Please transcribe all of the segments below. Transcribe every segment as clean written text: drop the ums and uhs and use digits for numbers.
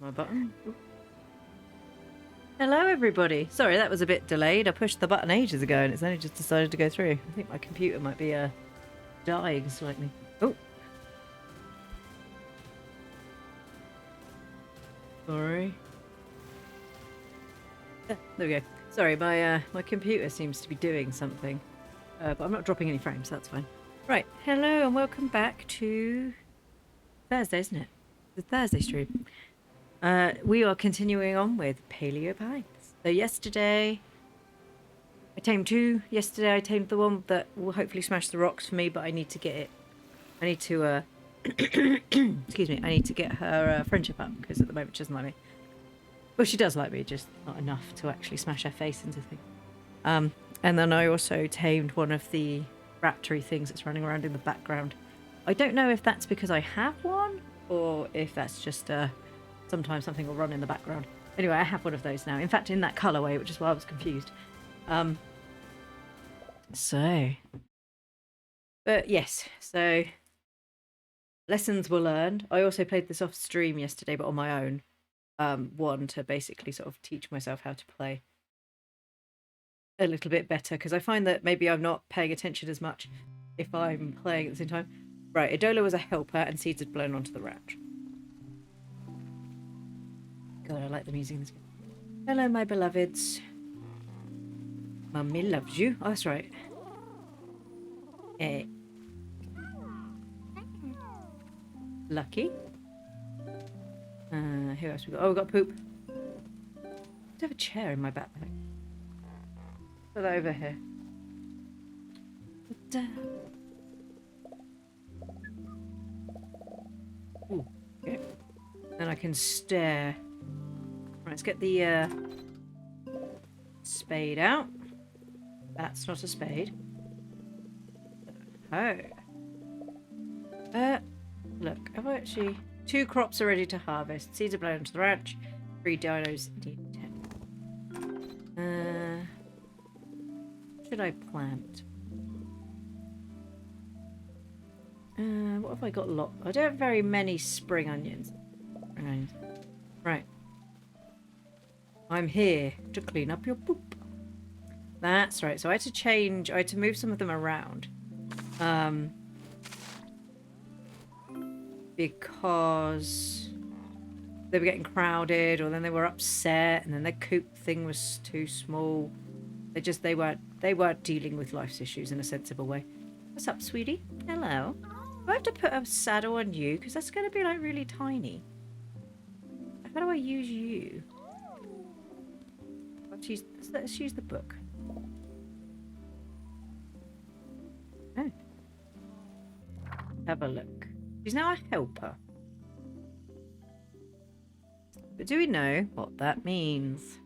My button. Ooh. Hello, everybody. Sorry, that was a bit delayed. I pushed the button ages ago, and it's only just decided to go through. I think my computer might be dying slightly. Oh, sorry. There we go. Sorry, my computer seems to be doing something, but I'm not dropping any frames. That's fine. Right. Hello, and welcome back to Thursday, isn't it? The Thursday stream. We are continuing on with Paleo Pines. So yesterday, I tamed two. Yesterday I tamed the one that will hopefully smash the rocks for me, but I need to get it. I need to, excuse me, I need to get her friendship up, because at the moment she doesn't like me. Well, she does like me, just not enough to actually smash her face into things. And then I also tamed one of the raptory things that's running around in the background. I don't know if that's because I have one, or if that's just sometimes something will run in the background. Anyway, I have one of those now. In fact, in that colourway, which is why I was confused. But yes, so lessons were learned. I also played this off stream yesterday, but on my own. One to basically sort of teach myself how to play a little bit better, because I find that maybe I'm not paying attention as much if I'm playing at the same time. Right, Idola was a helper and seeds had blown onto the ranch. God, I like the music in this game. Hello, my beloveds. Mummy loves you. Oh, that's right. Eh. Lucky. Who else we got? Oh, we got Poop. I have a chair in my backpack. Put that over here. Ooh, okay. Then I can stare. Right, let's get the spade out. That's not a spade. Oh. Look, have I actually... 2 crops are ready to harvest. Seeds are blown into the ranch. 3 dinos need 10. What should I plant? What have I got? I don't have very many spring onions. Right. I'm here to clean up your poop. That's right. So I had to move some of them around. Because they were getting crowded, or then they were upset, and then their coop thing was too small. They weren't dealing with life's issues in a sensible way. What's up, sweetie? Hello. Do I have to put a saddle on you? Because that's going to be like really tiny. How do I use you? Let's use the book. Oh. Have a look. She's now a helper. But do we know what that means?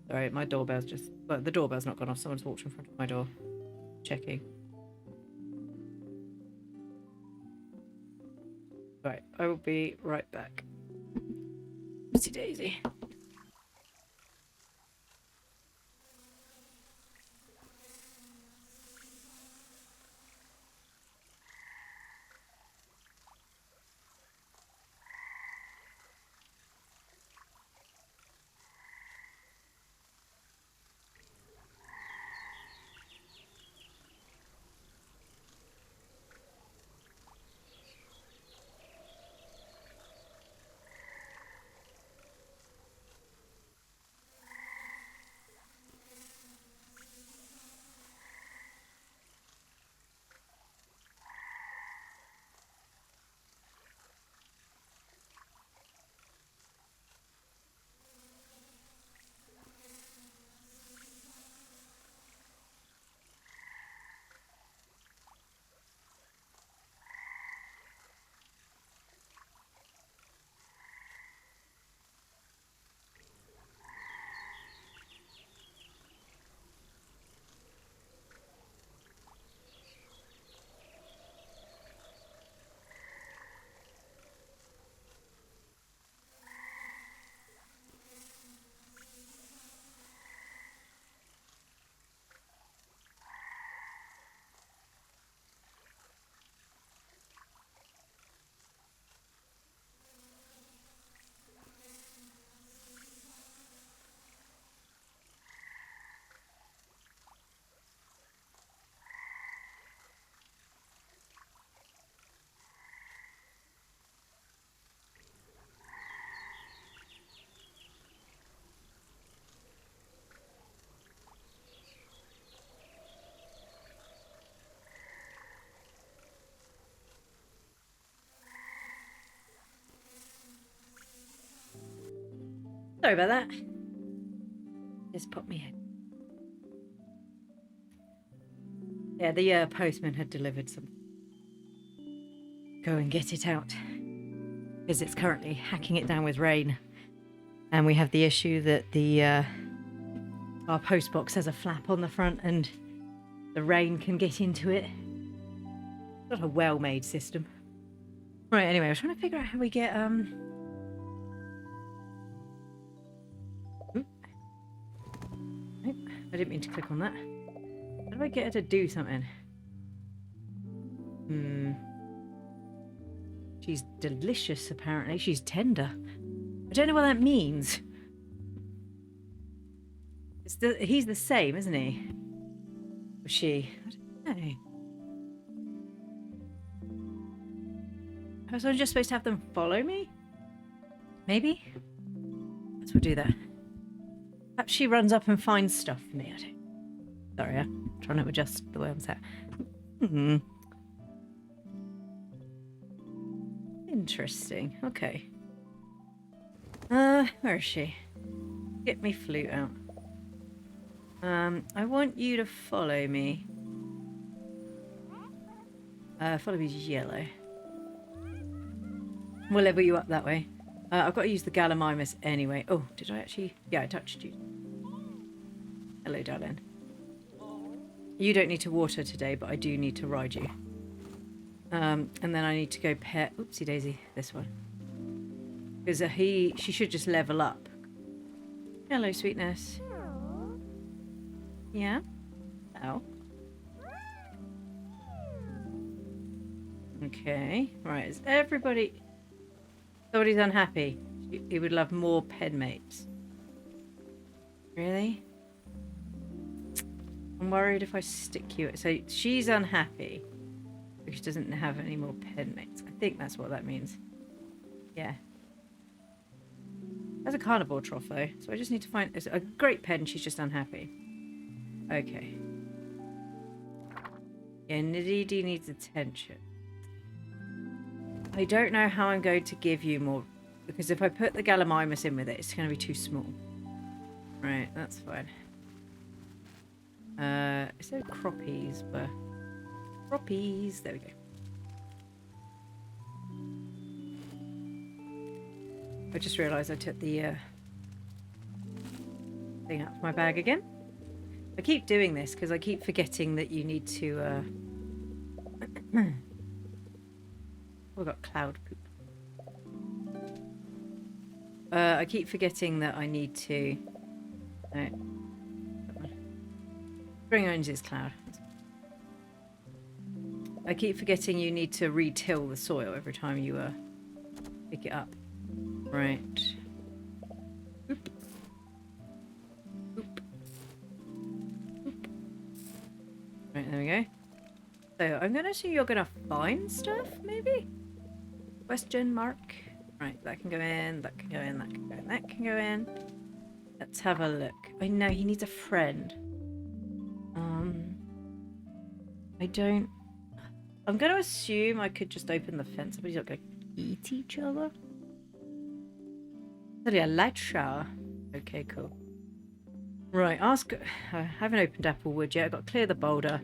Sorry, my doorbell's just... Well, the doorbell's not gone off. Someone's walked in front of my door. Checking. Right, I will be right back. Oopsie daisy. Sorry about that. Just pop me in. Yeah, the postman had delivered some. Go and get it out. Because it's currently hacking it down with rain. And we have the issue that our post box has a flap on the front and the rain can get into it. Not a well-made system. Right, anyway, I was trying to figure out how we get Nope, I didn't mean to click on that. How do I get her to do something? She's delicious, apparently. She's tender. I don't know what that means. He's the same, isn't he? Or she? I don't know. Was I just supposed to have them follow me? Maybe? Let's do that. Perhaps she runs up and finds stuff for me. I don't... Sorry, I'm trying to adjust the way I'm sat. Interesting. Okay. Where is she? Get me flute out. I want you to follow me. Follow me is yellow. We'll level you up that way. I've got to use the Gallimimus anyway. Oh, did I actually? Yeah, I touched you. Hello, darling. You don't need to water today, but I do need to ride you. And then I need to go pet... Oopsie daisy, this one. Because she should just level up. Hello, sweetness. Yeah? Oh. Okay. Right, is everybody... Somebody's unhappy. He would love more pen mates. Really? I'm worried if I stick you... So she's unhappy. Because she doesn't have any more pen mates. I think that's what that means. Yeah. That's a carnivore trough though. So I just need to find a great pen. She's just unhappy. Okay. Yeah, Nididi needs attention. I don't know how I'm going to give you more, because if I put the Gallimimus in with it, it's going to be too small. Right, that's fine. Is there croppies? But croppies, there we go. I just realised I took the thing out of my bag again. I keep doing this because I keep forgetting that you need to we've got cloud poop. I keep forgetting that I need to... No. Spring owns is cloud. I keep forgetting you need to re-till the soil every time you pick it up. Right. Oop. Oop. Oop. Right, there we go. So I'm going to assume you're going to find stuff, maybe? Question mark. Right, that can go in, that can go in, that can go in, that can go in. Let's have a look. I know he needs a friend. I don't... I'm going to assume I could just open the fence. Somebody's not going to eat each other. Is a light shower? Okay, cool. Right, ask... I haven't opened Applewood yet. I've got to clear the boulder.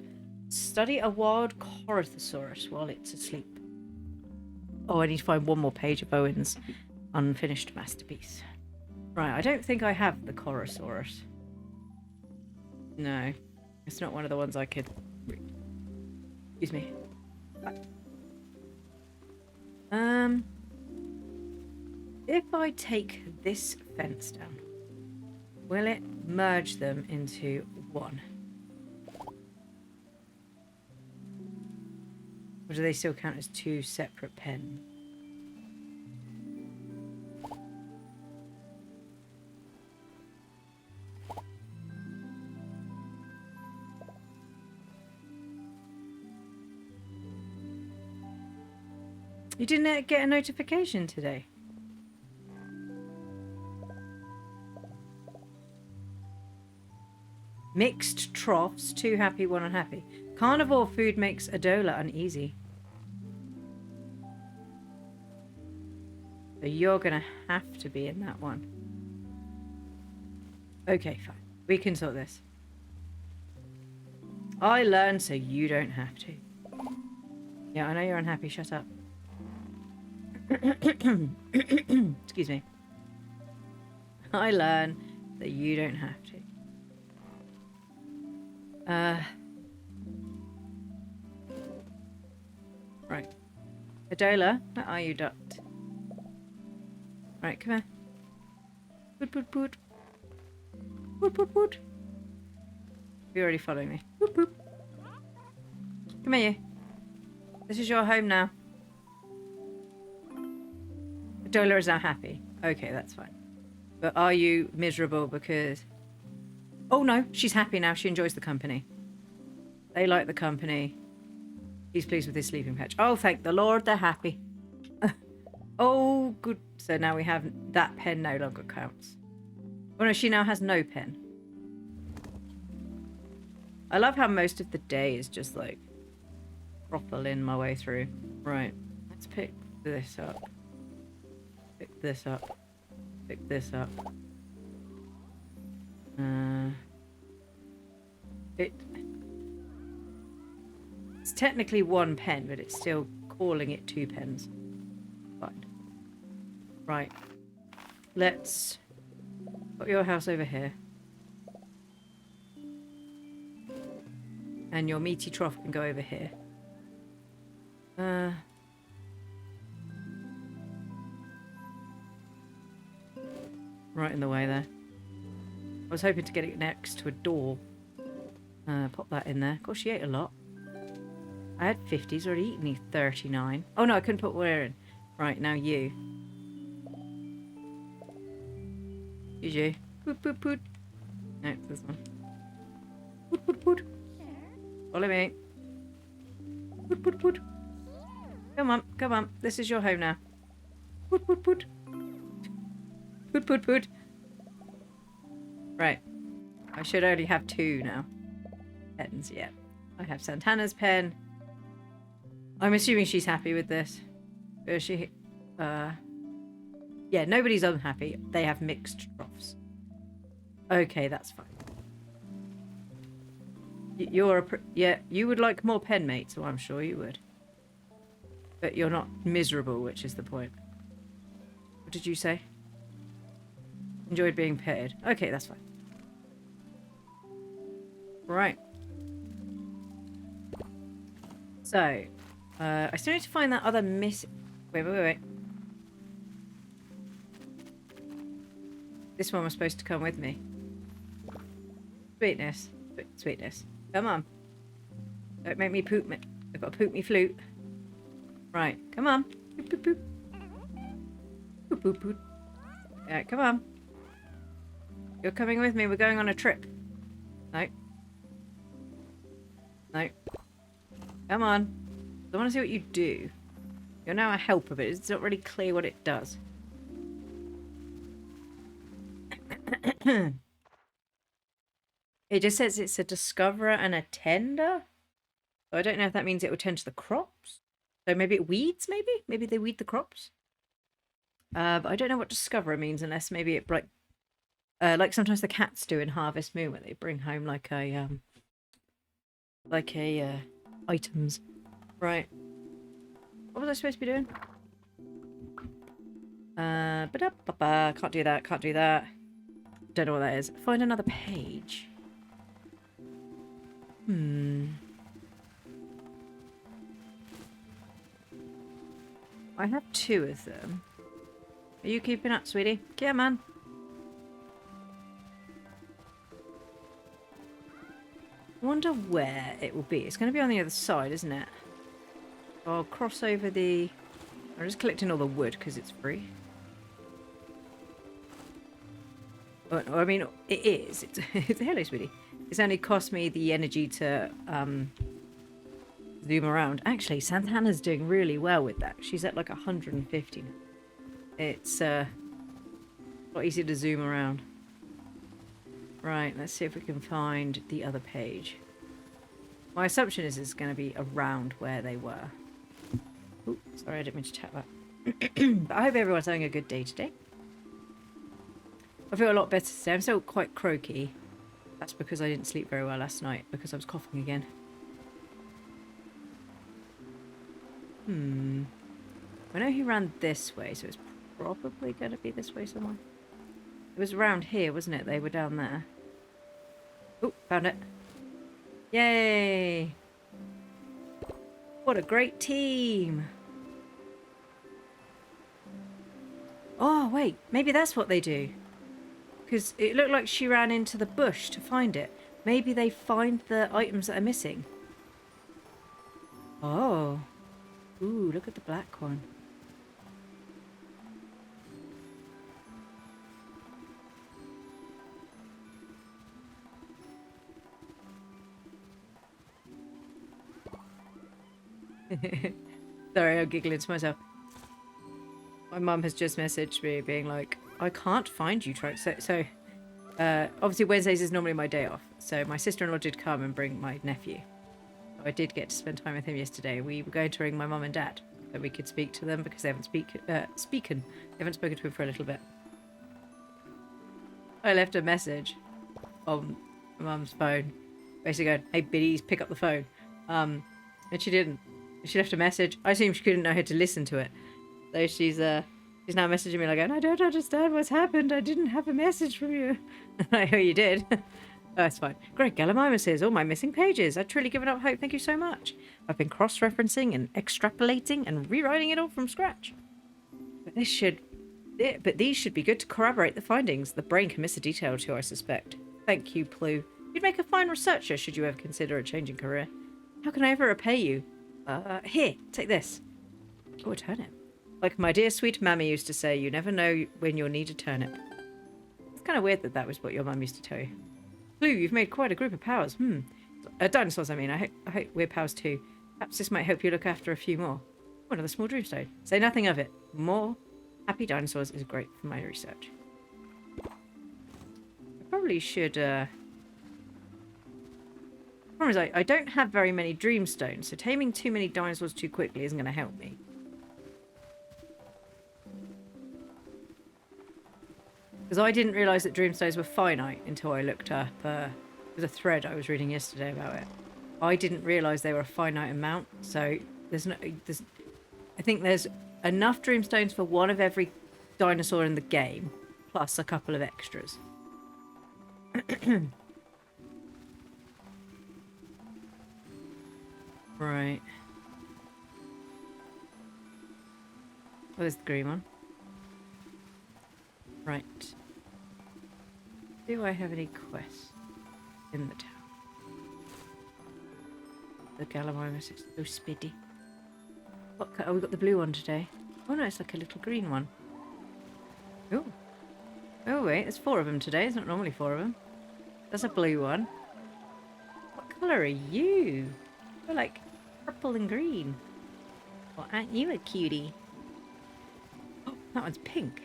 Study a wild Corythosaurus while it's asleep. Oh, I need to find one more page of Owen's unfinished masterpiece. Right, I don't think I have the Corythosaurus. No, it's not one of the ones I could read. Excuse me. If I take this fence down, will it merge them into one? Or do they still count as two separate pens? You didn't get a notification today? Mixed troughs, 2 happy, 1 unhappy. Carnivore food makes Adola uneasy. So you're gonna have to be in that one. Okay, fine. We can sort this. I learn so you don't have to. Yeah, I know you're unhappy. Shut up. Excuse me. I learn that you don't have to. Right. Adola, where are you, ducked? Right, come here. Woot, woot, woot. Woot, woot, woot. You're already following me. Woot, woot. Come here, you. This is your home now. Adola is now happy. Okay, that's fine. But are you miserable because... Oh no, she's happy now. She enjoys the company. They like the company. He's pleased with his sleeping patch. Oh, thank the Lord, they're happy. Oh, good. So now we have... That pen no longer counts. Oh no, she now has no pen. I love how most of the day is just like... Properly my way through. Right. Let's pick this up. Pick this up. Pick this up. It's technically 1 pen, but it's still calling it 2 pens. Fine. Right. Let's put your house over here. And your meaty trough can go over here. Right in the way there. I was hoping to get it next to a door. Pop that in there. Of course, she ate a lot. I had 50s, already eaten 39. Oh no, I couldn't put where in. Right, now you. You. Poot, poot, poot. No, it's this one. Poot, poot, poot. Follow me. Poot, poot, poot. Come on, come on. This is your home now. Poot, poot, poot. Poot, poot, poot. Right. I should only have 2 now. Pens, yeah. I have Santana's pen. I'm assuming she's happy with this. Is she? Yeah, nobody's unhappy. They have mixed troughs. Okay, that's fine. You're yeah, you would like more pen mates, so I'm sure you would. But you're not miserable, which is the point. What did you say? Enjoyed being petted. Okay, that's fine. Right. So, I still need to find that other Wait. This one was supposed to come with me. Sweetness. Sweetness. Come on. Don't make me poop me. I've got to poop me flute. Right. Come on. Poop, poop, poop. Poop, poop, poop. Yeah, come on. You're coming with me. We're going on a trip. No. No. Come on. I want to see what you do. You're now a helper, but it's not really clear what it does. It just says it's a discoverer and a tender. So I don't know if that means it will tend to the crops. So maybe it weeds, maybe? Maybe they weed the crops? But I don't know what discoverer means unless maybe it like sometimes the cats do in Harvest Moon when they bring home like a items. Right. What was I supposed to be doing? Can't do that, can't do that. Don't know what that is. Find another page. I have 2 of them. Are you keeping up, sweetie? Yeah, man. I wonder where it will be. It's going to be on the other side, isn't it? I'll cross over the... I'm just collecting all the wood because it's free. I mean, it is. It's hello, sweetie. It's only cost me the energy to zoom around. Actually, Santana's doing really well with that. She's at like 150 now. It's a lot easier to zoom around. Right, let's see if we can find the other page. My assumption is it's going to be around where they were. Ooh, sorry, I didn't mean to tap that. But I hope everyone's having a good day today. I feel a lot better today. I'm still quite croaky. That's because I didn't sleep very well last night because I was coughing again. I know he ran this way, so it's probably going to be this way somewhere. It was around here, wasn't it? They were down there. Oh, found it. Yay! What a great team! Oh, wait. Maybe that's what they do. Because it looked like she ran into the bush to find it. Maybe they find the items that are missing. Oh. Ooh, look at the black one. Sorry, I'm giggling to myself. My mum has just messaged me being like, I can't find you. So obviously Wednesdays is normally my day off. So my sister-in-law did come and bring my nephew. So I did get to spend time with him yesterday. We were going to ring my mum and dad so we could speak to them because they haven't spoken to him for a little bit. I left a message on my mum's phone, basically going, "Hey biddies, pick up the phone." And she didn't. She left a message. I assume she couldn't know how to listen to it. So she's now messaging me like, "I don't understand what's happened. I didn't have a message from you." I know you did. Oh, that's fine. Greg Gallimima says, "All my missing pages. I'd truly given up hope. Thank you so much. I've been cross-referencing and extrapolating and rewriting it all from scratch. But these should be good to corroborate the findings. The brain can miss a detail or two, I suspect. Thank you, Plue. You'd make a fine researcher should you ever consider a change in career. How can I ever repay you? Here, take this." Oh, a turnip. Like my dear sweet mammy used to say, you never know when you'll need a turnip. It's kind of weird that was what your mum used to tell you. Plue, you've made quite a group of powers. Dinosaurs, I mean. I hope we're powers too. Perhaps this might help you look after a few more. One of the small dreamstone. Say nothing of it. More happy dinosaurs is great for my research. I probably should, problem is I don't have very many dreamstones, so taming too many dinosaurs too quickly isn't going to help me. Because I didn't realise that dreamstones were finite until I looked up. There was a thread I was reading yesterday about it. I didn't realise they were a finite amount, so I think there's enough dreamstones for one of every dinosaur in the game, plus a couple of extras. Right. Oh, there's the green one. Right. Do I have any quests in the town? The Gallimimus is so speedy. Oh, we got the blue one today. Oh no, it's like a little green one. Oh. Oh wait, there's 4 of them today. There's not normally 4 of them. That's a blue one. What colour are you? You're like purple and green. Well, aren't you a cutie? Oh, that one's pink.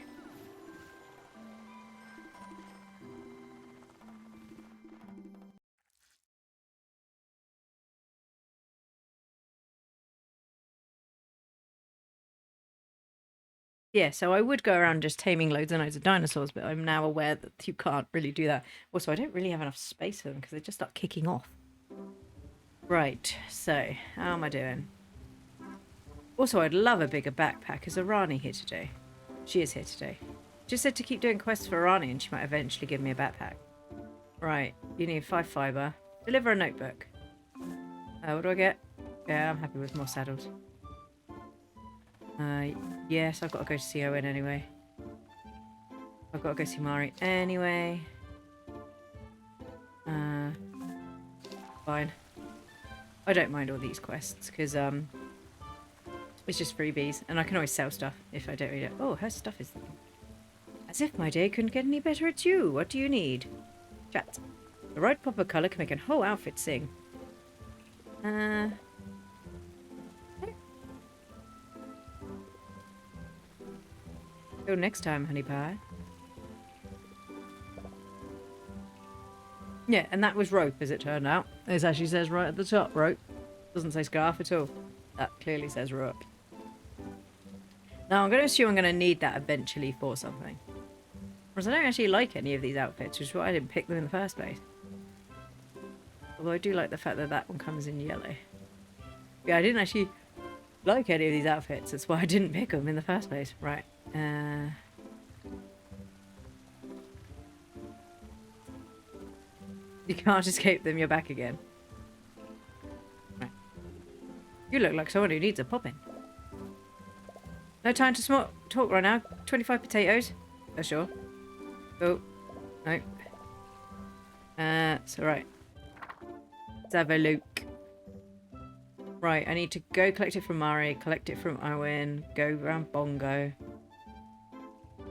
Yeah, so I would go around just taming loads and loads of dinosaurs, but I'm now aware that you can't really do that. Also, I don't really have enough space for them because they just start kicking off. Right, so how am I doing? Also, I'd love a bigger backpack. Is Arani here today? She is here today. Just said to keep doing quests for Arani and she might eventually give me a backpack. Right, you need 5 fibre. Deliver a notebook. What do I get? Yeah, I'm happy with more saddles. Yes, I've got to go to see Owen anyway. I've got to go see Mari anyway. Fine. I don't mind all these quests because it's just freebies and I can always sell stuff if I don't read it. Oh, her stuff is there. As if my day couldn't get any better, it's you. What do you need? Chat. The right pop of colour can make a whole outfit sing. Till next time, honey pie. Yeah, and that was rope, as it turned out. It actually says right at the top, rope. Doesn't say scarf at all. That clearly says rope. Now, I'm going to assume I'm going to need that eventually for something. Whereas I don't actually like any of these outfits, which is why I didn't pick them in the first place. Although I do like the fact that that one comes in yellow. Yeah, I didn't actually like any of these outfits. That's why I didn't pick them in the first place. Right. You can't escape them. You're back again. Right. You look like someone who needs a popping. No time to talk right now. 25 potatoes. For sure. Oh. No. So right. Let's have a look. Right, I need to go collect it from Mari, collect it from Owen, go around Bongo.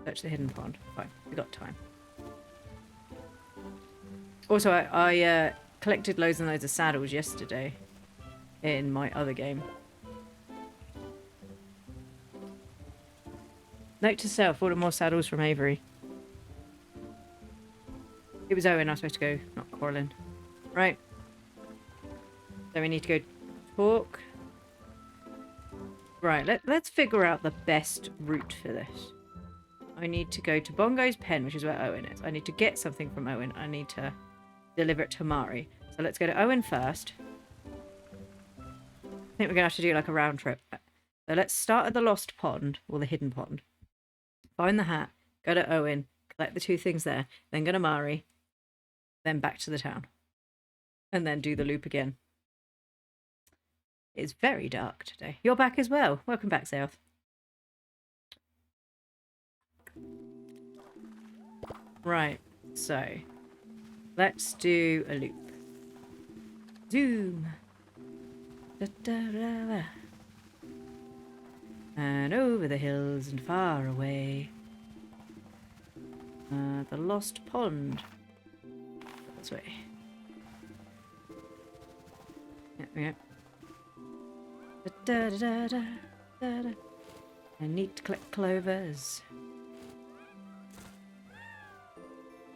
Search the hidden pond. Fine, we got time. Also, I collected loads and loads of saddles yesterday in my other game. Note to self, order more saddles from Avery. It was Owen I was supposed to go, not Corlin. Right. So we need to go talk. Right, let's figure out the best route for this. I need to go to Bongo's pen, which is where Owen is. I need to get something from Owen. I need to deliver it to Mari. So let's go to Owen first. I think we're going to have to do like a round trip. So let's start at the lost pond, or the hidden pond. Find the hat, go to Owen, collect the two things there, then go to Mari, then back to the town. And then do the loop again. It's very dark today. You're back as well. Welcome back, South. Right, so let's do a loop. Zoom. Da, da, da, da. And over the hills and far away. The lost pond. This way. Yeah. Da, da, da, da, da, da. I need to collect clovers.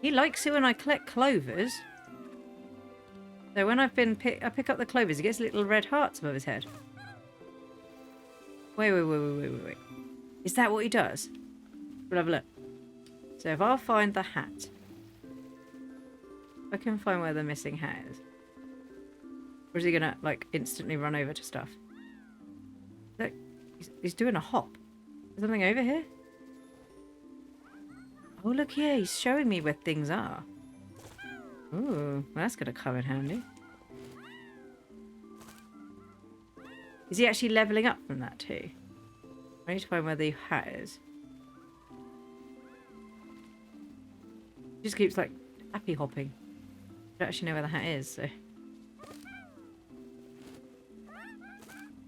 He likes it when I collect clovers. So when I pick up the clovers, he gets little red hearts above his head. Wait. Is that what he does? We'll have a look. So if I'll find the hat. I can find where the missing hat is. Or is he gonna, like, instantly run over to stuff? Look, he's doing a hop. Is something over here? Oh, look here. He's showing me where things are. Ooh, well, that's going to come in handy. Is he actually leveling up from that too? I need to find where the hat is. He just keeps, like, happy hopping. I don't actually know where the hat is, so...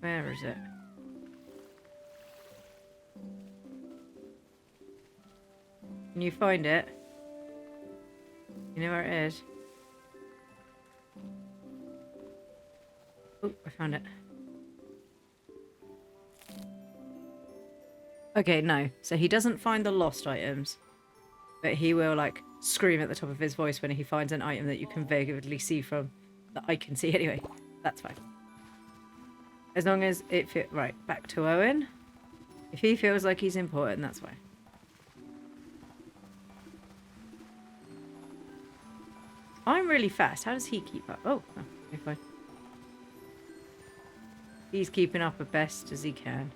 Where is it? Can you find it? You know where it is? Oh, I found it. Okay, no. So he doesn't find the lost items, but he will, like, scream at the top of his voice when he finds an item that you can vaguely see from... that I can see anyway. That's fine. As long as it fit... Right, back to Owen. If he feels like he's important, that's fine. I'm really fast. How does he keep up? Oh, okay, fine. He's keeping up as best as he can.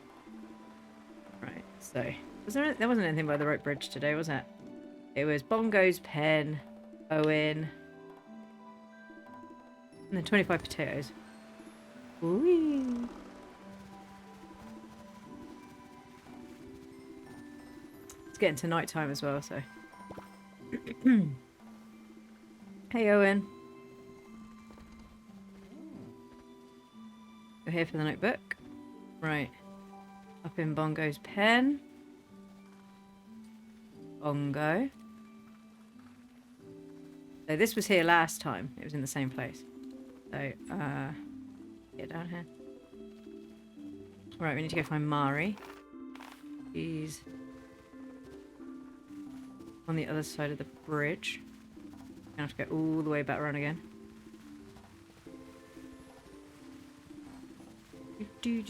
Right, so... there wasn't anything by the rope bridge today, was it? It was Bongo's pen, Owen... and then 25 potatoes. Ooh. It's getting to night time as well, so... Hey, Owen. We're here for the notebook. Right. Up in Bongo's pen. Bongo. So this was here last time. It was in the same place. So, get down here. Right, we need to go find Mari. She's on the other side of the bridge. I have to go all the way back around again. Do.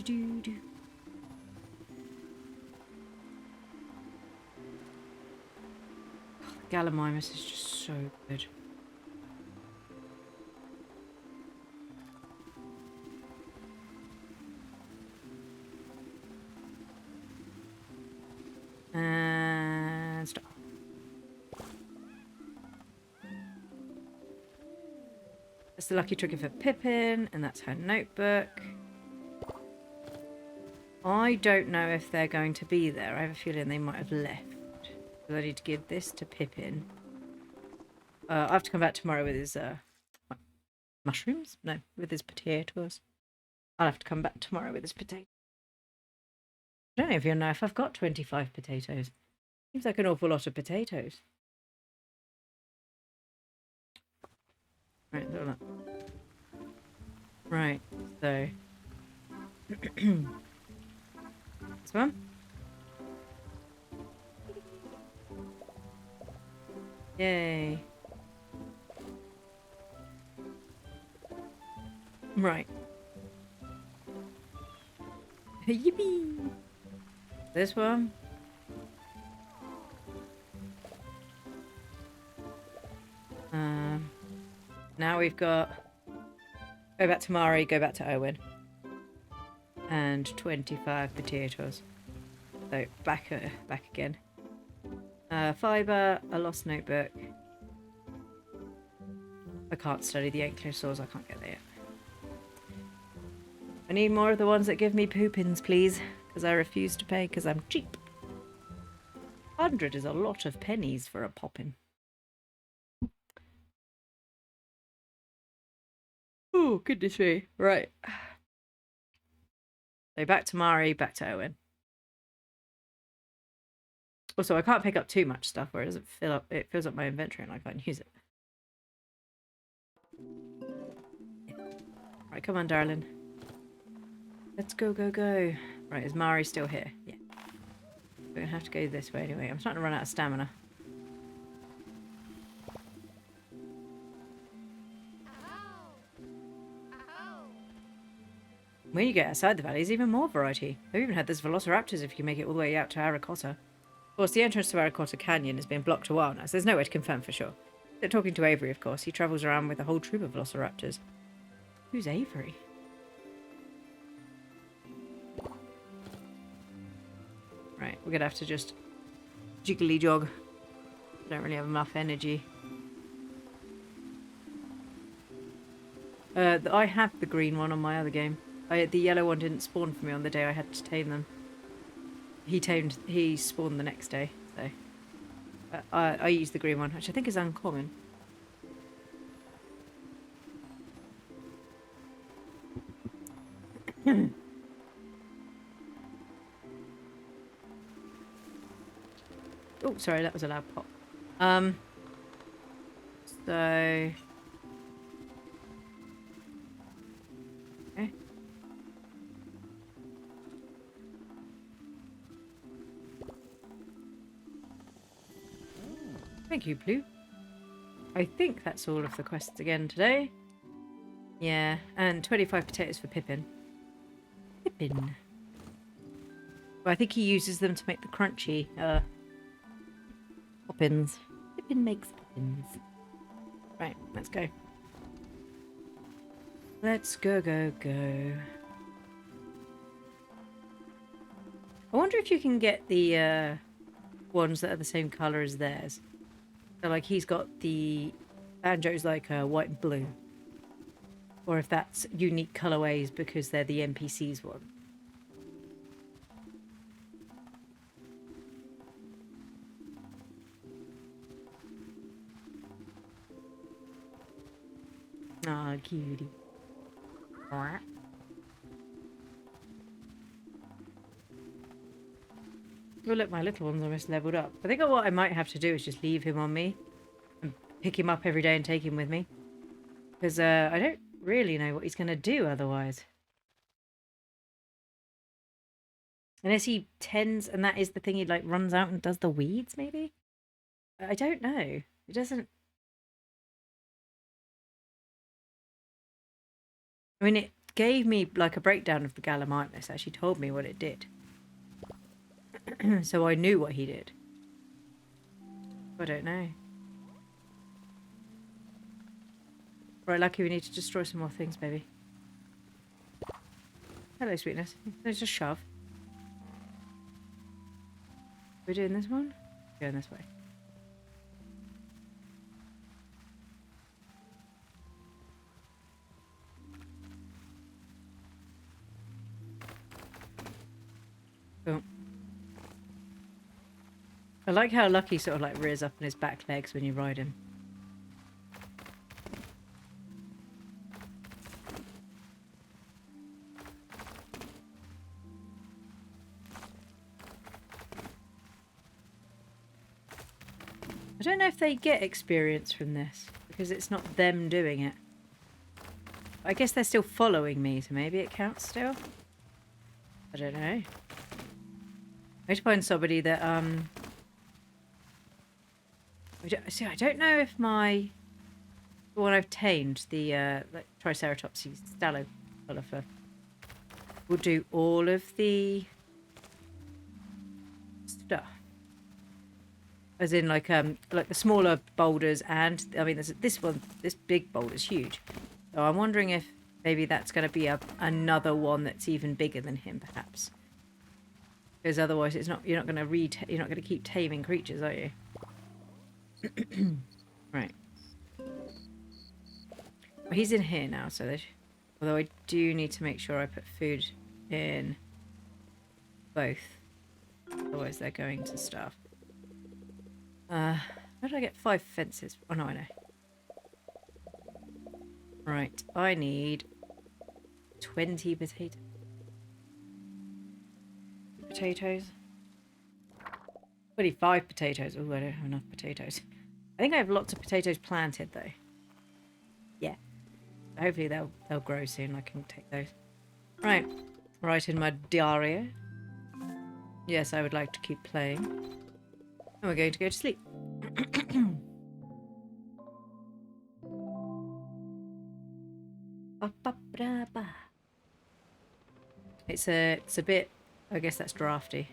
Gallimimus is just so good. And stop. That's the lucky trigger for Pippin, and that's her notebook. I don't know if they're going to be there. I have a feeling they might have left. So I need to give this to Pippin. I have to come back tomorrow with his mushrooms? No, with his potatoes. I'll have to come back tomorrow with his potatoes. I don't even know if I've got 25 potatoes. Seems like an awful lot of potatoes. Right, hold on. Right, so this one. Yay. Right. Yippee! This one. Now we've got go back to Mari, go back to Owen. And 25 potatoes. So back again. Fibre, a lost notebook. I can't study the ankylosaurs, I can't get there yet. I need more of the ones that give me poopins, please. Because I refuse to pay because I'm cheap. 100 is a lot of pennies for a poppin. Oh, goodness me. Right. So back to Mari, back to Owen. Also, I can't pick up too much stuff where it doesn't fill up. It fills up my inventory and I can't use it. Right, come on, darling. Let's go, go, go. Right, is Mari still here? Yeah. We're going to have to go this way anyway. I'm starting to run out of stamina. When you get outside the valley, there's even more variety. I've even had this velociraptors if you make it all the way out to Aracotta. Of course, the entrance to Aracotta Canyon has been blocked a while now, so there's no way to confirm for sure. They're talking to Avery, of course. He travels around with a whole troop of velociraptors. Who's Avery? Right, we're gonna have to just jiggly jog. Don't really have enough energy. I have the green one on my other game. The yellow one didn't spawn for me on the day I had to tame them. He spawned the next day, so I used the green one, which I think is uncommon. Oh, sorry, that was a loud pop. So okay. Thank you, Blue. I think that's all of the quests again today. Yeah, and 25 potatoes for Pippin. Pippin. Well, I think he uses them to make the crunchy poppins. Pippin makes poppins. Right, let's go. Let's go, go, go. I wonder if you can get the ones that are the same colour as theirs. So, like, he's got the banjos like white and blue. Or if that's unique colourways because they're the NPC's one. Aw, cutie. Oh look, my little one's almost leveled up. I think what I might have to do is just leave him on me and pick him up every day and take him with me. Because I don't really know what he's going to do otherwise. Unless he tends, and that is the thing, he like runs out and does the weeds maybe? I don't know. It doesn't... I mean, it gave me like a breakdown of the Gallimimus. Actually told me what it did. So I knew what he did. I don't know. Right, Lucky, we need to destroy some more things, baby. Hello, sweetness. Let's just shove. We're doing this one? Going this way. Cool. I like how Lucky sort of like rears up on his back legs when you ride him. I don't know if they get experience from this because it's not them doing it. I guess they're still following me, so maybe it counts still. I don't know. I need to find somebody that see, I don't know if the one I've tamed, the like Triceratops Stalophilopher, will do all of the stuff. As in, like the smaller boulders, and I mean, this big boulder's huge. So I'm wondering if maybe that's going to be another one that's even bigger than him, perhaps. Because otherwise, you're not going to keep taming creatures, are you? Right. Well, he's in here now, so although I do need to make sure I put food in both, otherwise they're going to starve. How did I get 5 fences? Oh, no, I know. Right, I need 20 potatoes. 25 potatoes. Oh, I don't have enough potatoes. I think I have lots of potatoes planted, though. Yeah. Hopefully they'll grow soon. I can take those. Right. Right in my diary. Yes, I would like to keep playing. And we're going to go to sleep. It's a bit, I guess that's drafty.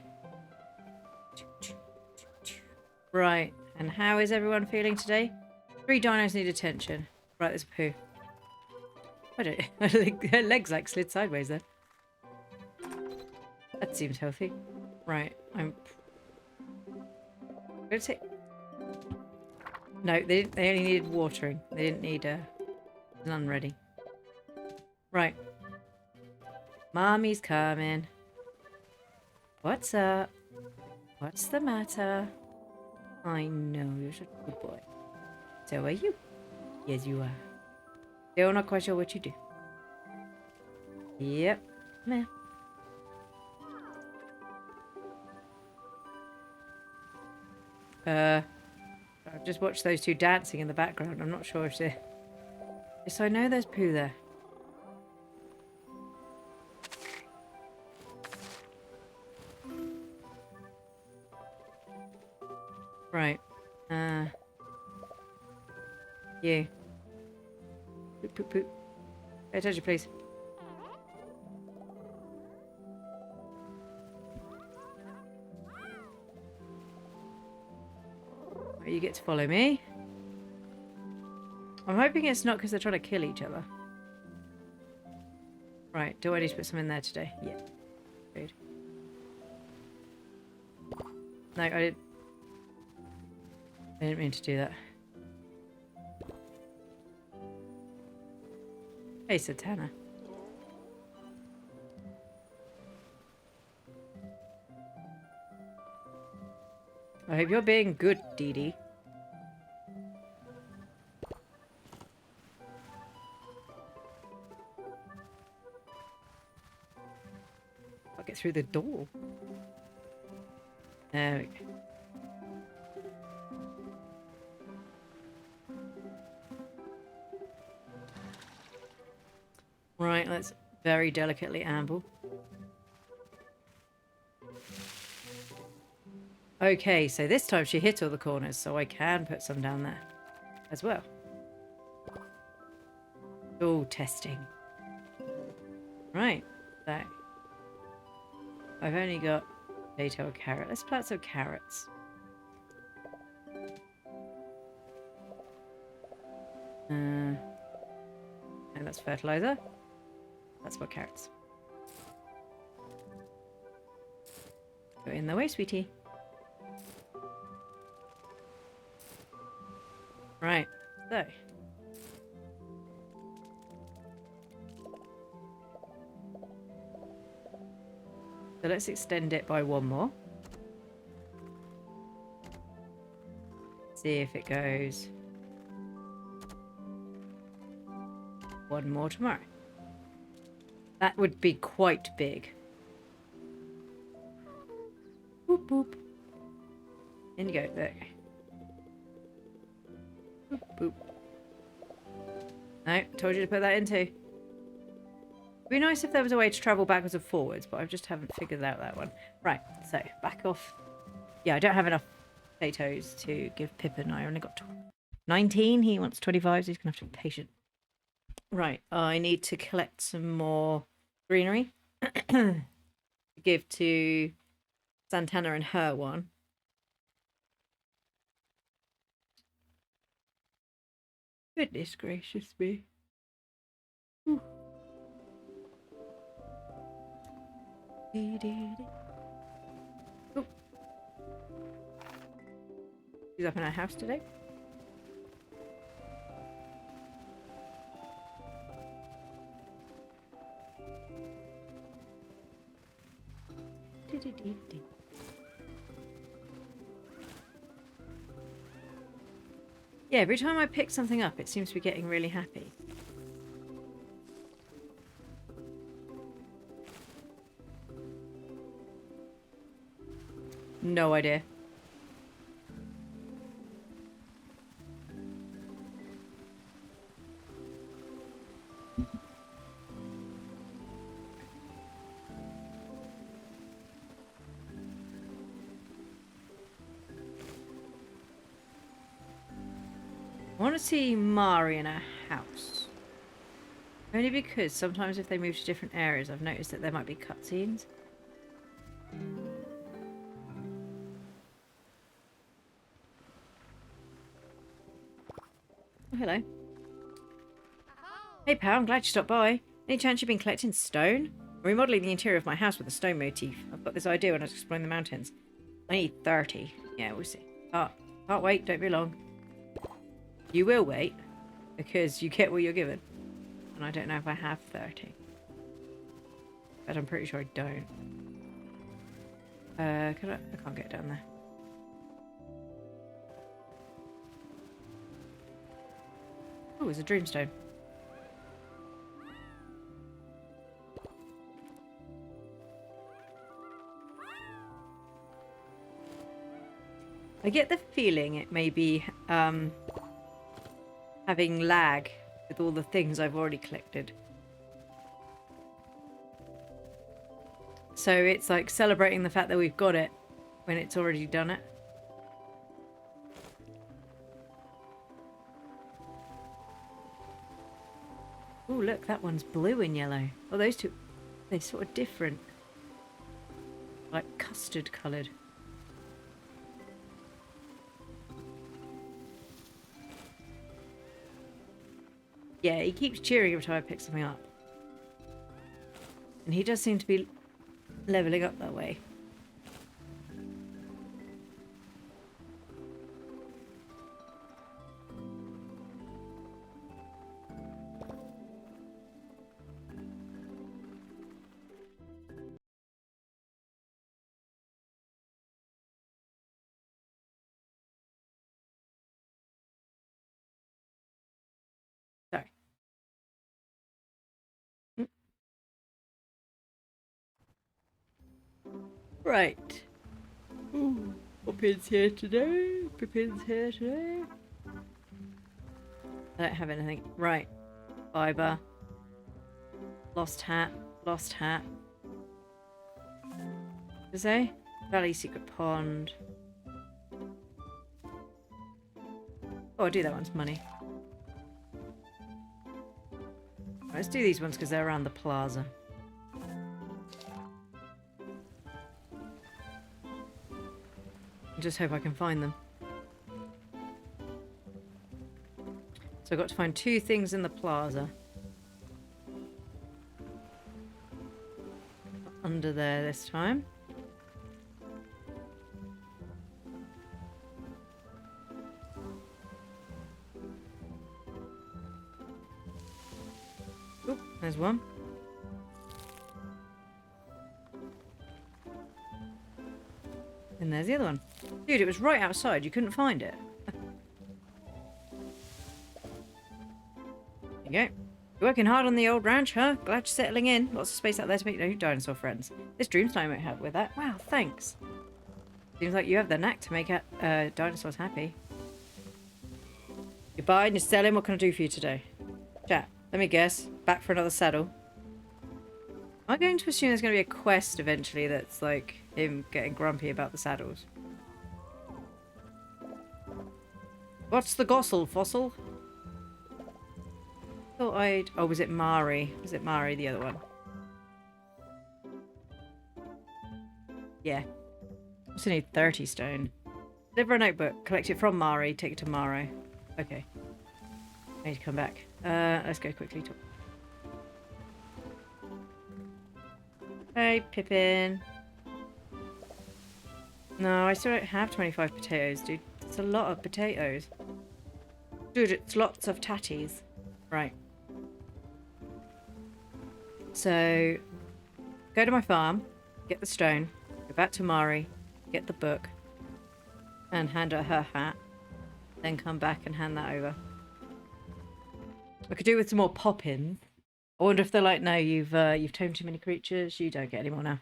Right, and how is everyone feeling today? 3 dinos need attention. Right, there's a poo. I don't her legs like slid sideways there. That seems healthy. Right, I'm gonna take... No, they only needed watering. They didn't need none ready. Right. Mommy's coming. What's up? What's the matter? I know you're such a good boy. So are you? Yes, you are. Still not quite sure what you do. Yep. Meh. I've just watched those two dancing in the background. I'm not sure if they... Yes, I know there's poo there. Right. You. Poop, poop, poop. Pay attention, please. Right, you get to follow me. I'm hoping it's not because they're trying to kill each other. Right, do I need to put some in there today? Yeah. Good. No, I didn't mean to do that. Hey, Satana. I hope you're being good, Dee Dee. I'll get through the door. There we go. Right, let's very delicately amble. Okay, so this time she hit all the corners, so I can put some down there as well. Oh, testing. Right, so I've only got potato or carrot. Let's plant some carrots. that's fertilizer. That's what carrots. Go in the way, sweetie. Right, so. So let's extend it by one more. See if it goes. One more tomorrow. That would be quite big. Boop, boop. In you go. There. Boop, boop. No, told you to put that in too. It'd be nice if there was a way to travel backwards and forwards, but I just haven't figured out that one. Right, so back off. Yeah, I don't have enough potatoes to give Pippin. I only got 19. He wants 25, so he's going to have to be patient. Right, I need to collect some more greenery to give to Santana and her one. Goodness gracious me. Ooh. Oh. She's up in our house today. Yeah, every time I pick something up, it seems to be getting really happy. No idea. I want to see Mari in her house. Only because sometimes if they move to different areas, I've noticed that there might be cutscenes. Oh, hello. Hey pal, I'm glad you stopped by. Any chance you've been collecting stone? I'm remodeling the interior of my house with a stone motif. I've got this idea when I was exploring the mountains. I need 30. Yeah, we'll see. Can't wait, don't be long. You will wait, because you get what you're given. And I don't know if I have 30. But I'm pretty sure I don't. I can't get down there. Oh, it's a dreamstone. I get the feeling it may be having lag with all the things I've already collected. So it's like celebrating the fact that we've got it when it's already done it. Oh, look, that one's blue and yellow. Oh, those two, they're sort of different. Like custard coloured. Yeah, he keeps cheering every time I pick something up. And he does seem to be levelling up that way. Sorry. Right. Ooh, Pippin's here today. Pippin's here today. I don't have anything. Right. Fiber. Lost hat. Lost hat. Does it? Valley Secret Pond. Oh, I'll do that one's money. Let's do these ones because they're around the plaza. I just hope I can find them. So I've got to find 2 things in the plaza. under there this time. Oop, there's one. And there's the other one. Dude, it was right outside. You couldn't find it. There you go. You're working hard on the old ranch, huh? Glad you're settling in. Lots of space out there to make new dinosaur friends. This Dreamstone might help with that. Wow, thanks. Seems like you have the knack to make dinosaurs happy. You're buying, you're selling. What can I do for you today? Chat. Let me guess. Back for another saddle. Am I going to assume there's going to be a quest eventually that's like him getting grumpy about the saddles? What's the gossel, fossil? Thought I'd... Oh, was it Mari? Was it Mari, the other one? Yeah. I also need 30 stone. Deliver a notebook. Collect it from Mari. Take it to Maro. Okay. I need to come back. Let's go quickly. Hey, Pippin. No, I still don't have 25 potatoes, dude. It's a lot of potatoes. Dude, it's lots of tatties. Right. So, go to my farm, get the stone, go back to Mari, get the book, and hand her her hat. Then come back and hand that over. I could do with some more pop-ins. I wonder if they're like, no, you've tamed too many creatures, you don't get any more now.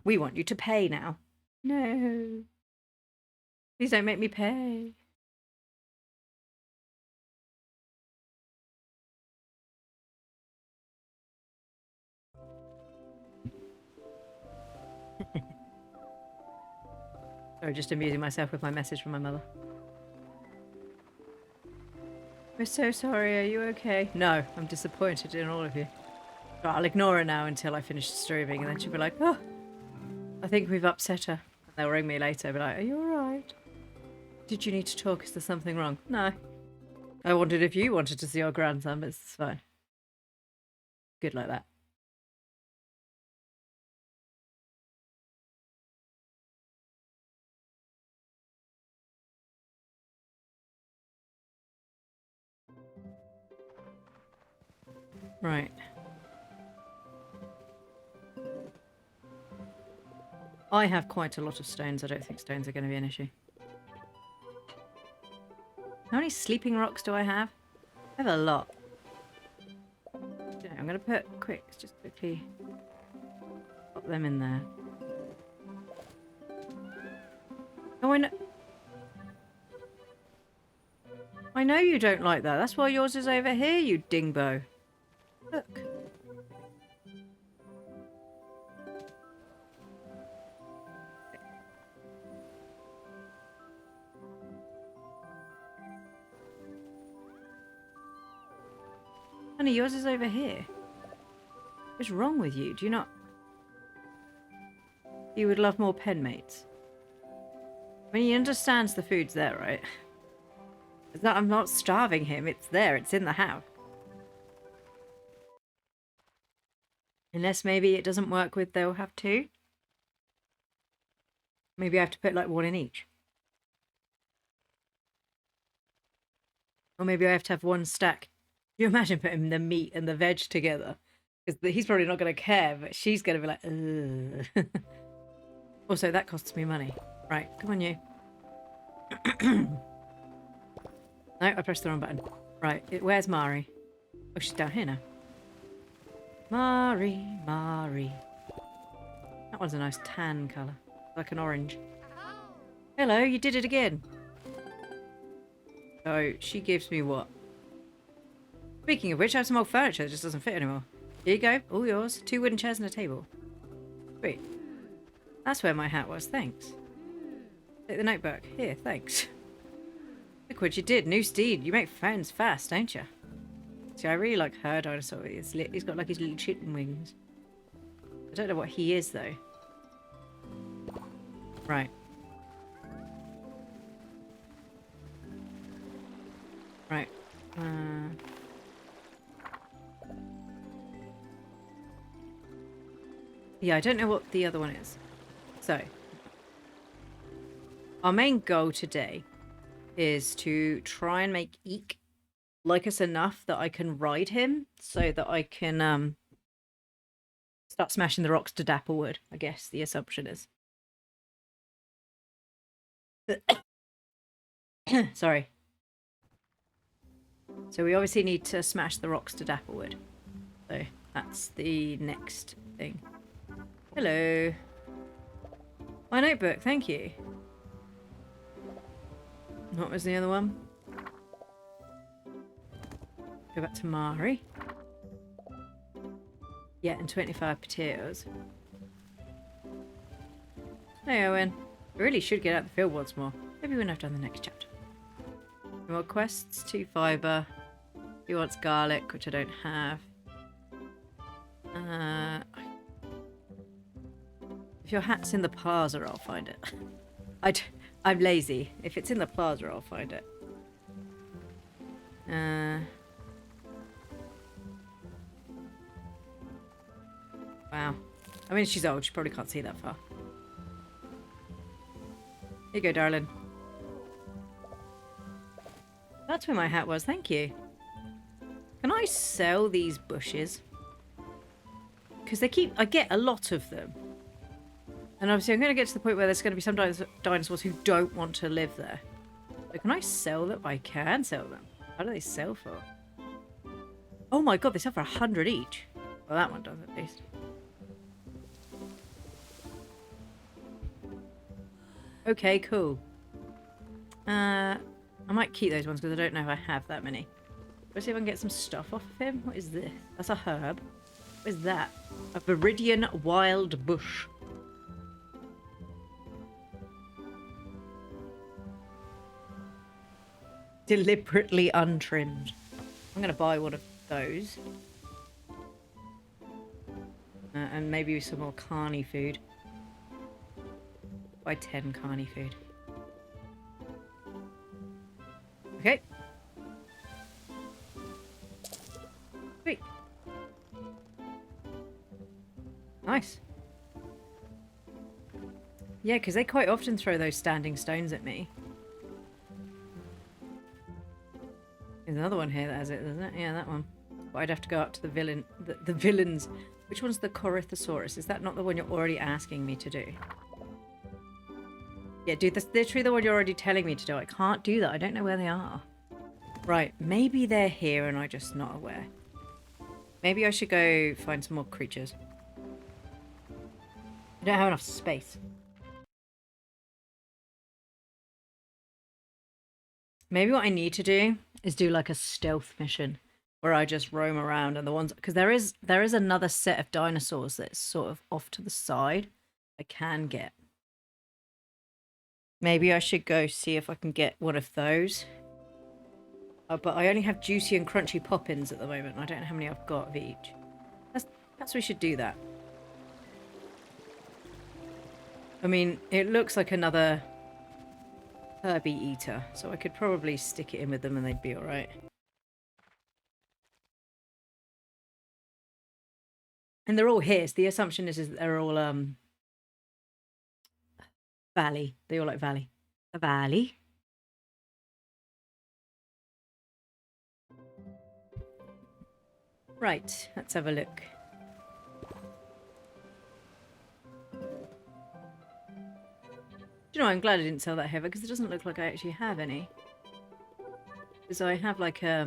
We want you to pay now. No. Please don't make me pay. Sorry, just amusing myself with my message from my mother. We're so sorry, are you okay? No, I'm disappointed in all of you. But I'll ignore her now until I finish streaming, and then she'll be like, oh, I think we've upset her. And they'll ring me later and be like, are you alright? Did you need to talk? Is there something wrong? No. I wondered if you wanted to see your grandson, but it's fine. Good like that. Right. I have quite a lot of stones. I don't think stones are going to be an issue. How many sleeping rocks do I have? I have a lot. I'm going to put just quickly pop them in there. Oh, I know you don't like that. That's why yours is over here, you dingbo. Look. Honey, yours is over here. What's wrong with you? Do you not... You would love more pen mates. I mean, he understands the food's there, right? It's not, I'm not starving him. It's there. It's in the house. Unless maybe it doesn't work with they'll have two. Maybe I have to put like one in each. Or maybe I have to have one stack. Can you imagine putting the meat and the veg together? Because he's probably not going to care, but she's going to be like, ugh. Also, that costs me money. Right, come on you. No, I pressed the wrong button. Right, where's Mari? Oh, she's down here now. Mari. That one's a nice tan colour. Like an orange. Hello, you did it again. So, she gives me what? Speaking of which, I have some old furniture that just doesn't fit anymore. Here you go, all yours. 2 wooden chairs and a table. Sweet. That's where my hat was, thanks. Take the notebook. Here, thanks. Look what you did, new steed. You make friends fast, don't you? See, I really like her dinosaur. He's got like his little chicken wings. I don't know what he is, though. Right. Right. I... Yeah, I don't know what the other one is. So, our main goal today is to try and make Eek like us enough that I can ride him so that I can start smashing the rocks to Dapplewood, I guess the assumption is. Sorry. So we obviously need to smash the rocks to Dapplewood. So that's the next thing. Hello. My notebook, thank you. What was the other one? Go back to Mari. Yeah, and 25 potatoes. Hey, Owen. I really should get out the field once more. Maybe when I've done the next chapter. More quests, 2 fibre. He wants garlic, which I don't have. If your hat's in the plaza, I'll find it. I'm lazy. If it's in the plaza, I'll find it. Wow. I mean, she's old. She probably can't see that far. Here you go, darling. That's where my hat was. Thank you. Can I sell these bushes? Because I get a lot of them. And obviously I'm going to get to the point where there's going to be some dinosaurs who don't want to live there. So can I sell them? I can sell them. How do they sell for? Oh my god, they sell for 100 each. Well, that one does at least. Okay, cool. I might keep those ones because I don't know if I have that many. Let's see if I can get some stuff off of him. What is this? That's a herb. What is that? A Viridian wild bush. Deliberately untrimmed. I'm going to buy one of those. And maybe some more carny food. Buy 10 carny food. Okay. Sweet. Nice. Yeah, because they quite often throw those standing stones at me. There's another one here that has it, isn't it? Yeah, that one. But I'd have to go up to the villain, the villains. Which one's the Corythosaurus? Is that not the one you're already asking me to do? Yeah, dude, that's literally the one you're already telling me to do. I can't do that. I don't know where they are. Right, maybe they're here and I'm just not aware. Maybe I should go find some more creatures. I don't have enough space. Maybe what I need to do is do like a stealth mission where I just roam around and the ones, because there is another set of dinosaurs that's sort of off to the side I can get. Maybe I should go see if I can get one of those. But I only have juicy and crunchy poppins at the moment. I don't know how many I've got of each. Perhaps we should do that. I mean, it looks like another herby eater, so I could probably stick it in with them and they'd be alright. And they're all here, so the assumption is that they're all valley. They all like valley. A valley. Right, let's have a look. You know, I'm glad I didn't sell that heather because it doesn't look like I actually have any. Because I have like yeah,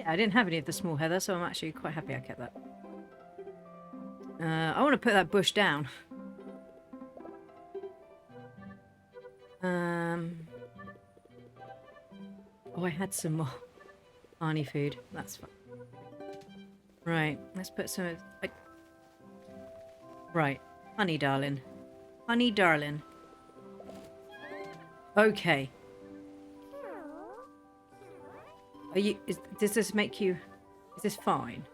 I didn't have any of the small heather, so I'm actually quite happy I kept that. I want to put that bush down. Oh, I had some more honey food. That's fine. Right, let's put some of... Right, honey darling. Honey darling. Okay. Does this make you... Is this fine?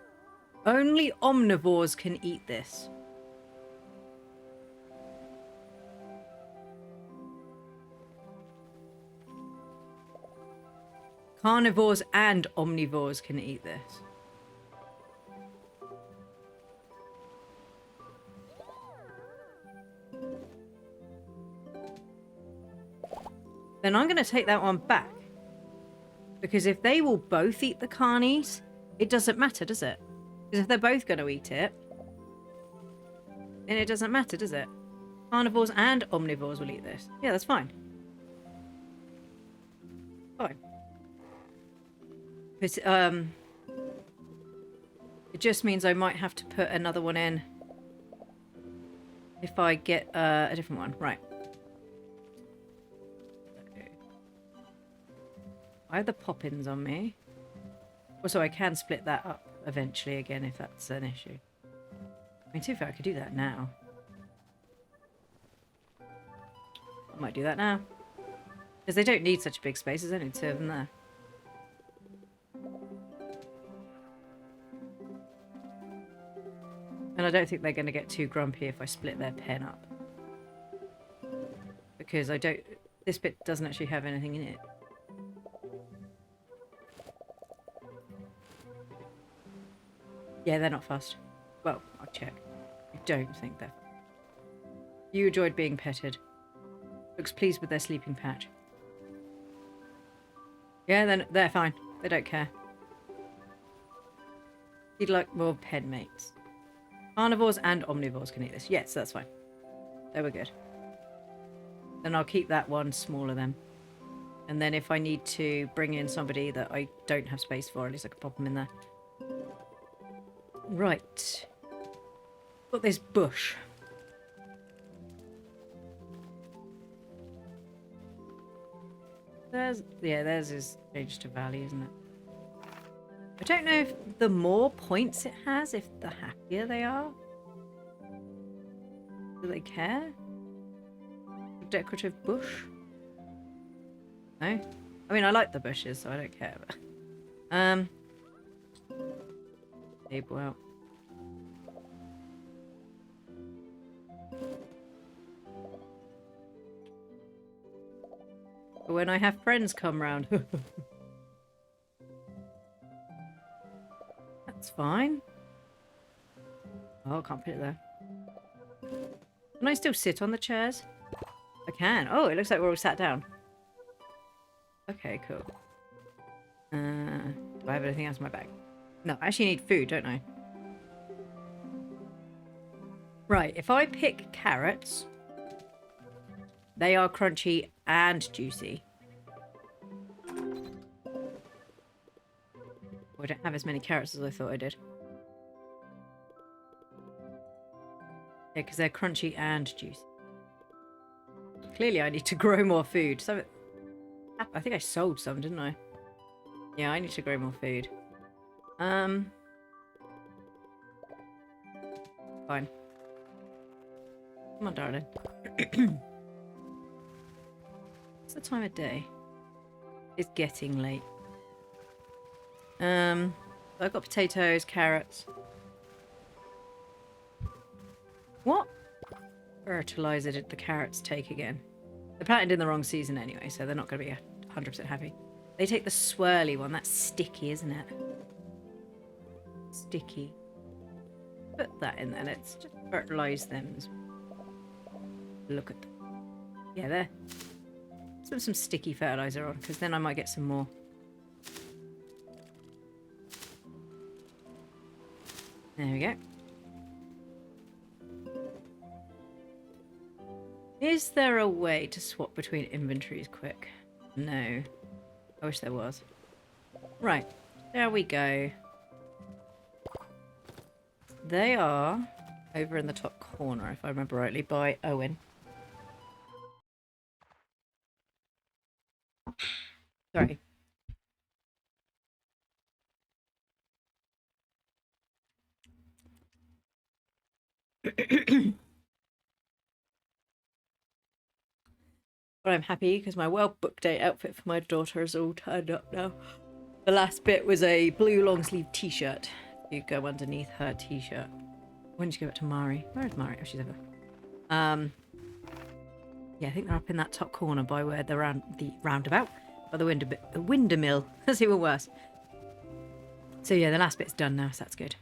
Only omnivores can eat this. Carnivores and omnivores can eat this. then I'm going to take that one back. Because if they will both eat the carnies, it doesn't matter, does it? Because if they're both going to eat it, then it doesn't matter, does it? Carnivores and omnivores will eat this. Yeah, that's fine. Fine. Because, it just means I might have to put another one in if I get a different one. Right. Okay. I have the poppins on me. Also, I can split that up eventually again if that's an issue. I mean, to be fair, I could do that now. I might do that now. Because they don't need such a big space. There's only 2 of them there. And I don't think they're going to get too grumpy if I split their pen up. Because I don't... This bit doesn't actually have anything in it. Yeah, they're not fussed. Well, I'll check. I don't think they're... You enjoyed being petted. Looks pleased with their sleeping patch. Yeah, then they're fine. They don't care. You'd like more pen mates. Carnivores and omnivores can eat this. Yes, that's fine. They were good. Then I'll keep that one smaller then. And then if I need to bring in somebody that I don't have space for, at least I can pop them in there. Right. Got this bush. Theirs is changed to valley, isn't it? I don't know if the more points it has, if the happier they are. Do they care? A decorative bush? No? I mean, I like the bushes, so I don't care. But... Table out. But when I have friends come round... That's fine. Oh, I can't put it there. Can I still sit on the chairs? I can. Oh, it looks like we're all sat down. Okay, cool. Do I have anything else in my bag? No, I actually need food, don't I? Right, if I pick carrots, they are crunchy and juicy. I don't have as many carrots as I thought I did. Yeah, because they're crunchy and juicy. Clearly I need to grow more food. So I think I sold some, didn't I? Yeah, I need to grow more food. Fine. Come on, darling. What's the time of day? It's getting late. I've got potatoes, carrots. What fertilizer did the carrots take again? They're planted in the wrong season anyway, so they're not going to be 100% happy. They take the swirly one. That's sticky, isn't it? Sticky. Put that in there. Let's just fertilize them. Look at them. Yeah, there. Let's put some sticky fertilizer on, because then I might get some more. There we go. Is there a way to swap between inventories quick? No. I wish there was. Right. There we go. They are over in the top corner, if I remember rightly, by Owen. Sorry. But I'm happy because my well book day outfit for my daughter is all turned up now. The last bit was a blue long sleeve t-shirt. You go underneath her t-shirt. When did you give it to Mari? Where is Mari? Oh, she's over. Yeah, I think they're up in that top corner by where the roundabout, by the Windermill. That's even worse. So yeah, the last bit's done now, so that's good.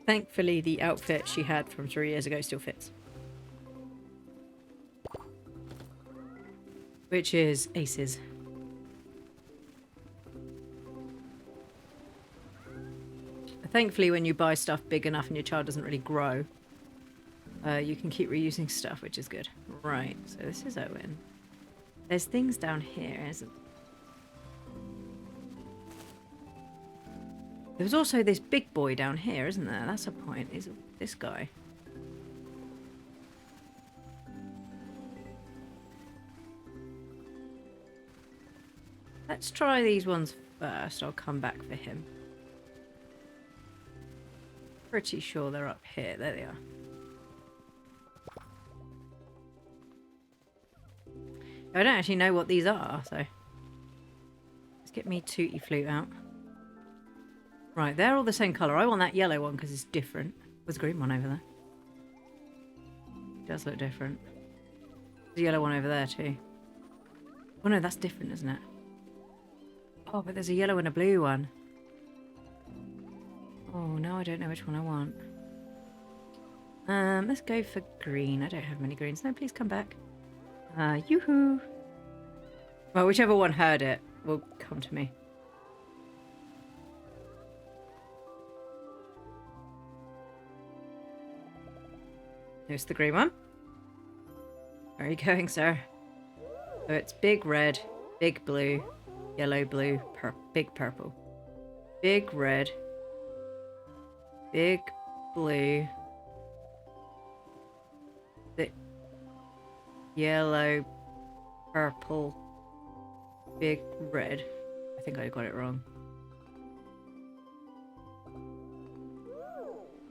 Thankfully, the outfit she had from 3 years ago still fits. which is aces. Thankfully, when you buy stuff big enough and your child doesn't really grow, you can keep reusing stuff, which is good. Right, so this is Owen. There's things down here, isn't there? There's also this big boy down here, isn't there? That's a point. Is this guy? Let's try these ones first. I'll come back for him. Pretty sure they're up here. There they are. I don't actually know what these are, so let's get me Tootie Flute out. Right, they're all the same colour. I want that yellow one because it's different. There's a green one over there. It does look different. There's a yellow one over there too. Oh no, that's different, isn't it? Oh, but there's a yellow and a blue one. Oh, no, I don't know which one I want. Let's go for green. I don't have many greens. No, please come back. Yoo-hoo! Well, whichever one heard it will come to me. Here's the green one. Where are you going, sir? So it's big red, big blue, yellow, blue, big purple. Big red, big blue, big yellow, purple, big red. I think I got it wrong.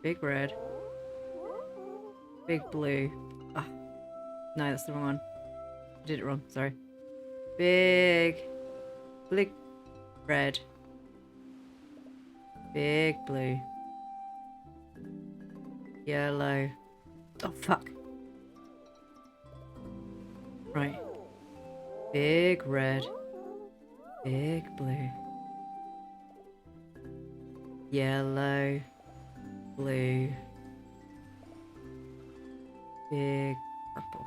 Big red, big blue. Ah, no, that's the wrong one. I did it wrong, sorry. Big red, big blue, yellow. Oh, fuck. Right. Big red, big blue, yellow, blue, big purple,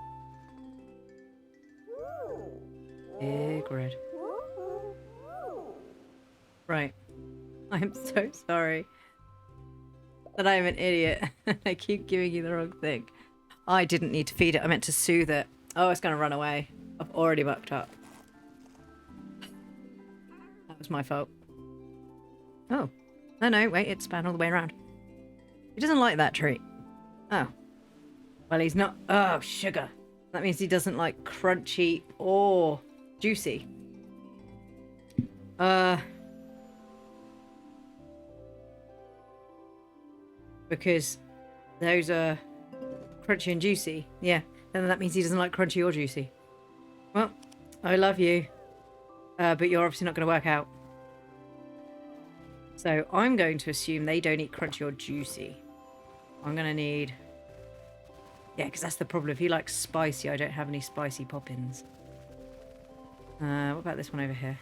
big red. Right. I'm so sorry that I'm an idiot. I keep giving you the wrong thing. I didn't need to feed it. I meant to soothe it. Oh, it's going to run away. I've already mucked up. That was my fault. Oh. No, wait. It span all the way around. He doesn't like that treat. Oh. Well, he's not... Oh, sugar. That means he doesn't like crunchy or juicy. Because those are crunchy and juicy. Yeah. Then that means he doesn't like crunchy or juicy. Well, I love you. But you're obviously not going to work out. So I'm going to assume they don't eat crunchy or juicy. I'm going to need... Yeah, because that's the problem. If he likes spicy, I don't have any spicy poppins. What about this one over here?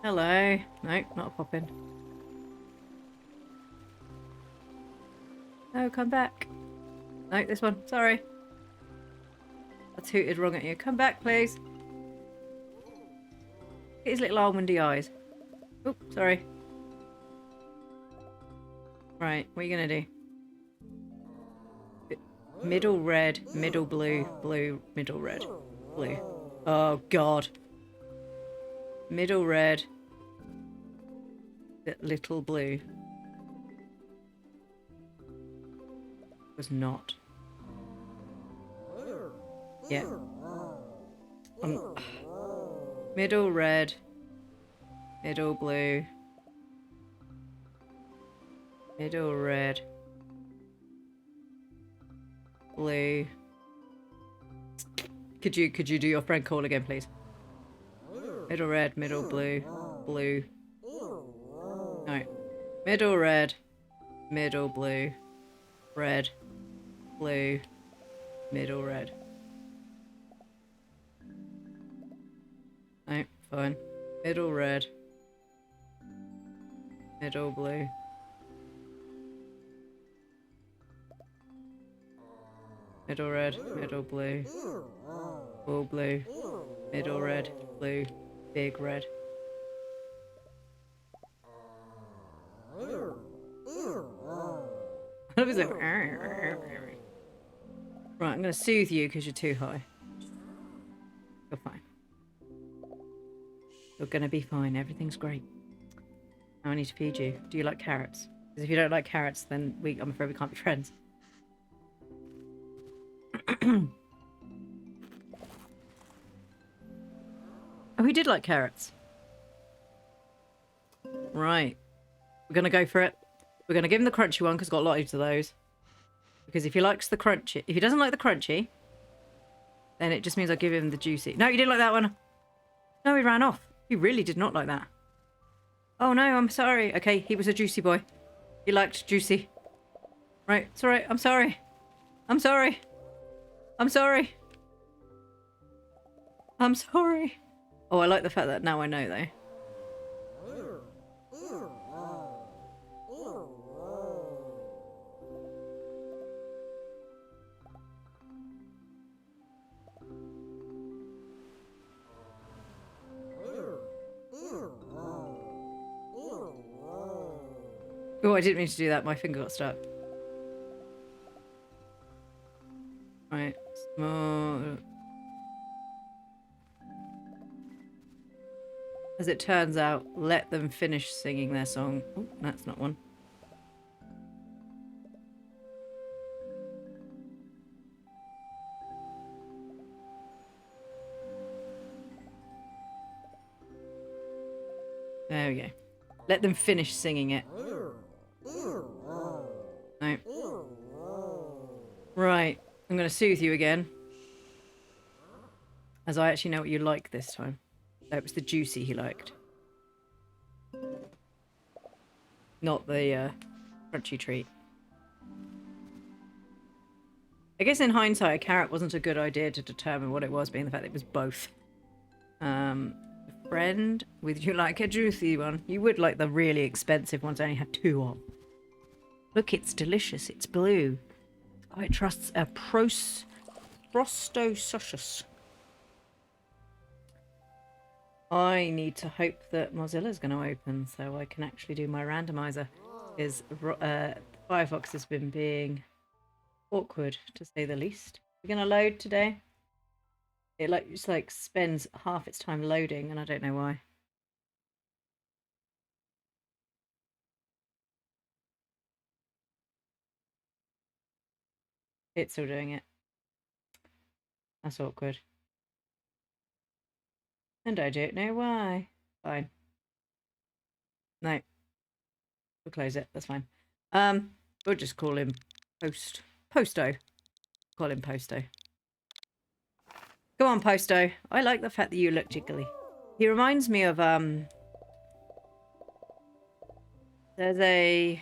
Hello. No, not a poppin. No, come back. No, this one. Sorry. I tooted wrong at you. Come back, please. Get his little almondy eyes. Oh, sorry. Right, what are you going to do? Middle red, middle blue, blue, middle red, blue. Oh, God. Middle red, little blue. Was not. Yeah. Middle red, middle blue, middle red, blue. Could you do your friend call again, please? Middle red, middle blue, blue. No. Middle red, middle blue, red, blue, middle red. No, fine. Middle red, middle blue, middle red, middle blue, all blue, middle red, blue, big red. I was like, right, I'm going to soothe you because you're too high. You're fine. You're going to be fine. Everything's great. Now I need to feed you. Do you like carrots? Because if you don't like carrots, then I'm afraid we can't be friends. Oh, he did like carrots. Right. We're going to go for it. We're going to give him the crunchy one because he's got loads of those. Because if he likes the crunchy... If he doesn't like the crunchy, then it just means I give him the juicy. No, you didn't like that one. No, he ran off. He really did not like that. Oh, no, I'm sorry. Okay, he was a juicy boy. He liked juicy. Right, it's alright. I'm sorry. I'm sorry. I'm sorry. I'm sorry. Oh, I like the fact that now I know, though. Oh, I didn't mean to do that. My finger got stuck. Right. Small. As it turns out, let them finish singing their song. Oh, that's not one. There we go. Let them finish singing it. No. Right. I'm going to soothe you again. As I actually know what you like this time. That was the juicy he liked. Not the crunchy treat. I guess in hindsight, a carrot wasn't a good idea to determine what it was, being the fact that it was both. Befriend, would you like a juicy one? You would like the really expensive ones I only had 2 of. Look, it's delicious. It's blue. Oh, it trusts a Prostosuchus. I need to hope that Mozilla's going to open so I can actually do my randomizer. Because Firefox has been being awkward, to say the least. We're going to load today. It just spends half its time loading, and I don't know why. It's still doing it. That's awkward. And I don't know why. Fine. No. We'll close it. That's fine. We'll just call him Posto. Call him Posto. Go on, Posto. I like the fact that you look jiggly. He reminds me of there's a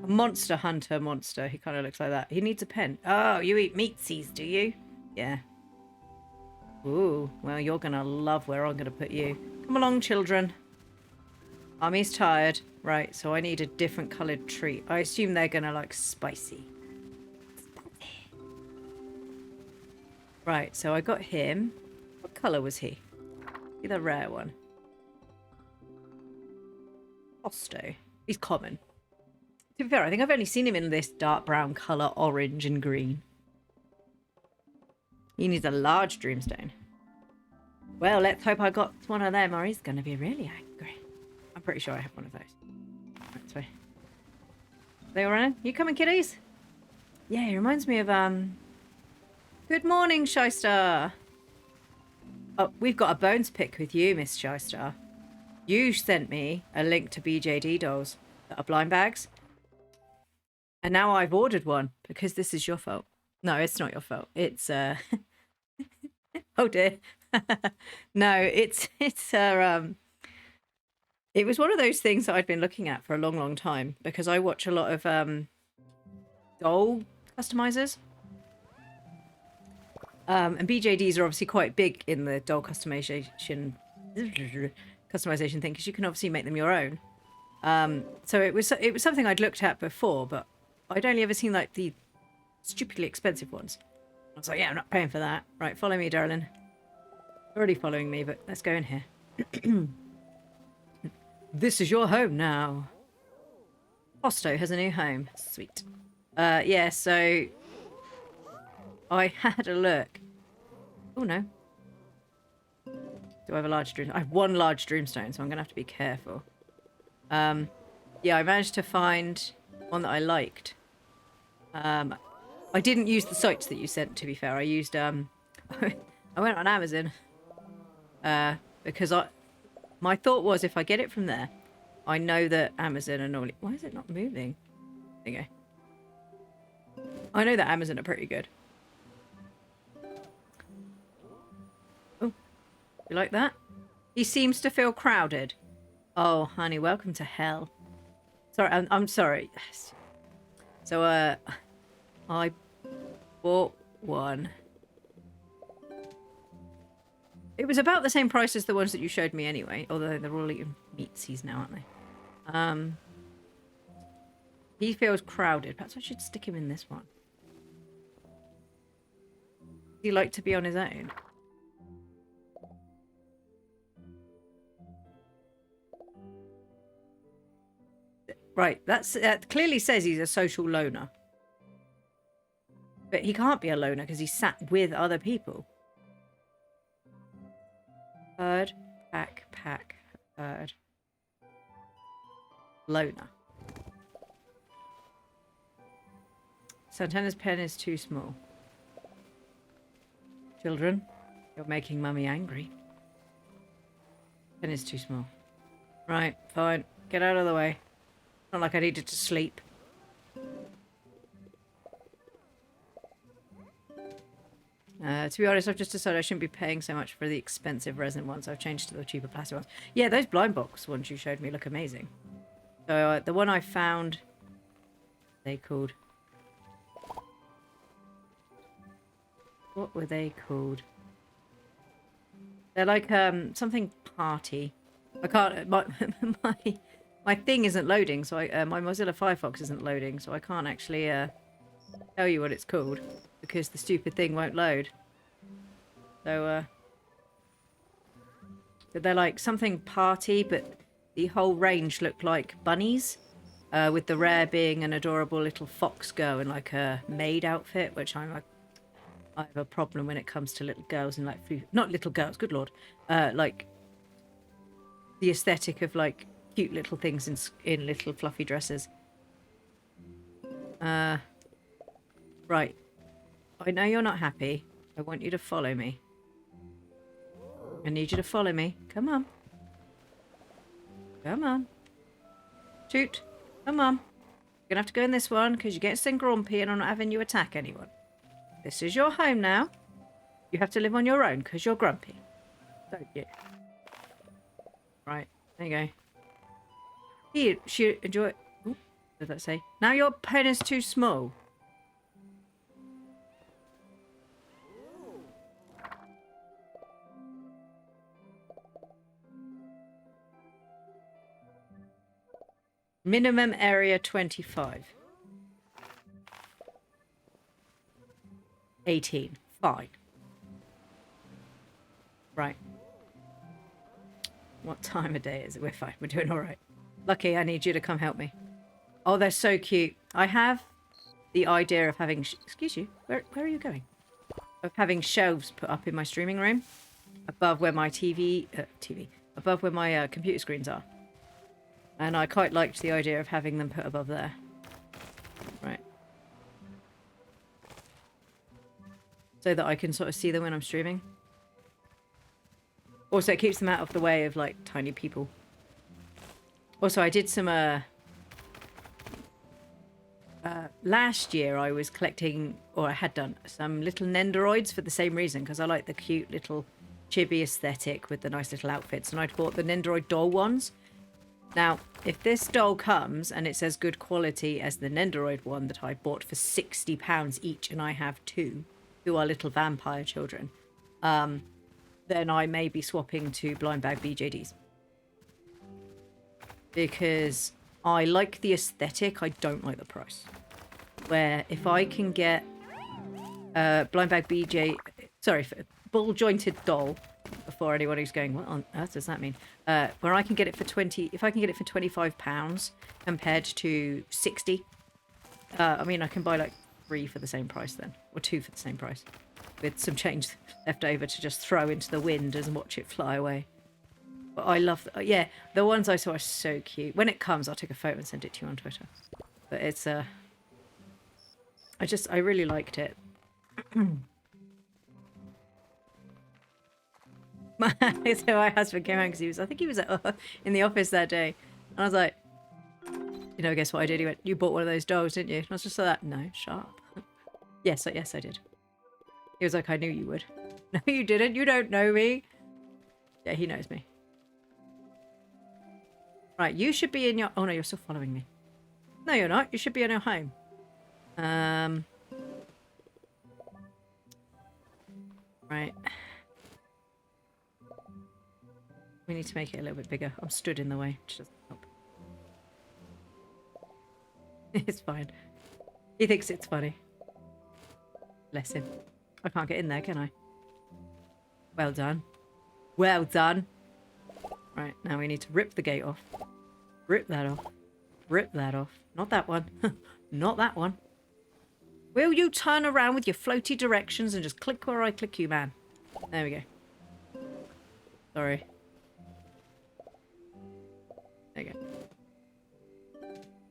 Monster Hunter monster. He kind of looks like that. He needs a pen. Oh, you eat meatsies, do you? Yeah. Ooh, well, you're going to love where I'm going to put you. Come along, children. Mommy's tired. Right, so I need a different coloured treat. I assume they're going to like spicy. Right, so I got him. What colour was he? The rare one. Osto. He's common. To be fair, I think I've only seen him in this dark brown colour, orange and green. He needs a large dreamstone. Well, let's hope I got one of them or he's going to be really angry. I'm pretty sure I have one of those. That's right. They all running? You coming, kiddies? Yeah, he reminds me of, Good morning, Shystar. Oh, we've got a bones pick with you, Miss Shystar. You sent me a link to BJD dolls that are blind bags. And now I've ordered one because this is your fault. No, it's not your fault. It's oh dear. No, it was one of those things that I'd been looking at for a long time because I watch a lot of doll customizers. And BJDs are obviously quite big in the doll customization thing because you can obviously make them your own. So it was something I'd looked at before, but I'd only ever seen like the stupidly expensive ones. I was like, yeah, I'm not paying for that. Right, follow me, darling. Already following me, but let's go in here. This is your home now. Hosto has a new home. Sweet. Yeah, so I had a look. Oh, no. Do I have a large dream? I have one large dreamstone, so I'm going to have to be careful. Yeah, I managed to find one that I liked. I didn't use the sites that you sent, to be fair. I used, I went on Amazon. Because my thought was if I get it from there, I know that Amazon are normally... Why is it not moving? There you go. I know that Amazon are pretty good. Oh, you like that? He seems to feel crowded. Oh, honey, welcome to hell. Sorry, I'm sorry. So, I bought one. It was about the same price as the ones that you showed me anyway, although they're all eating meatsies now, aren't they? He feels crowded. Perhaps I should stick him in this one. Does he like to be on his own? Right, that clearly says he's a social loner. But he can't be a loner because he's sat with other people. Herd, pack, herd. Loner. Santana's pen is too small. Children, you're making Mummy angry. Pen is too small. Right, fine. Get out of the way. Not like I needed to sleep. To be honest, I've just decided I shouldn't be paying so much for the expensive resin ones. I've changed to the cheaper plastic ones. Yeah, those blind box ones you showed me look amazing. So the one I found, they called... What were they called? They're like something party. I can't... My thing isn't loading, so my Mozilla Firefox isn't loading, so I can't actually tell you what it's called because the stupid thing won't load. So they're like something party, but the whole range looked like bunnies, with the rare being an adorable little fox girl in like a maid outfit, which I have a problem when it comes to little girls in like not little girls, good lord, like the aesthetic of like cute little things in little fluffy dresses. Right. I know you're not happy. I want you to follow me. I need you to follow me. Come on. Come on. Toot. Come on. You're gonna have to go in this one because you're getting grumpy and I'm not having you attack anyone. This is your home now. You have to live on your own because you're grumpy. Don't you? Right. There you go. She enjoy. Ooh, what did that say? Now your pen is too small. Minimum area 25. 18. Fine. Right. What time of day is it? We're fine. We're doing all right. Lucky, I need you to come help me. Oh, they're so cute. I have the idea of having... Excuse you. Where are you going? Of having shelves put up in my streaming room above where my above where my computer screens are. And I quite liked the idea of having them put above there. Right. So that I can sort of see them when I'm streaming. Also, it keeps them out of the way of, like, tiny people. Also, I did some, last year I was collecting, or I had done, some little Nendoroids for the same reason, because I like the cute little chibi aesthetic with the nice little outfits, and I'd bought the Nendoroid doll ones. Now, if this doll comes and it's as good quality as the Nendoroid one that I bought for £60 each, and I have two, who are little vampire children, then I may be swapping to blind bag BJDs. because I like the aesthetic. I don't like the price. Where if I can get blind bag BJ, sorry, ball jointed doll, before anyone who's going, what on earth does that mean? Where I can get it for 20, if I can get it for £25 compared to 60, I mean, I can buy like 3 for the same price then, or 2 for the same price, with some change left over to just throw into the wind and watch it fly away. But I love, yeah, the ones I saw are so cute. When it comes, I'll take a photo and send it to you on Twitter. But it's, I really liked it. So my husband came home because I think he was in the office that day. And I was like, you know, guess what I did? He went, you bought one of those dolls, didn't you? And I was just like, no, shut up. Yes, I did. He was like, I knew you would. No, you didn't. You don't know me. Yeah, he knows me. Right, you should be in your... Oh, no, you're still following me. No, you're not. You should be in your home. Right. We need to make it a little bit bigger. I'm stood in the way, which doesn't help. It's fine. He thinks it's funny. Bless him. I can't get in there, can I? Well done. Well done. Right, now we need to rip the gate off. Rip that off. Rip that off. Not that one. Not that one. Will you turn around with your floaty directions and just click where I click you, man? There we go. Sorry. There you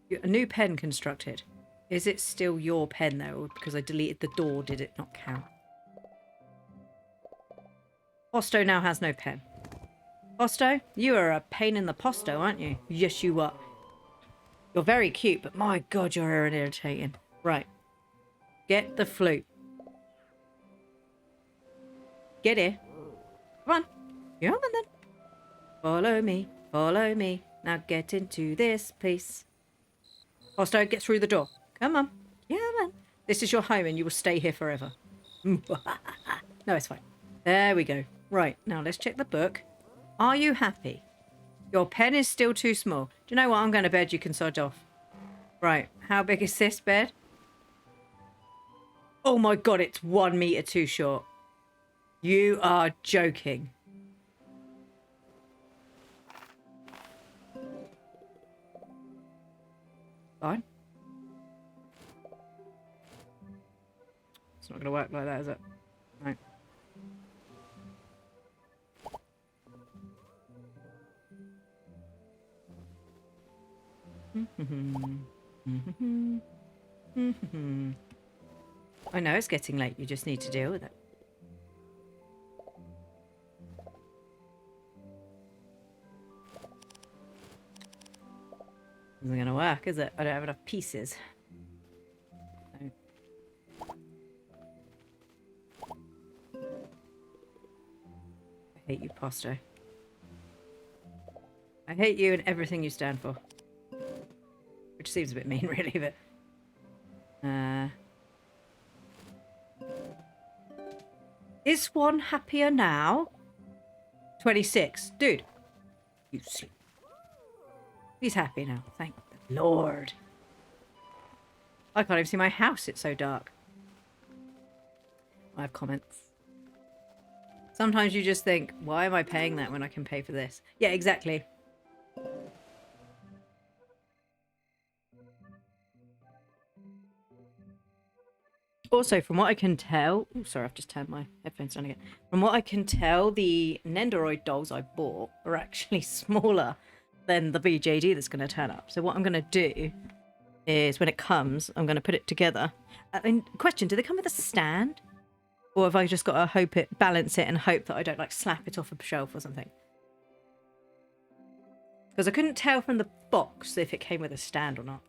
go. A new pen constructed. Is it still your pen though? Or because I deleted the door, did it not count? Posto now has no pen. Posto, you are a pain in the posto, aren't you? Yes, you are. You're very cute, but my God, you're irritating. Right. Get the flute. Get here. Come on. You're on then. Follow me. Follow me. Now get into this place. Posto, get through the door. Come on. Yeah, man. This is your home and you will stay here forever. No, it's fine. There we go. Right. Now let's check the book. Are you happy? Your pen is still too small. Do you know what? I'm going to bed. You can sod off. Right. How big is this bed? Oh my God, it's 1 meter too short. You are joking. Fine. It's not going to work like that, is it? Right. I know it's getting late. You just need to deal with it. Isn't going to work, is it? I don't have enough pieces. No. I hate you, Posto. I hate you and everything you stand for. Which seems a bit mean, really, but... Is one happier now? 26. Dude. You sleep. He's happy now. Thank the Lord. I can't even see my house. It's so dark. I have comments. Sometimes you just think, why am I paying that when I can pay for this? Yeah, exactly. Also, from what I can tell... Oh, sorry, I've just turned my headphones on again. From what I can tell, the Nendoroid dolls I bought are actually smaller than the BJD that's going to turn up. So what I'm going to do is, when it comes, I'm going to put it together. Question, do they come with a stand? Or have I just got to balance it and hope that I don't, like, slap it off a shelf or something? Because I couldn't tell from the box if it came with a stand or not.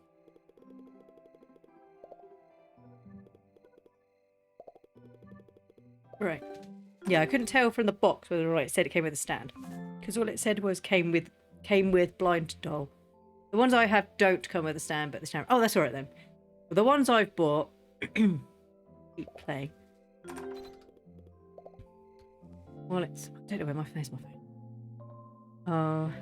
Right. Yeah, I couldn't tell from the box whether or not it said it came with a stand. Because all it said was came with blind doll. The ones I have don't come with a stand, but the stand... Oh, that's alright then. But the ones I've bought... keep playing. Well, it's... I don't know where's my phone.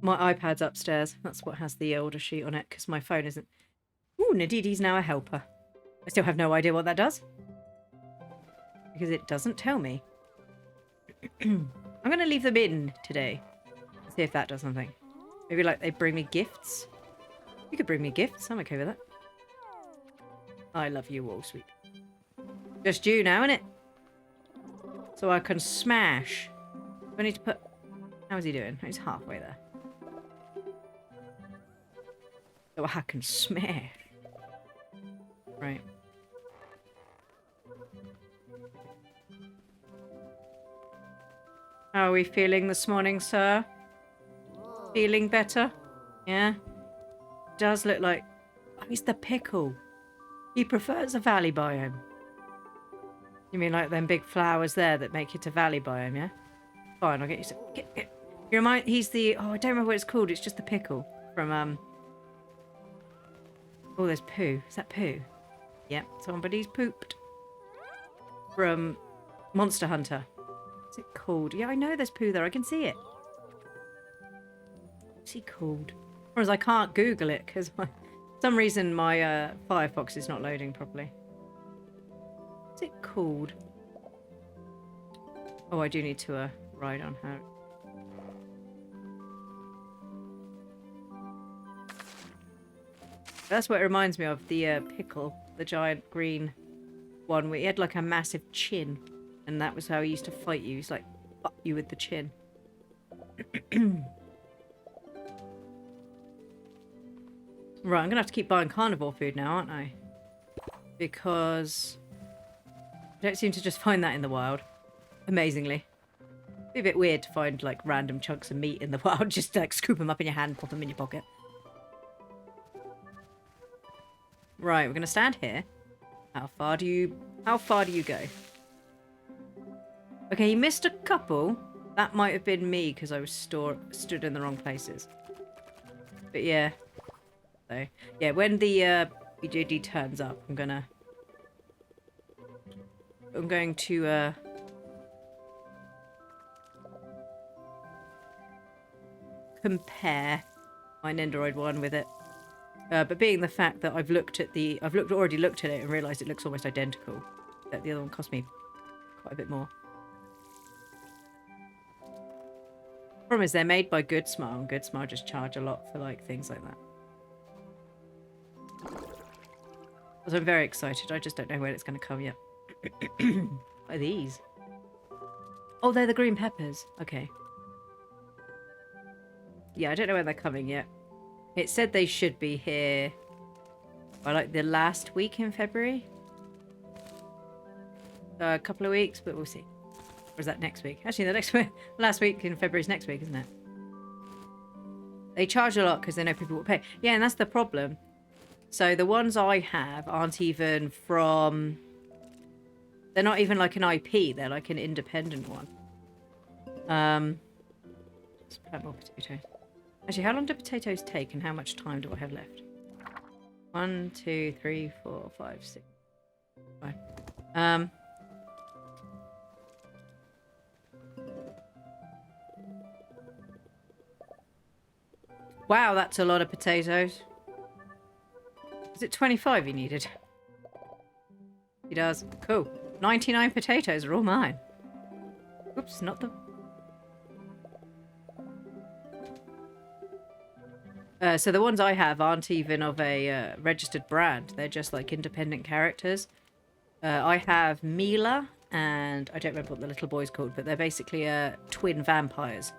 My iPad's upstairs. That's what has the order sheet on it, because my phone isn't... Ooh, Nadidi's now a helper. I still have no idea what that does. Because it doesn't tell me. I'm going to leave them in today. See if that does something. Maybe like they bring me gifts. You could bring me gifts. I'm okay with that. I love you all, sweet. Just you now, innit? So I can smash. I need to put... How's he doing? He's halfway there. So I can smash. Right. How are we feeling this morning, sir? Feeling better? Yeah? Does look like... Oh, he's the pickle. He prefers a valley biome. You mean like them big flowers there that make it a valley biome, yeah? Fine, I'll get you some... Get. You remind... He's the... Oh, I don't remember what it's called. It's just the pickle from, Oh, there's poo. Is that poo? Yep, somebody's pooped. From Monster Hunter. What's it called? Yeah, I know there's poo there. I can see it. What's he called? Whereas I can't Google it because for some reason my Firefox is not loading properly. What's it called? Oh, I do need to write on how. That's what it reminds me of, the pickle, the giant green one where he had like a massive chin, and that was how he used to fight you. He's like, fuck you with the chin. Right, I'm gonna have to keep buying carnivore food now, aren't I? Because I don't seem to just find that in the wild. Amazingly. It'd be a bit weird to find like random chunks of meat in the wild, just like scoop them up in your hand, pop them in your pocket. Right, we're gonna stand here. How far do you go? Okay, he missed a couple. That might have been me because I was stood in the wrong places. But yeah. So yeah, when the BJD turns up, I'm going to compare my Nendoroid one with it. But being the fact that I've already looked at it and realised it looks almost identical, that the other one cost me quite a bit more. Problem is they're made by Goodsmart, and Goodsmart just charge a lot for like things like that. So I'm very excited. I just don't know when it's going to come yet. What are these? Oh, they're the green peppers. Okay. Yeah, I don't know when they're coming yet. It said they should be here by like the last week in February. So a couple of weeks, but we'll see. Or is that next week? Actually, the next week, last week in February is next week, isn't it? They charge a lot because they know people will pay. Yeah, and that's the problem. So the ones I have aren't even from... They're not even like an IP. They're like an independent one. Let's plant more potatoes. Actually, how long do potatoes take and how much time do I have left? 1, 2, 3, 4, 5, 6. Fine. Wow, that's a lot of potatoes. Is it 25 he needed? He does. Cool. 99 potatoes are all mine. Oops, not the... So the ones I have aren't even of a registered brand. They're just like independent characters. I have Mila, and I don't remember what the little boy's called, but they're basically twin vampires.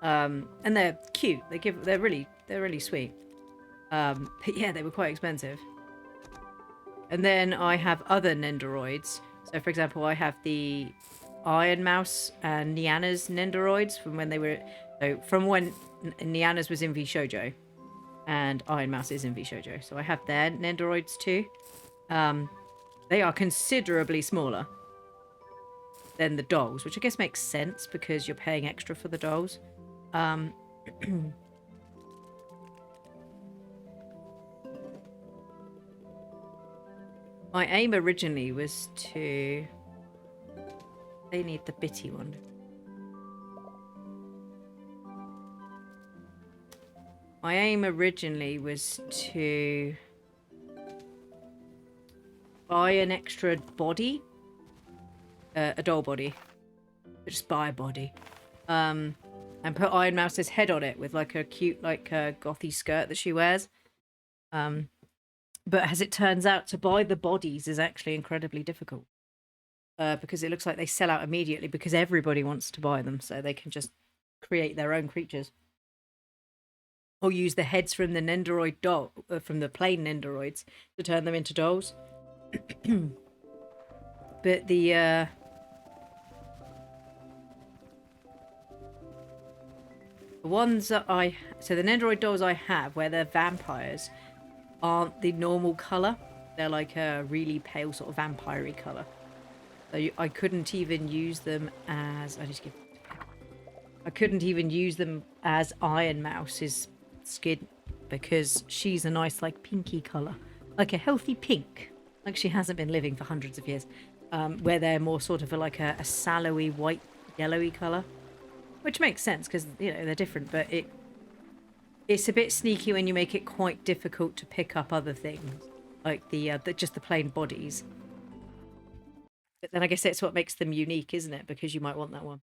And they're cute. They're really sweet. But yeah, they were quite expensive. And then I have other Nendoroids. So for example, I have the Iron Mouse and Niana's Nendoroids from when they were... So from when Niana's was in V Shoujo, and Iron Mouse is in V Shoujo. So I have their Nendoroids too. They are considerably smaller than the dolls, which I guess makes sense because you're paying extra for the dolls. My aim originally was to... They need the bitty one. My aim originally was to buy an extra body, a doll body, just buy a body, and put Iron Mouse's head on it with like a cute, like gothy skirt that she wears. But as it turns out, to buy the bodies is actually incredibly difficult because it looks like they sell out immediately because everybody wants to buy them, so they can just create their own creatures. Or use the heads from the Nendoroid doll, from the plain Nendoroids, to turn them into dolls. But the ones that so the Nendoroid dolls I have, where they're vampires, aren't the normal colour. They're like a really pale sort of vampire-y colour. So I couldn't even use them as... I couldn't even use them as Iron Mouse's skin because she's a nice like pinky colour, like a healthy pink, like she hasn't been living for hundreds of years, where they're more sort of like a sallowy white yellowy colour, which makes sense because, you know, they're different, but it's a bit sneaky when you make it quite difficult to pick up other things like the just the plain bodies. But then I guess that's what makes them unique, isn't it? Because you might want that one.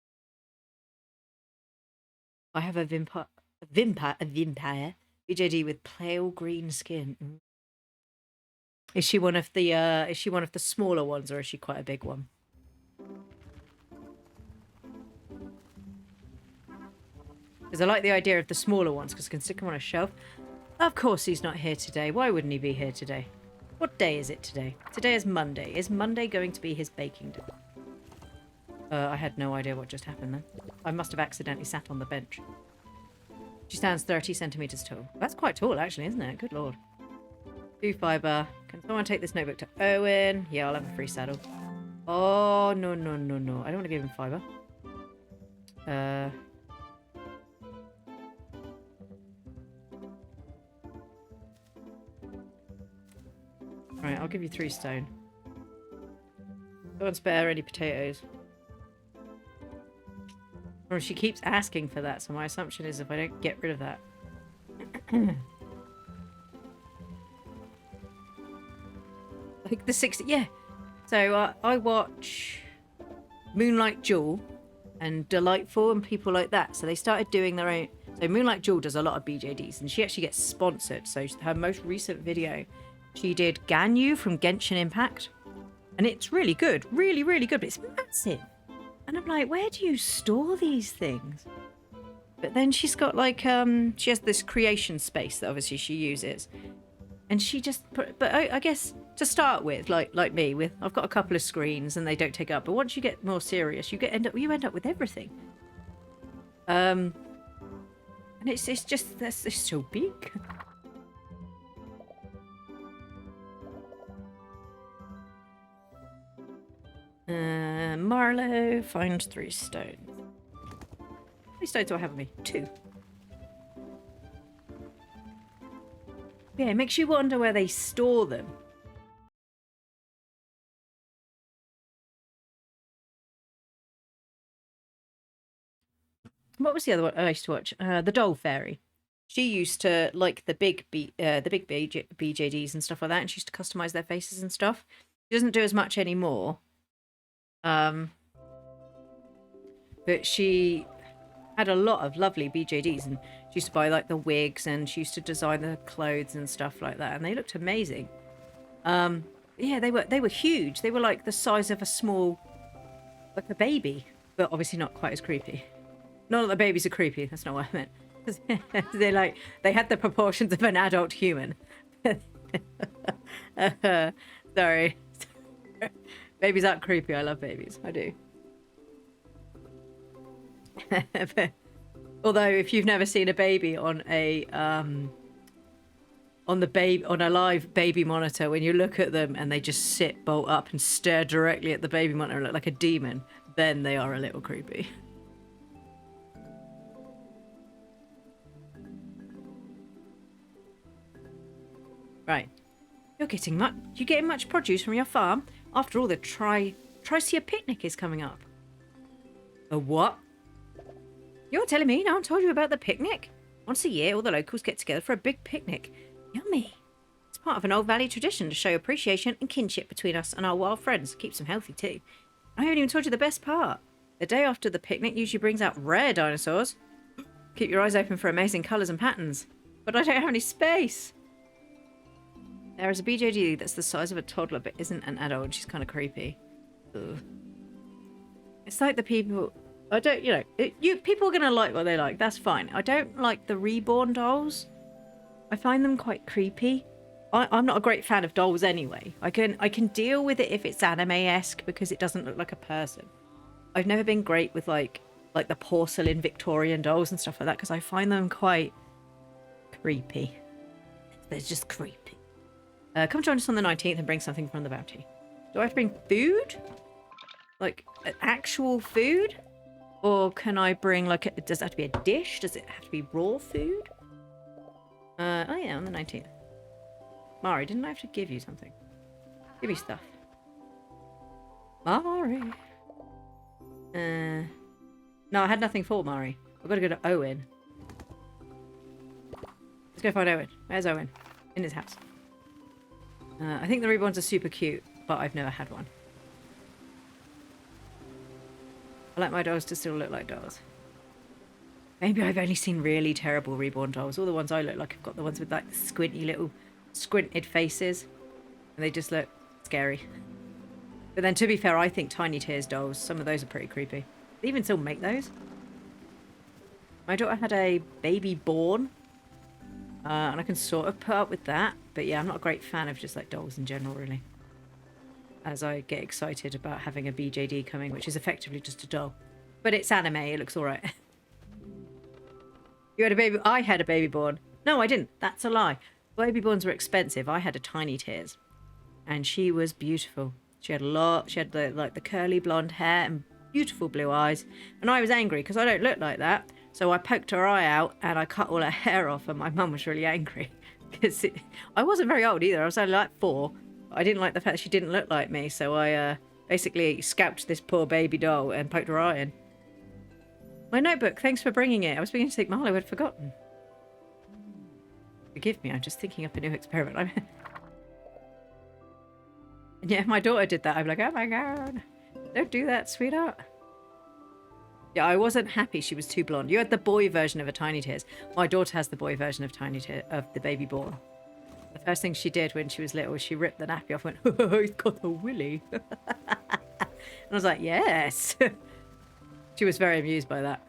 I have a vampire BJD with pale green skin. Is she one of the smaller ones, or is she quite a big one? Because I like the idea of the smaller ones because I can stick them on a shelf. Of course he's not here today. Why wouldn't he be here today? What day is it today? Today is Monday. Is Monday going to be his baking day? I had no idea what just happened then. I must have accidentally sat on the bench. She stands 30 centimetres tall. That's quite tall, actually, isn't it? Good lord. 2 fibre. Can someone take this notebook to Owen? Yeah, I'll have a free saddle. Oh, no, no, no, no. I don't want to give him fibre. Right, I'll give you 3 stone. Don't spare any potatoes. Or she keeps asking for that, so my assumption is if I don't get rid of that. Like the 60... Yeah. So I watch Moonlight Jewel and Delightful and people like that. So they started doing their own... So Moonlight Jewel does a lot of BJDs and she actually gets sponsored. So her most recent video, she did Ganyu from Genshin Impact. And it's really good. Really, really good. But it's massive. And I'm like, where do you store these things? But then she's got like, she has this creation space that obviously she uses. And she just put, but I guess to start with, like me, I've got a couple of screens and they don't take up. But once you get more serious, you end up with everything. And it's just, it's so big. Marlowe, find 3 stones. How many stones do I have on me? 2. Yeah, it makes you wonder where they store them. What was the other one I used to watch? The Doll Fairy. She used to like the big BJDs and stuff like that, and she used to customize their faces and stuff. She doesn't do as much anymore. But she had a lot of lovely BJDs, and she used to buy like the wigs, and she used to design the clothes and stuff like that, and they looked amazing. Yeah, they were huge. They were like the size of a small, like a baby, but obviously not quite as creepy. Not that the babies are creepy. That's not what I meant. They had the proportions of an adult human. Sorry. Babies aren't creepy. I love babies. I do. Although, if you've never seen a baby on a live baby monitor, when you look at them and they just sit bolt up and stare directly at the baby monitor and look like a demon, then they are a little creepy. Right. You getting much produce from your farm? After all, the Tricia picnic is coming up. A what? You're telling me no one told you about the picnic? Once a year, all the locals get together for a big picnic. Yummy. It's part of an old valley tradition to show appreciation and kinship between us and our wild friends. Keeps them healthy too. I haven't even told you the best part. The day after the picnic usually brings out rare dinosaurs. Keep your eyes open for amazing colours and patterns. But I don't have any space. There is a BJD that's the size of a toddler but isn't an adult, and she's kind of creepy. Ugh. It's like the people... I don't, you know... people are going to like what they like. That's fine. I don't like the reborn dolls. I find them quite creepy. I'm not a great fan of dolls anyway. I can deal with it if it's anime-esque because it doesn't look like a person. I've never been great with like the porcelain Victorian dolls and stuff like that because I find them quite creepy. They're just creepy. Come join us on the 19th and bring something from the bounty. Do I have to bring food? Like actual food? Or can I bring like does it have to be a dish? Does it have to be raw food? Oh yeah, on the 19th. Mari, didn't I have to give you something? Give me stuff. Mari. No, I had nothing for Mari. I've got to go to Owen. Let's go find Owen. Where's Owen? In his house. I think the reborns are super cute, but I've never had one. I like my dolls to still look like dolls. Maybe I've only seen really terrible reborn dolls. All the ones I look like have got the ones with like squinty little squinted faces. And they just look scary. But then to be fair, I think Tiny Tears dolls, some of those are pretty creepy. They even still make those. My daughter had a baby born. And I can sort of put up with that. But yeah, I'm not a great fan of just like dolls in general, really. As I get excited about having a BJD coming, which is effectively just a doll. But it's anime, it looks alright. You had a baby? I had a baby born. No, I didn't. That's a lie. Baby borns were expensive. I had a Tiny Tears. And she was beautiful. She had the curly blonde hair and beautiful blue eyes. And I was angry because I don't look like that. So I poked her eye out and I cut all her hair off and my mum was really angry. Because I wasn't very old either. I was only like 4. I didn't like the fact that she didn't look like me. So I basically scalped this poor baby doll and poked her eye in. My notebook, thanks for bringing it. I was beginning to think Marlo had forgotten. Forgive me, I'm just thinking up a new experiment. And yeah, if my daughter did that, I'm like, oh my god, don't do that, sweetheart. Yeah, I wasn't happy she was too blonde. You had the boy version of a Tiny Tears. My daughter has the boy version of Tiny Tears, of the baby born. The first thing she did when she was little was she ripped the nappy off and went, oh, he's got a willy. And I was like, yes. She was very amused by that.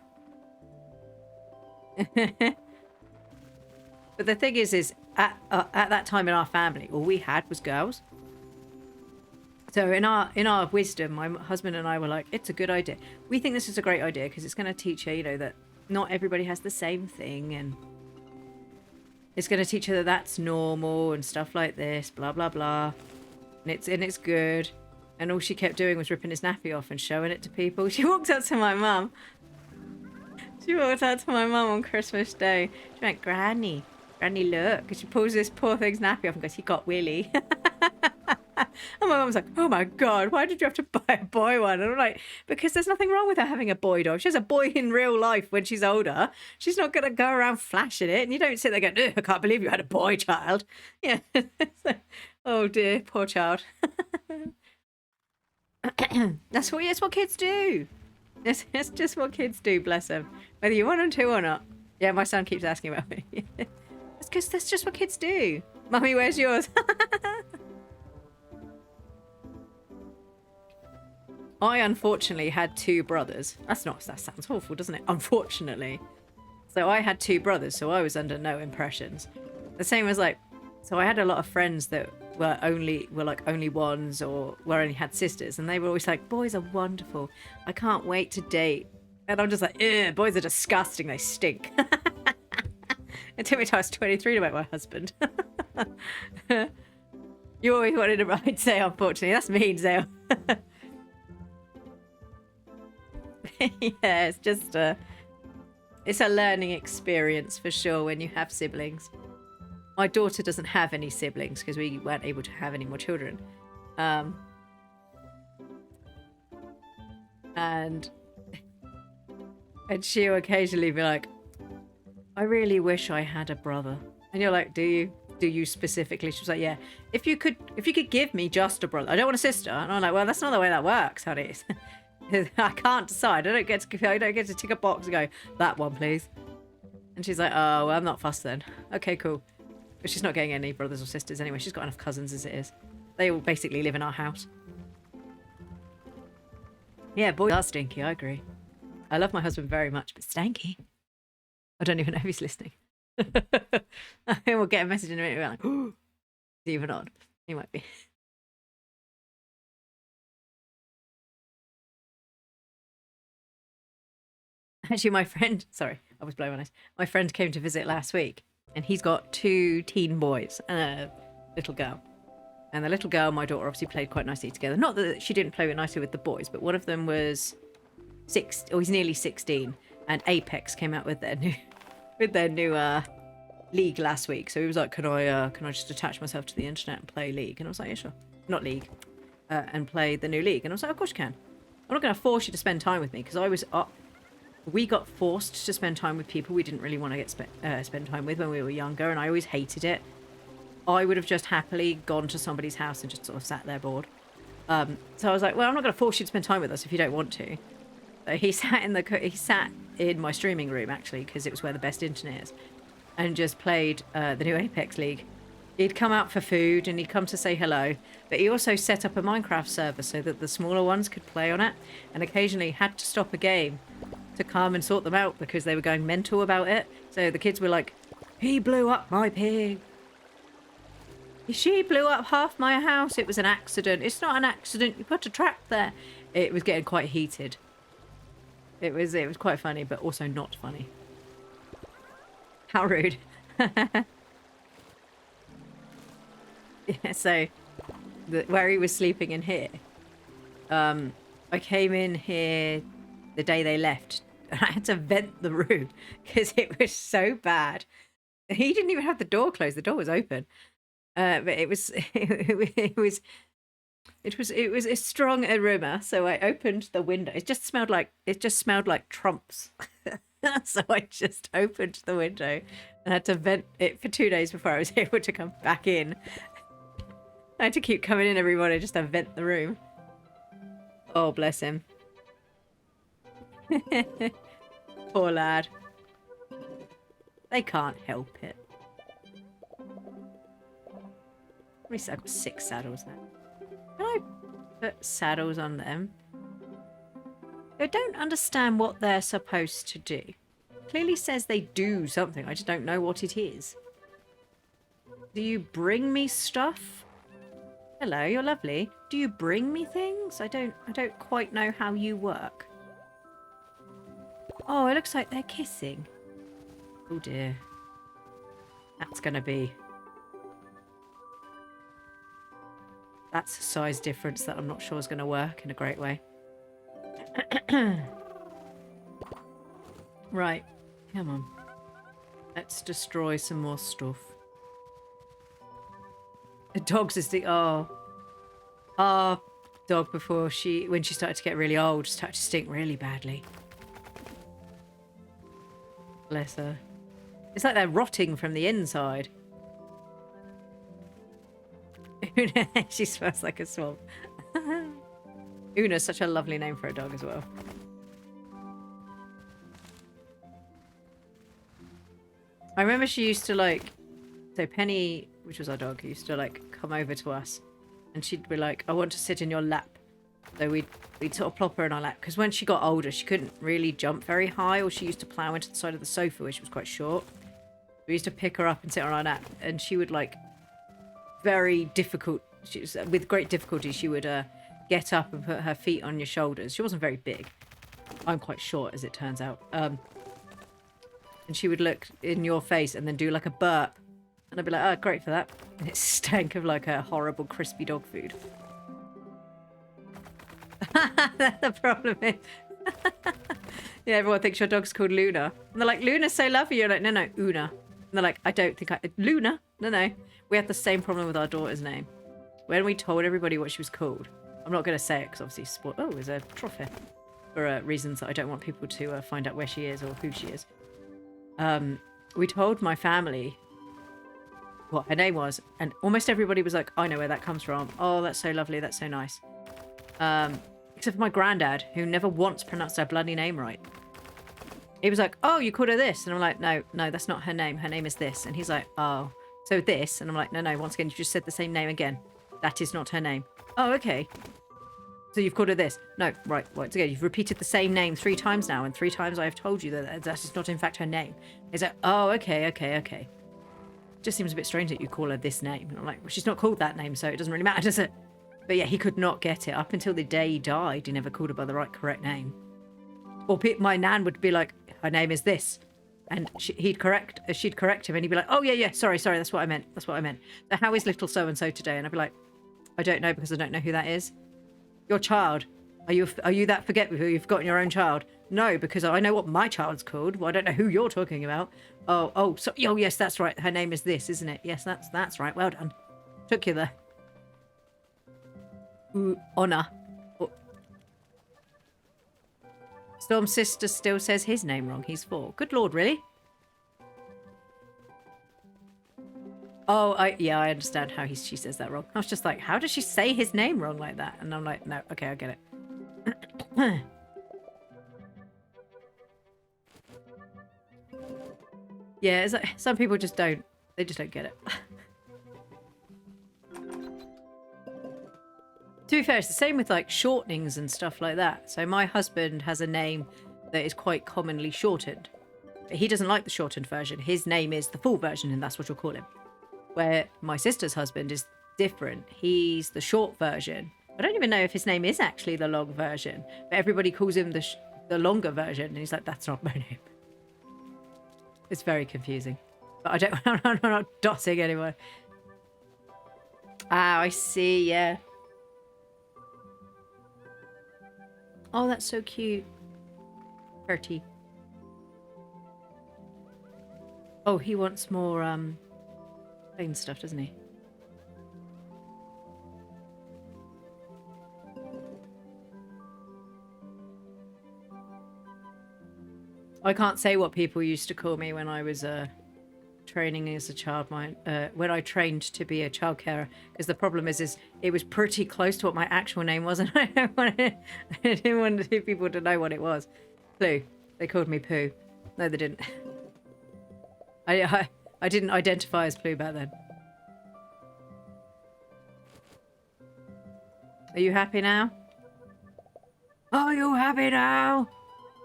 But the thing is at that time in our family, all we had was girls. So in our wisdom, my husband and I were like, it's a good idea. We think this is a great idea because it's going to teach her, you know, that not everybody has the same thing, and it's going to teach her that that's normal and stuff like this, blah blah blah. And it's good. And all she kept doing was ripping his nappy off and showing it to people. She walked up to my mum. She walked out to my mum on Christmas Day. She went, Granny, look. And she pulls this poor thing's nappy off and goes, he got willy. And my mum was like, oh my god, why did you have to buy a boy one? And I'm like, because there's nothing wrong with her having a boy doll. If she has a boy in real life when she's older, she's not going to go around flashing it. And you don't sit there going, I can't believe you had a boy child. Yeah. Oh dear, poor child. That's what kids do. It's just what kids do, bless them. Whether you want them to or not. Yeah, my son keeps asking about me. It's because that's just what kids do. Mummy, where's yours? I unfortunately had 2 brothers. That sounds awful, doesn't it? Unfortunately. So I had 2 brothers, so I was under no impressions. The same as so I had a lot of friends that were like only ones or only had sisters, and they were always like, boys are wonderful. I can't wait to date. And I'm just like, ew, boys are disgusting, they stink. It took me till I was 23 to meet my husband. You always wanted to ride Zale, unfortunately. That's mean, Zale. Yeah, it's just it's a learning experience for sure when you have siblings. My daughter doesn't have any siblings because we weren't able to have any more children. And she'll occasionally be like, I really wish I had a brother. And you're like, do you? Do you specifically? She was like, yeah. If you could give me just a brother. I don't want a sister. And I'm like, well, that's not the way that works, honey. I can't decide. I don't get to tick a box and go, that one, please. And she's like, oh, well, I'm not fussed then. Okay, cool. But she's not getting any brothers or sisters anyway. She's got enough cousins as it is. They all basically live in our house. Yeah, boys are stinky, I agree. I love my husband very much, but stanky. I don't even know if he's listening. We'll get a message in a minute. We're like, oh, is he even on? He might be. Actually, my friend, sorry, I was blowing my nose. My friend came to visit last week, and he's got 2 teen boys and a little girl. And the little girl and my daughter obviously played quite nicely together. Not that she didn't play nicely with the boys, but one of them was he's nearly 16, and Apex came out with their new league last week. So he was like, can I just attach myself to the internet and play League? And I was like, yeah, sure. Not League. And play the new League. And I was like, of course you can. I'm not going to force you to spend time with me, because we got forced to spend time with people we didn't really want to spend time with when we were younger, and I always hated it. I would have just happily gone to somebody's house and just sort of sat there bored. So I was like, well, I'm not going to force you to spend time with us if you don't want to. So he sat in my streaming room, actually, because it was where the best internet is, and just played the new Apex League. He'd come out for food and he'd come to say hello, but he also set up a Minecraft server so that the smaller ones could play on it, and occasionally had to stop a game to come and sort them out because they were going mental about it. So the kids were like, he blew up my pig. She blew up half my house. It was an accident. It's not an accident. You put a trap there. It was getting quite heated. It was quite funny, but also not funny. How rude. Yeah, so where he was sleeping in here, I came in here the day they left, and I had to vent the room because it was so bad. He didn't even have the door closed. The door was open. But it was a strong aroma. So I opened the window. It just smelled like trumps. So I just opened the window and had to vent it for 2 days before I was able to come back in. I had to keep coming in every morning just to vent the room. Oh, bless him. Poor lad. They can't help it. I've got 6 saddles now. Can I put saddles on them? I don't understand what they're supposed to do. Clearly says they do something. I just don't know what it is. Do you bring me stuff? Hello, you're lovely. Do you bring me things? I don't quite know how you work. Oh, it looks like they're kissing. Oh dear. That's gonna be... That's a size difference that I'm not sure is going to work in a great way. Right. Come on. Let's destroy some more stuff. The dog's is the... Oh. Our dog when she started to get really old, started to stink really badly. Bless her. It's like they're rotting from the inside. Una, she smells like a swamp. Una's such a lovely name for a dog as well. I remember she used to like... So Penny, which was our dog, used to like come over to us, and she'd be like, I want to sit in your lap. So we'd sort of plop her in our lap, because when she got older she couldn't really jump very high, or she used to plough into the side of the sofa, which was quite short. We used to pick her up and sit on our lap, and she would like... with great difficulty she would get up and put her feet on your shoulders. She wasn't very big. I'm quite short, as it turns out. And she would look in your face and then do like a burp, and I'd be like, oh, great for that. And it stank of like a horrible crispy dog food. The problem is yeah, everyone thinks your dog's called Luna, and they're like, Luna's so lovely. You're like, no, Una. And they're like, I don't think Luna. No. We had the same problem with our daughter's name. When we told everybody what she was called, I'm not going to say it because obviously, oh, there's a trophy. For reasons that I don't want people to find out where she is or who she is. we told my family what her name was, and almost everybody was like, I know where that comes from. Oh, that's so lovely. That's so nice. Except for my granddad, who never once pronounced her bloody name right. He was like, oh, you called her this. And I'm like, no, that's not her name. Her name is this. And he's like, oh, so this. And I'm like, no, once again, you just said the same name again. That is not her name. Oh, okay. So you've called her this. No, right, once again, you've repeated the same name 3 times now. And 3 times I have told you that that is not in fact her name. He's like, oh, okay. Just seems a bit strange that you call her this name. And I'm like, well, she's not called that name, so it doesn't really matter, does it? But yeah, he could not get it. Up until the day he died, he never called her by the correct name. Or my nan would be like, her name is this. And she'd correct him, and he'd be like, oh, yeah, sorry, that's what I meant. So how is little so-and-so today? And I'd be like, I don't know, because I don't know who that is. Your child. Are you that forgetful? You've forgotten your own child? No, because I know what my child's called. Well, I don't know who you're talking about. Oh, yes, that's right. Her name is this, isn't it? Yes, that's right. Well done. Took you there. Ooh, honor. Oh. Storm's sister still says his name wrong. He's 4. Good lord, really? Oh, I understand how she says that wrong. I was just like, how does she say his name wrong like that? And I'm like, no, okay, I get it. Yeah, it's like, some people just don't. They just don't get it. To be fair, it's the same with like shortenings and stuff like that. So my husband has a name that is quite commonly shortened. But he doesn't like the shortened version. His name is the full version, and that's what you'll call him. Where my sister's husband is different. He's the short version. I don't even know if his name is actually the long version. But everybody calls him the longer version. And he's like, that's not my name. It's very confusing. But I'm not dotting anyone. Ah, I see, yeah. Oh, that's so cute. Bertie. Oh, he wants more, plain stuff, doesn't he? I can't say what people used to call me when I was training as a child. When I trained to be a child carer, because the problem is it was pretty close to what my actual name was, and I didn't want people to know what it was. Pooh. They called me Pooh. No, they didn't. I didn't identify as Pooh back then. Are you happy now? Are you happy now?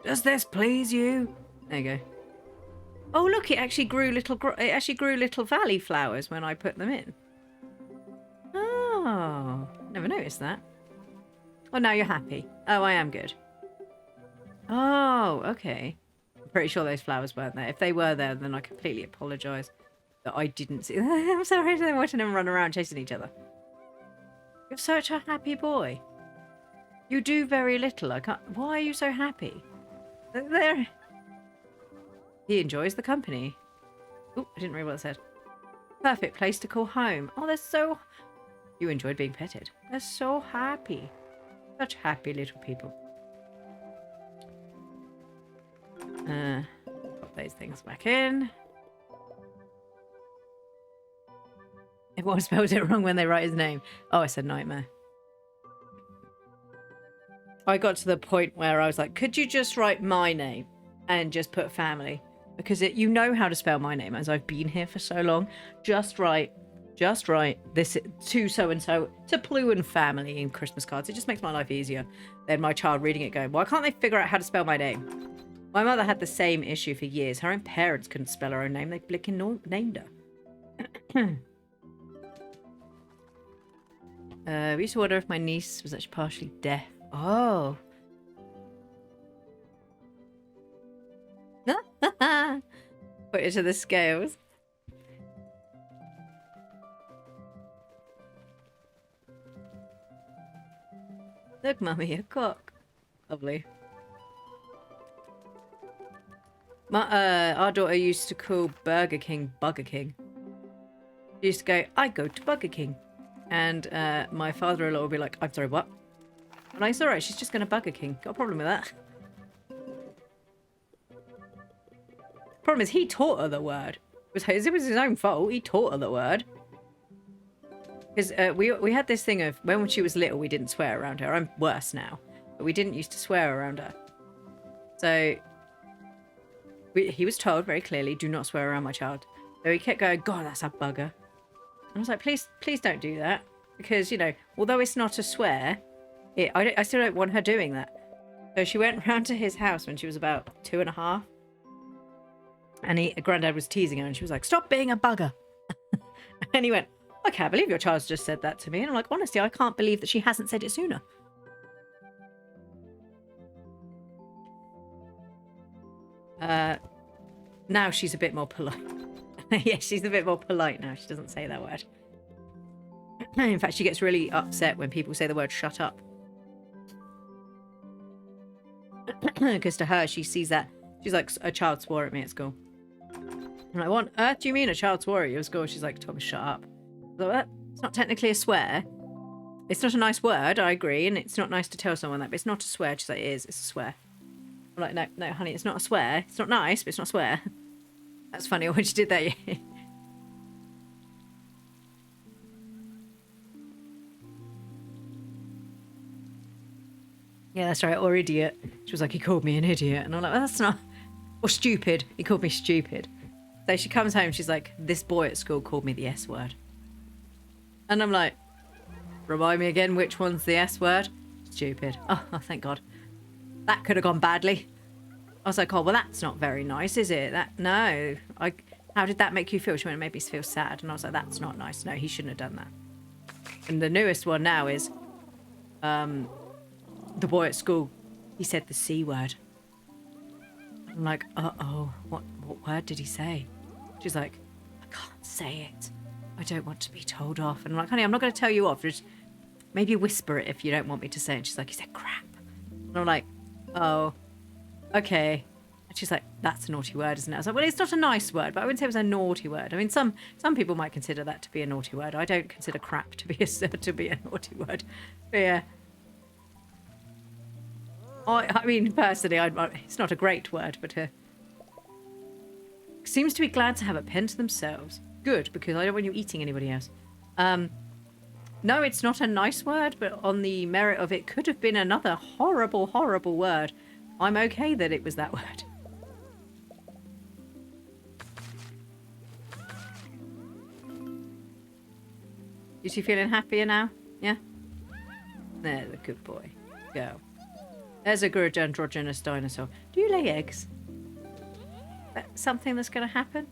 Does this please you? There you go. Oh, look! It actually grew little valley flowers when I put them in. Oh, never noticed that. Oh, now you're happy. Oh, I am good. Oh, okay. I'm pretty sure those flowers weren't there. If they were there, then I completely apologise that I didn't see them. I'm sorry for watching them run around chasing each other. You're such a happy boy. You do very little. I can't. Why are you so happy? There. He enjoys the company. Oh, I didn't read what it said. Perfect place to call home. Oh, they're so... You enjoyed being petted. They're so happy. Such happy little people. Put those things back in. Everyone spells it wrong when they write his name. Oh, I said nightmare. I got to the point where I was like, could you just write my name and just put family? Because you know how to spell my name, as I've been here for so long. Just write this to so-and-so, to Plue and family in Christmas cards. It just makes my life easier than my child reading it going, why can't they figure out how to spell my name? My mother had the same issue for years. Her own parents couldn't spell her own name. They blicking named her. We used to wonder if my niece was actually partially deaf. Oh. Put it to the scales. Look, Mummy, a cock. Lovely. Our daughter used to call Burger King Bugger King. She used to go, I go to Burger King. And my father-in-law would be like, I'm sorry, what? I'm like, it's alright, she's just going to Burger King. Got a problem with that? Problem is, he taught her the word. It was his own fault. He taught her the word. Because we had this thing of when she was little, we didn't swear around her. I'm worse now, but we didn't used to swear around her. So he was told very clearly, do not swear around my child. So he kept going, God, that's a bugger. And I was like, please don't do that. Because, you know, although it's not a swear, I still don't want her doing that. So she went round to his house when she was about 2.5. And Granddad was teasing her and she was like, stop being a bugger. And he went, I can't believe your child's just said that to me. And I'm like, honestly, I can't believe that she hasn't said it sooner. Now she's a bit more polite. Yeah, she's a bit more polite now. She doesn't say that word. In fact, she gets really upset when people say the word shut up. Because to her, she sees that. She's like, a child swore at me at school. I'm like, what on earth do you mean a child swore at you at school? She's like, told me shut up. So it's not technically a swear. It's not a nice word, I agree. And it's not nice to tell someone that, but it's not a swear. She's like, it is. It's a swear. I'm like, no, honey, it's not a swear. It's not nice, but it's not a swear. That's funny when she did that. Yeah, that's right. Or idiot. She was like, he called me an idiot. And I'm like, well, that's not... Or stupid. He called me stupid. So she comes home. She's like, this boy at school called me the S word. And I'm like, remind me again which one's the S word? Stupid. Oh, thank God. That could have gone badly. I was like, oh, well, that's not very nice, is it? No. How did that make you feel? She went, it made me feel sad. And I was like, that's not nice. No, he shouldn't have done that. And the newest one now is... the boy at school, he said the C word. I'm like, uh-oh, what word did he say? She's like, I can't say it. I don't want to be told off. And I'm like, honey, I'm not going to tell you off. Just maybe whisper it if you don't want me to say it. She's like, he said crap. And I'm like, oh, okay. And she's like, that's a naughty word, isn't it? I was like, well, it's not a nice word, but I wouldn't say it was a naughty word. I mean, some people might consider that to be a naughty word. I don't consider crap to be a naughty word. But yeah. I mean, personally, it's not a great word, but seems to be glad to have a pen to themselves. Good, because I don't want you eating anybody else. No, it's not a nice word, but on the merit of it could have been another horrible, horrible word. I'm okay that it was that word. Is she feeling happier now? Yeah? There's a good boy. Go. There's a good androgynous dinosaur. Do you lay eggs? That something that's going to happen?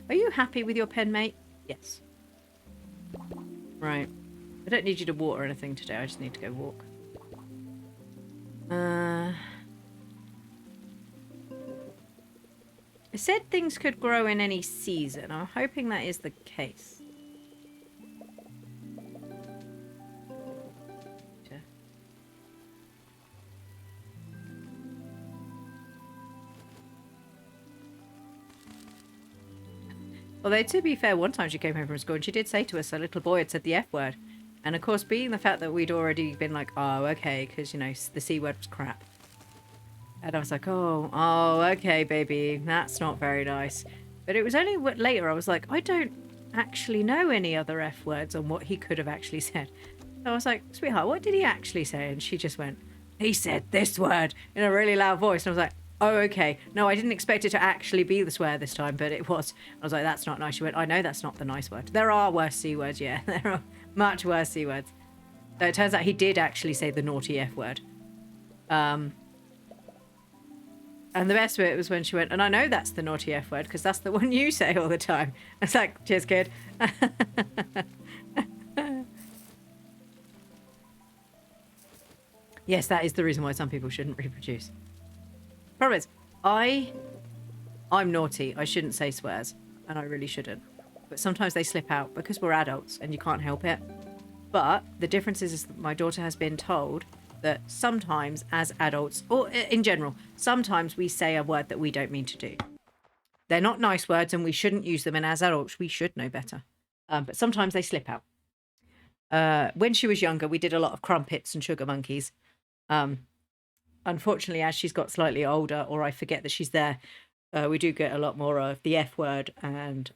Are you happy with your pen, mate? Yes. Right. I don't need you to water anything today. I just need to go walk. It said things could grow in any season. I'm hoping that is the case. Although, to be fair, one time she came home from school and she did say to us a little boy had said the F word. And, of course, being the fact that we'd already been like, oh, okay, because, you know, the C word was crap. And I was like, oh, okay, baby, that's not very nice. But it was only later I was like, I don't actually know any other F words on what he could have actually said. So I was like, sweetheart, what did he actually say? And she just went, he said this word in a really loud voice. And I was like, oh, okay. No, I didn't expect it to actually be the swear this time, but it was. I was like, that's not nice. She went, I know that's not the nice word. There are worse C words, yeah. There are much worse C words. So it turns out he did actually say the naughty F word. And the best bit was when she went, and I know that's the naughty F word because that's the one you say all the time. I was like, cheers, kid. Yes, that is the reason why some people shouldn't reproduce. Problem is, I'm naughty. I shouldn't say swears, and I really shouldn't. But sometimes they slip out because we're adults and you can't help it. But the difference is that my daughter has been told that sometimes as adults, or in general, sometimes we say a word that we don't mean to do. They're not nice words and we shouldn't use them, and as adults, we should know better. But sometimes they slip out. When she was younger, we did a lot of crumpets and sugar monkeys. unfortunately, as she's got slightly older, or I forget that she's there, we do get a lot more of the F word and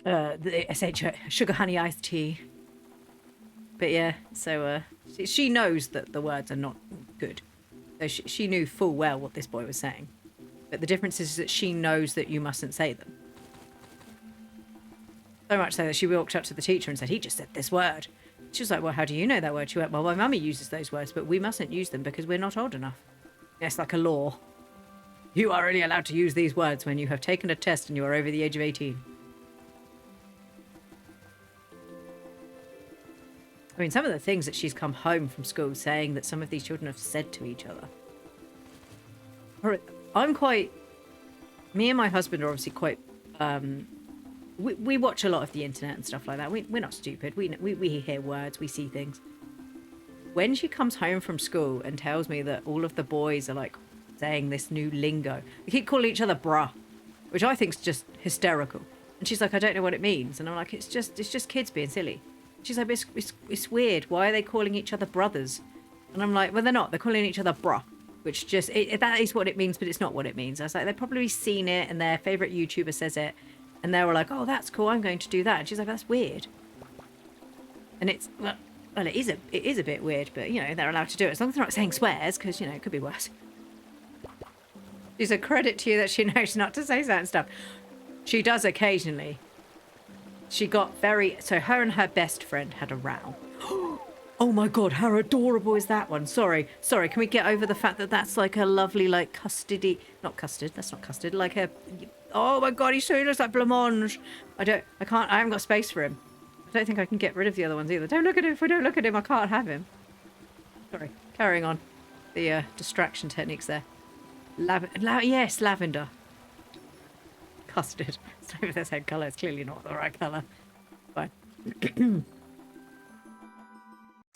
the SH sugar honey iced tea. But yeah, so she knows that the words are not good. So she knew full well what this boy was saying. But the difference is that she knows that you mustn't say them. So much so that she walked up to the teacher and said, he just said this word. She was like, well, how do you know that word? She went, well, my mummy uses those words, but we mustn't use them because we're not old enough. It's like a law. You are only allowed to use these words when you have taken a test and you are over the age of 18. I mean, some of the things that she's come home from school saying that some of these children have said to each other. Me and my husband are obviously quite, we watch a lot of the internet and stuff like that. We're not stupid. We hear words, we see things. When she comes home from school and tells me that all of the boys are like saying this new lingo, they keep calling each other bruh, which I think is just hysterical. And she's like, I don't know what it means. And I'm like, it's just kids being silly. She's like, it's weird. Why are they calling each other brothers? And I'm like, well, they're not. They're calling each other bruh, which just, that is what it means, but it's not what it means. I was like, they've probably seen it and their favourite YouTuber says it. And they were like, oh, that's cool. I'm going to do that. And she's like, that's weird. And it's, well, it is a bit weird, but, you know, they're allowed to do it. As long as they're not saying swears, because, you know, it could be worse. She's a credit to you that she knows not to say certain stuff. She does occasionally. She got so her and her best friend had a row. Oh my God, how adorable is that one? Sorry, can we get over the fact that that's like a lovely, like custardy, not custard, that's not custard, like a, oh my God, he so looks like blancmange. I haven't got space for him. I don't think I can get rid of the other ones either. Don't look at him, if we don't look at him, I can't have him. Sorry, carrying on. The distraction techniques there. Yes, lavender. Custard. It's over the same colour. It's clearly not the right colour. Fine.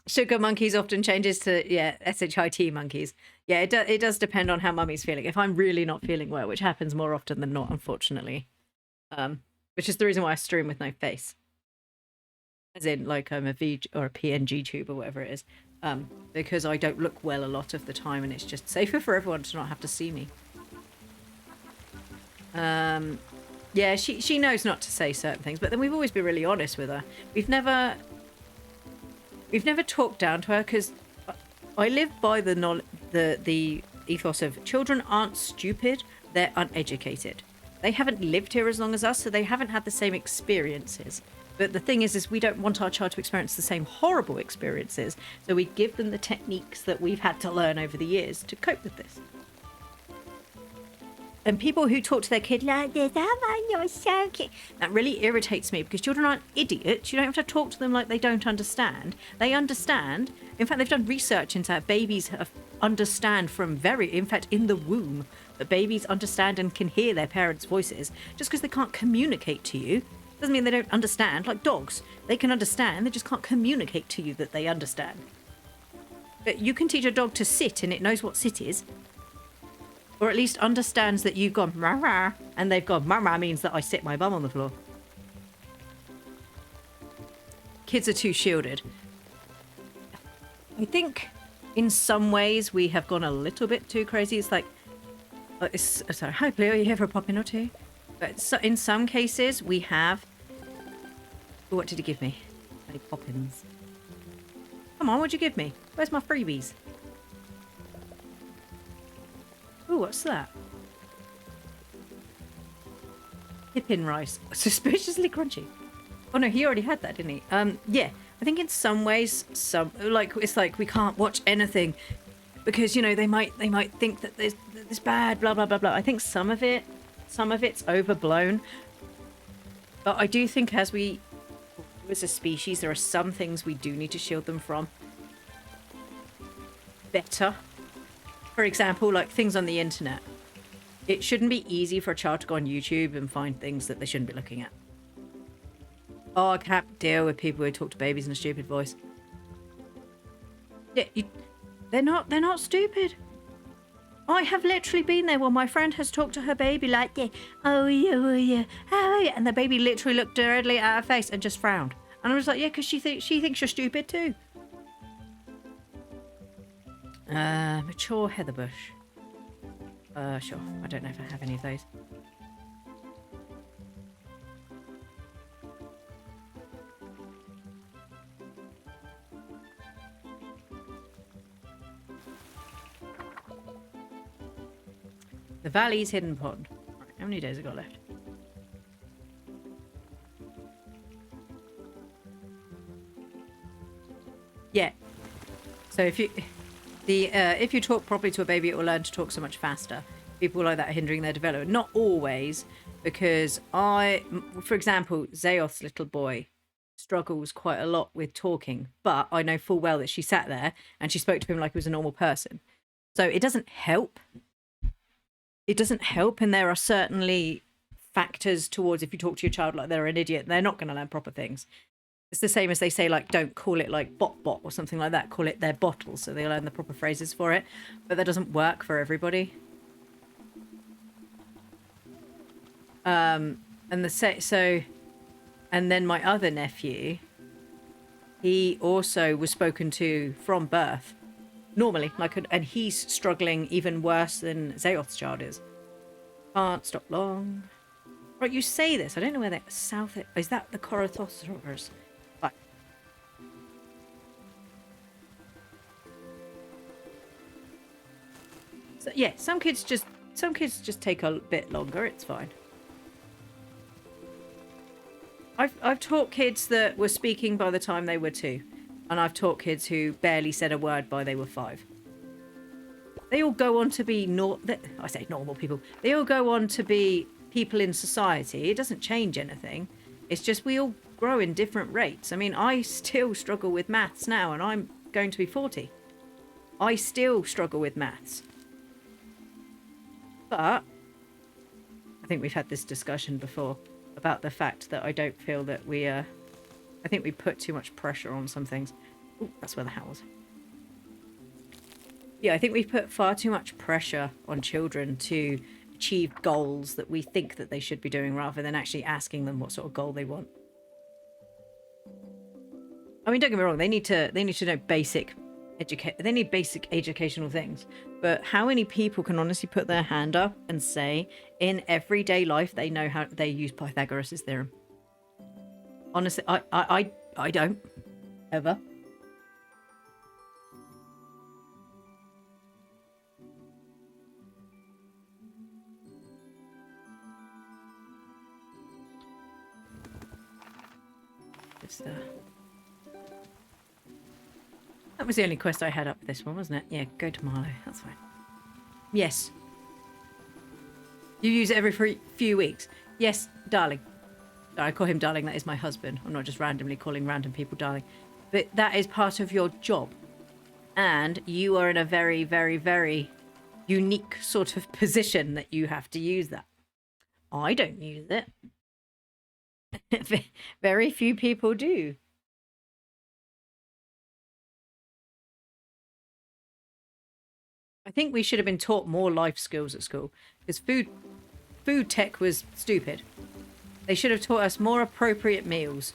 Sugar monkeys often changes to, yeah, SHIT monkeys. Yeah, it does depend on how mummy's feeling. If I'm really not feeling well, which happens more often than not, unfortunately. Which is the reason why I stream with no face. As in, like, I'm a VG or a PNG tube or whatever it is. Because I don't look well a lot of the time and it's just safer for everyone to not have to see me. Yeah, she knows not to say certain things, but then we've always been really honest with her. We've never talked down to her because I live by the ethos of children aren't stupid, they're uneducated. They haven't lived here as long as us, so they haven't had the same experiences. But the thing is we don't want our child to experience the same horrible experiences, so we give them the techniques that we've had to learn over the years to cope with this. And people who talk to their kid like this, oh, you're so cute. That really irritates me because children aren't idiots. You don't have to talk to them like they don't understand. They understand. In fact, they've done research into how babies understand in fact, in the womb, that babies understand and can hear their parents' voices. Just because they can't communicate to you doesn't mean they don't understand. Like dogs, they can understand. They just can't communicate to you that they understand. But you can teach a dog to sit and it knows what sit is. Or at least understands that you've gone rah-rah, and they've gone rah-rah means that I sit my bum on the floor. Kids are too shielded. I think in some ways we have gone a little bit too crazy. It's like, sorry, hi Paleo, are you here for a pop-in or two? But so, in some cases we have... What did he give me? Any pop-ins? Come on, what'd you give me? Where's my freebies? Ooh, what's that? Pippin rice. Suspiciously crunchy. Oh no, he already had that, didn't he? Yeah. I think in some ways, it's like we can't watch anything because, you know, they might think that there's this bad, blah blah blah blah. I think some of it's overblown. But I do think as a species, there are some things we do need to shield them from better. For example, like things on the internet. It shouldn't be easy for a child to go on YouTube and find things that they shouldn't be looking at. Oh, I can't deal with people who talk to babies in a stupid voice. Yeah, they're not stupid. I have literally been there where my friend has talked to her baby like, yeah, oh yeah, oh yeah, and the baby literally looked directly at her face and just frowned. And I was like, yeah, because she thinks you're stupid too. Mature heather bush. Sure. I don't know if I have any of those. The Valley's hidden pond. Right, how many days have I got left? Yeah. So if you talk properly to a baby, it will learn to talk so much faster. People like that are hindering their development. Not always, because for example, Zayoth's little boy struggles quite a lot with talking, but I know full well that she sat there and she spoke to him like he was a normal person. So it doesn't help. It doesn't help, and there are certainly factors towards if you talk to your child like they're an idiot, they're not going to learn proper things. It's the same as they say, like, don't call it like bot or something like that. Call it their bottle, so they learn the proper phrases for it. But that doesn't work for everybody. And then my other nephew, he also was spoken to from birth, normally, and he's struggling even worse than Zayoth's child is. Can't stop long. Right, you say this. I don't know where that south is. That the Corythosaurus? Right. So yeah, some kids just take a bit longer. It's fine. I've taught kids that were speaking by the time they were 2, and I've taught kids who barely said a word by they were 5. They all go on to be I say normal people. They all go on to be people in society. It doesn't change anything. It's just we all grow in different rates. I mean, I still struggle with maths now, and I'm going to be 40. I still struggle with maths. But I think we've had this discussion before about the fact that I don't feel that I think we put too much pressure on some things. Ooh, that's where the hat was. Yeah, I think we've put far too much pressure on children to achieve goals that we think that they should be doing, rather than actually asking them what sort of goal they want. I mean, don't get me wrong, they need to know basic educational things. But how many people can honestly put their hand up and say in everyday life they know how they use Pythagoras' theorem? Honestly, I don't ever. Just that was the only quest I had up for this one, wasn't it? Yeah, go to Marlow. That's fine. Yes. You use it every few weeks. Yes, darling. I call him darling. That is my husband. I'm not just randomly calling random people darling. But that is part of your job. And you are in a very, very, very unique sort of position that you have to use that. I don't use it. Very few people do. I think we should have been taught more life skills at school, because food tech was stupid. They should have taught us more appropriate meals,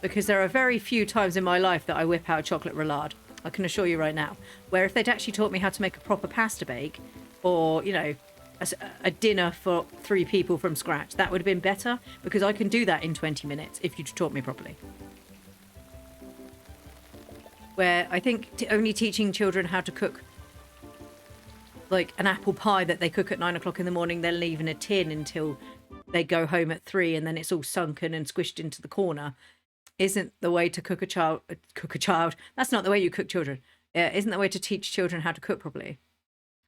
because there are very few times in my life that I whip out chocolate roulade. I can assure you right now. Where if they'd actually taught me how to make a proper pasta bake, or, you know, a dinner for 3 people from scratch, that would have been better, because I can do that in 20 minutes if you'd taught me properly. Where I think only teaching children how to cook like an apple pie that they cook at 9 o'clock in the morning, they'll leave in a tin until they go home at 3, and then it's all sunken and squished into the corner, isn't the way to cook a child. That's not the way you cook children. Isn't the way to teach children how to cook properly.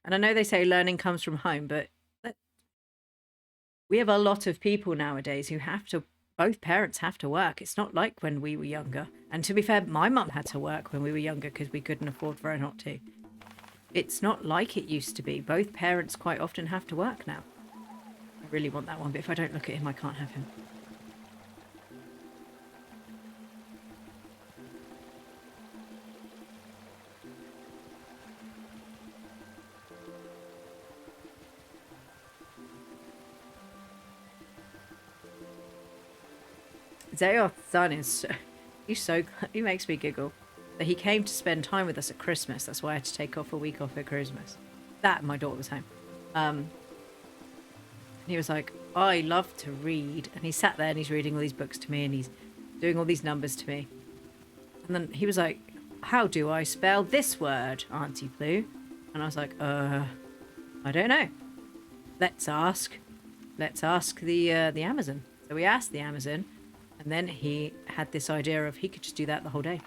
And I know they say learning comes from home, but we have a lot of people nowadays who both parents have to work. It's not like when we were younger. And to be fair, my mum had to work when we were younger because we couldn't afford for her not to. It's not like it used to be. Both parents quite often have to work now. I really want that one, but if I don't look at him, I can't have him. Zayoth's son is he makes me giggle. So he came to spend time with us at Christmas. That's why I had to take off a week off at Christmas. That and my daughter was home. And he was like, I love to read. And he sat there and he's reading all these books to me and he's doing all these numbers to me. And then he was like, how do I spell this word, Auntie Blue? And I was like, I don't know. Let's ask the Amazon. So we asked the Amazon, and then he had this idea of he could just do that the whole day.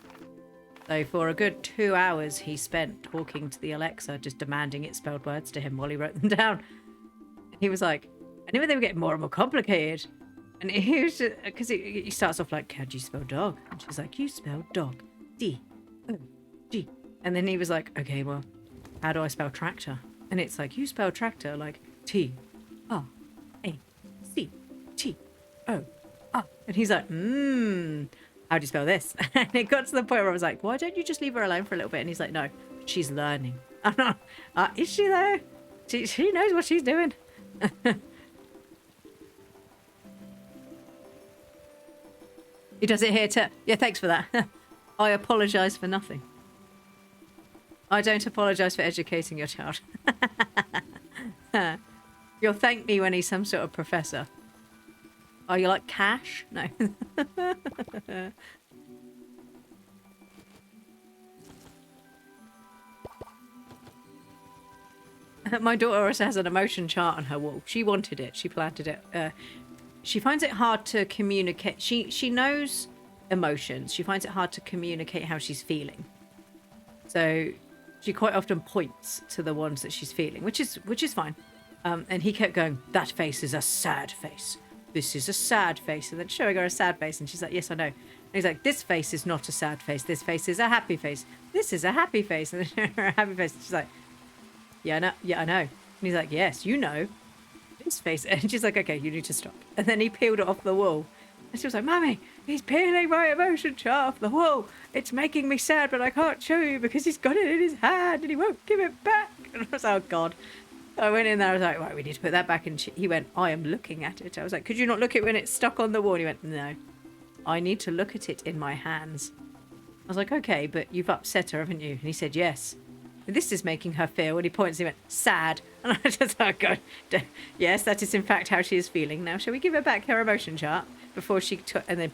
So for a good 2 hours, he spent talking to the Alexa, just demanding it spelled words to him while he wrote them down. He was like, I knew they were getting more and more complicated. And he was just, because he starts off like, how do you spell dog? And she's like, you spell dog. D-O-G. And then he was like, okay, well, how do I spell tractor? And it's like, you spell tractor like T-R-A-C-T-O-R. And he's like, how do you spell this? And it got to the point where I was like, why don't you just leave her alone for a little bit? And he's like, no, she's learning. I'm not, is she though? She knows what she's doing. He does it here too. Yeah, thanks for that. I apologise for nothing. I don't apologise for educating your child. You'll thank me when he's some sort of professor. Oh, you like cash? No. My daughter also has an emotion chart on her wall. She wanted it. She planted it. She finds it hard to communicate. She knows emotions. She finds it hard to communicate how she's feeling. So she quite often points to the ones that she's feeling, which is fine. And he kept going, that face is a sad face. This is a sad face. And then showing her a sad face. And she's like, yes, I know. And he's like, this face is not a sad face. This face is a happy face. This is a happy face. And then her happy face. And she's like, yeah, I know. And he's like, yes, you know. This face. And she's like, okay, you need to stop. And then he peeled it off the wall. And she was like, Mummy, he's peeling my emotion chart off the wall. It's making me sad, but I can't show you because he's got it in his hand and he won't give it back. And I was like, oh, God. So I went in there. I was like, right, we need to put that back. And he went, I am looking at it. I was like, could you not look at it when it's stuck on the wall? And he went, no, I need to look at it in my hands. I was like, okay, but you've upset her, haven't you? And he said, yes. This is making her feel. And he points and he went, sad. And I just thought, God, yes, that is in fact how she is feeling. Now, shall we give her back her emotion chart before she took, and then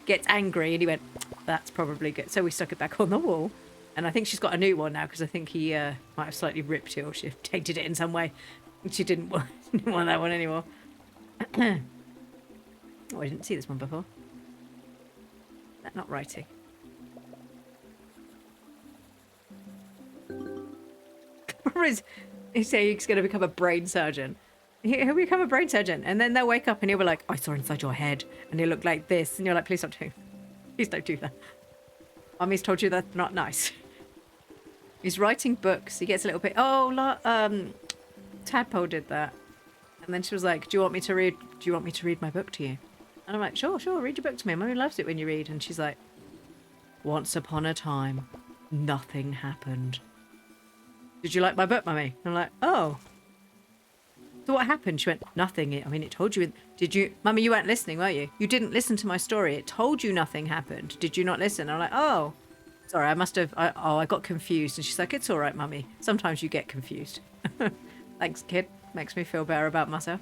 gets angry. And he went, that's probably good. So we stuck it back on the wall. And I think she's got a new one now because I think he might have slightly ripped it or she tainted it in some way. And she didn't want that one anymore. Oh, I didn't see this one before. That's not writing. He said he's going to become a brain surgeon. He'll become a brain surgeon, and then they'll wake up and he'll be like, I saw inside your head, and he'll look like this, and you're like, please don't do. Please don't do that. Mummy's told you that's not nice. He's writing books. He gets a little bit. Tadpole did that, and then she was like, do you want me to read my book to you? And I'm like, sure, read your book to me. Mummy loves it when you read. And she's like, once upon a time, nothing happened. Did you like my book, Mummy? I'm like, oh. So what happened? She went, nothing. I mean, it told you. Did you? Mummy, you weren't listening, were you? You didn't listen to my story. It told you nothing happened. Did you not listen? I'm like, oh. Sorry, I must have. I got confused. And she's like, it's all right, Mummy. Sometimes you get confused. Thanks, kid. Makes me feel better about myself.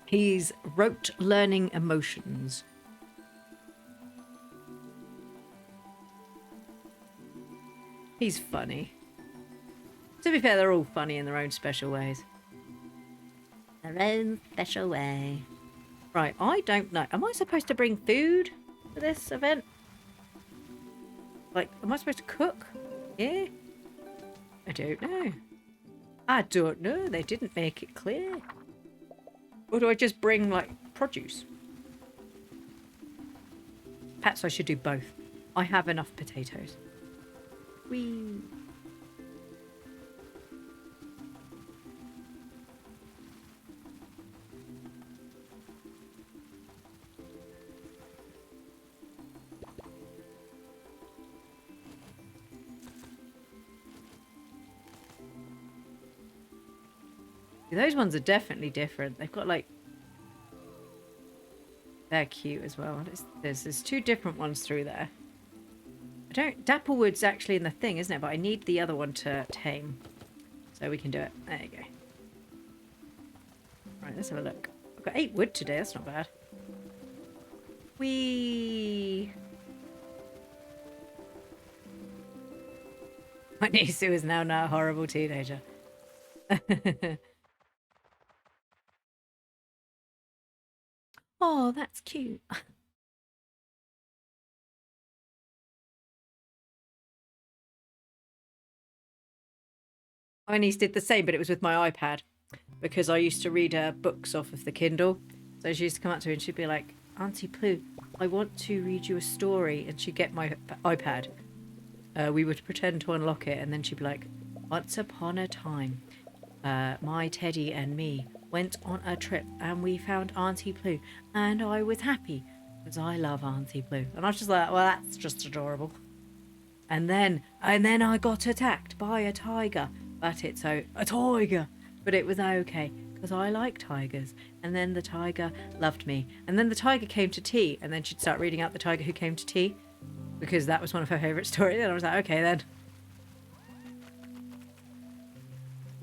He's rote learning emotions. He's funny. To be fair, they're all funny in their own special ways. Their own special way. Right, I don't know. Am I supposed to bring food for this event? Like, am I supposed to cook? Yeah? I don't know. I don't know. They didn't make it clear. Or do I just bring, like, produce? Perhaps I should do both. I have enough potatoes. Whee! Those ones are definitely different. They've got like... They're cute as well. There's two different ones through there. I don't... Dapplewood's actually in the thing, isn't it? But I need the other one to tame. So we can do it. There you go. Right, let's have a look. I've got 8 wood today. That's not bad. Whee! My niece, who is now a horrible teenager. Oh, that's cute. My niece did the same, but it was with my iPad because I used to read books off of the Kindle. So she used to come up to me and she'd be like, Auntie Pooh, I want to read you a story. And she'd get my iPad. We would pretend to unlock it and then she'd be like, once upon a time, my Teddy and me went on a trip and we found Auntie Pooh and I was happy because I love Auntie Pooh. And I was just like, well, that's just adorable. And then I got attacked by a tiger. But it's a tiger. But it was okay because I like tigers. And then the tiger loved me. And then the tiger came to tea. And then she'd start reading out The Tiger Who Came to Tea because that was one of her favourite stories. And I was like, okay then.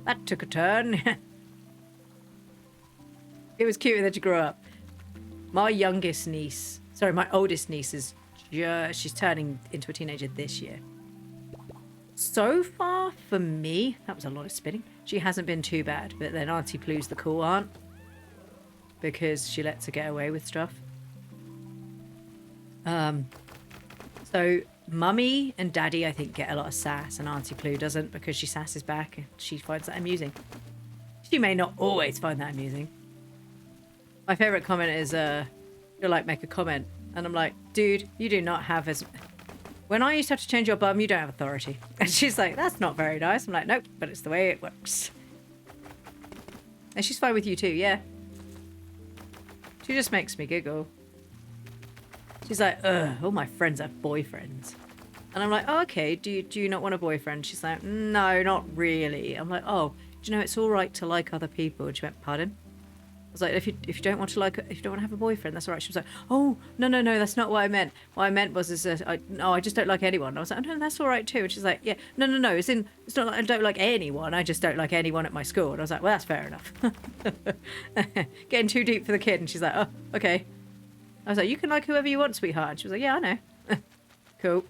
That took a turn. It was cute that you grew up. My oldest niece is she's turning into a teenager this year. So far, for me, that was a lot of spinning. She hasn't been too bad, but then Auntie Plu's the cool aunt because she lets her get away with stuff. So Mummy and Daddy, I think, get a lot of sass, and Auntie Plu doesn't because she sasses back and she finds that amusing. She may not always find that amusing. My favourite comment is, you'll like make a comment, and I'm like, dude, you do not have as... When I used to have to change your bum, you don't have authority. And she's like, that's not very nice. I'm like, nope, but it's the way it works. And she's fine with you too, yeah. She just makes me giggle. She's like, ugh, all my friends have boyfriends. And I'm like, oh, okay, do you not want a boyfriend? She's like, no, not really. I'm like, oh, do you know it's all right to like other people? And she went, pardon? I was like, if you don't want to have a boyfriend, that's all right. She was like, oh, no, that's not what I meant. What I meant was, I just don't like anyone. I was like, oh, no, that's all right too. And she's like, yeah, no, it's not like I don't like anyone. I just don't like anyone at my school. And I was like, well, that's fair enough. Getting too deep for the kid. And she's like, oh, okay. I was like, you can like whoever you want, sweetheart. And she was like, yeah, I know. Cool.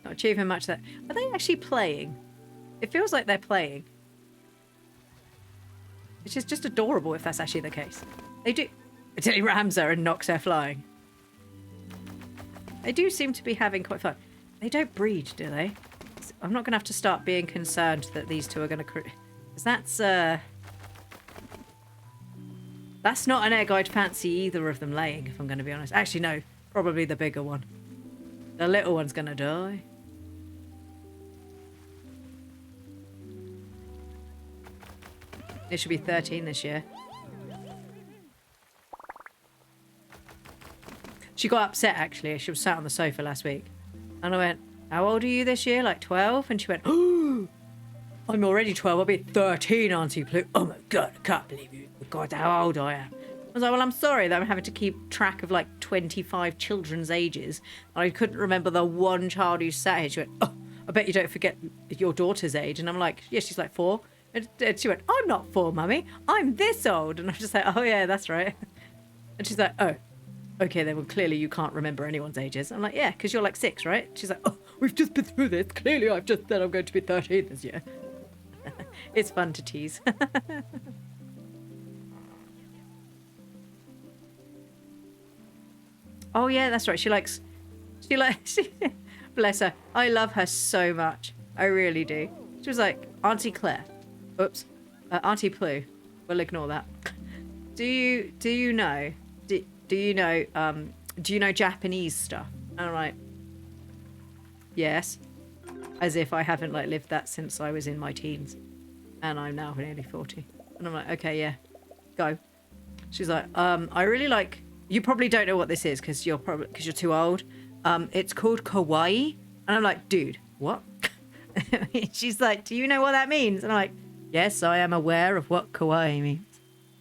Not achieving much there. Are they actually playing? It feels like they're playing. Which is just adorable if that's actually the case. They do... Until he rams her and knocks her flying. They do seem to be having quite fun. They don't breed, do they? I'm not going to have to start being concerned that these two are going to... Because that's not an egg I'd fancy either of them laying, if I'm going to be honest. Actually, no. Probably the bigger one. The little one's going to die. It should be 13 this year. She got upset, actually. She was sat on the sofa last week. And I went, how old are you this year? Like 12? And she went, oh, I'm already 12. I'll be 13, Auntie Plu. Oh my God, I can't believe you forgot how old I am. I was like, well, I'm sorry that I'm having to keep track of like 25 children's ages. I couldn't remember the one child who sat here. She went, oh, I bet you don't forget your daughter's age. And I'm like, yeah, she's like 4. And she went, I'm not 4, Mummy. I'm this old. And I was just like, oh, yeah, that's right. And she's like, oh, okay, then well, clearly you can't remember anyone's ages. I'm like, yeah, because you're like 6, right? She's like, oh, we've just been through this. Clearly I've just said I'm going to be 13 this year. It's fun to tease. Oh, yeah, that's right. She bless her. I love her so much. I really do. She was like, Auntie Claire. Oops. Auntie Plu. We'll ignore that. Do you know Japanese stuff? And I'm like, yes. As if I haven't like lived that since I was in my teens. And I'm now nearly 40. And I'm like, okay, yeah. Go. She's like, I really like, you probably don't know what this is because you're too old. It's called kawaii. And I'm like, dude, what? She's like, do you know what that means? And I'm like, yes, I am aware of what kawaii means.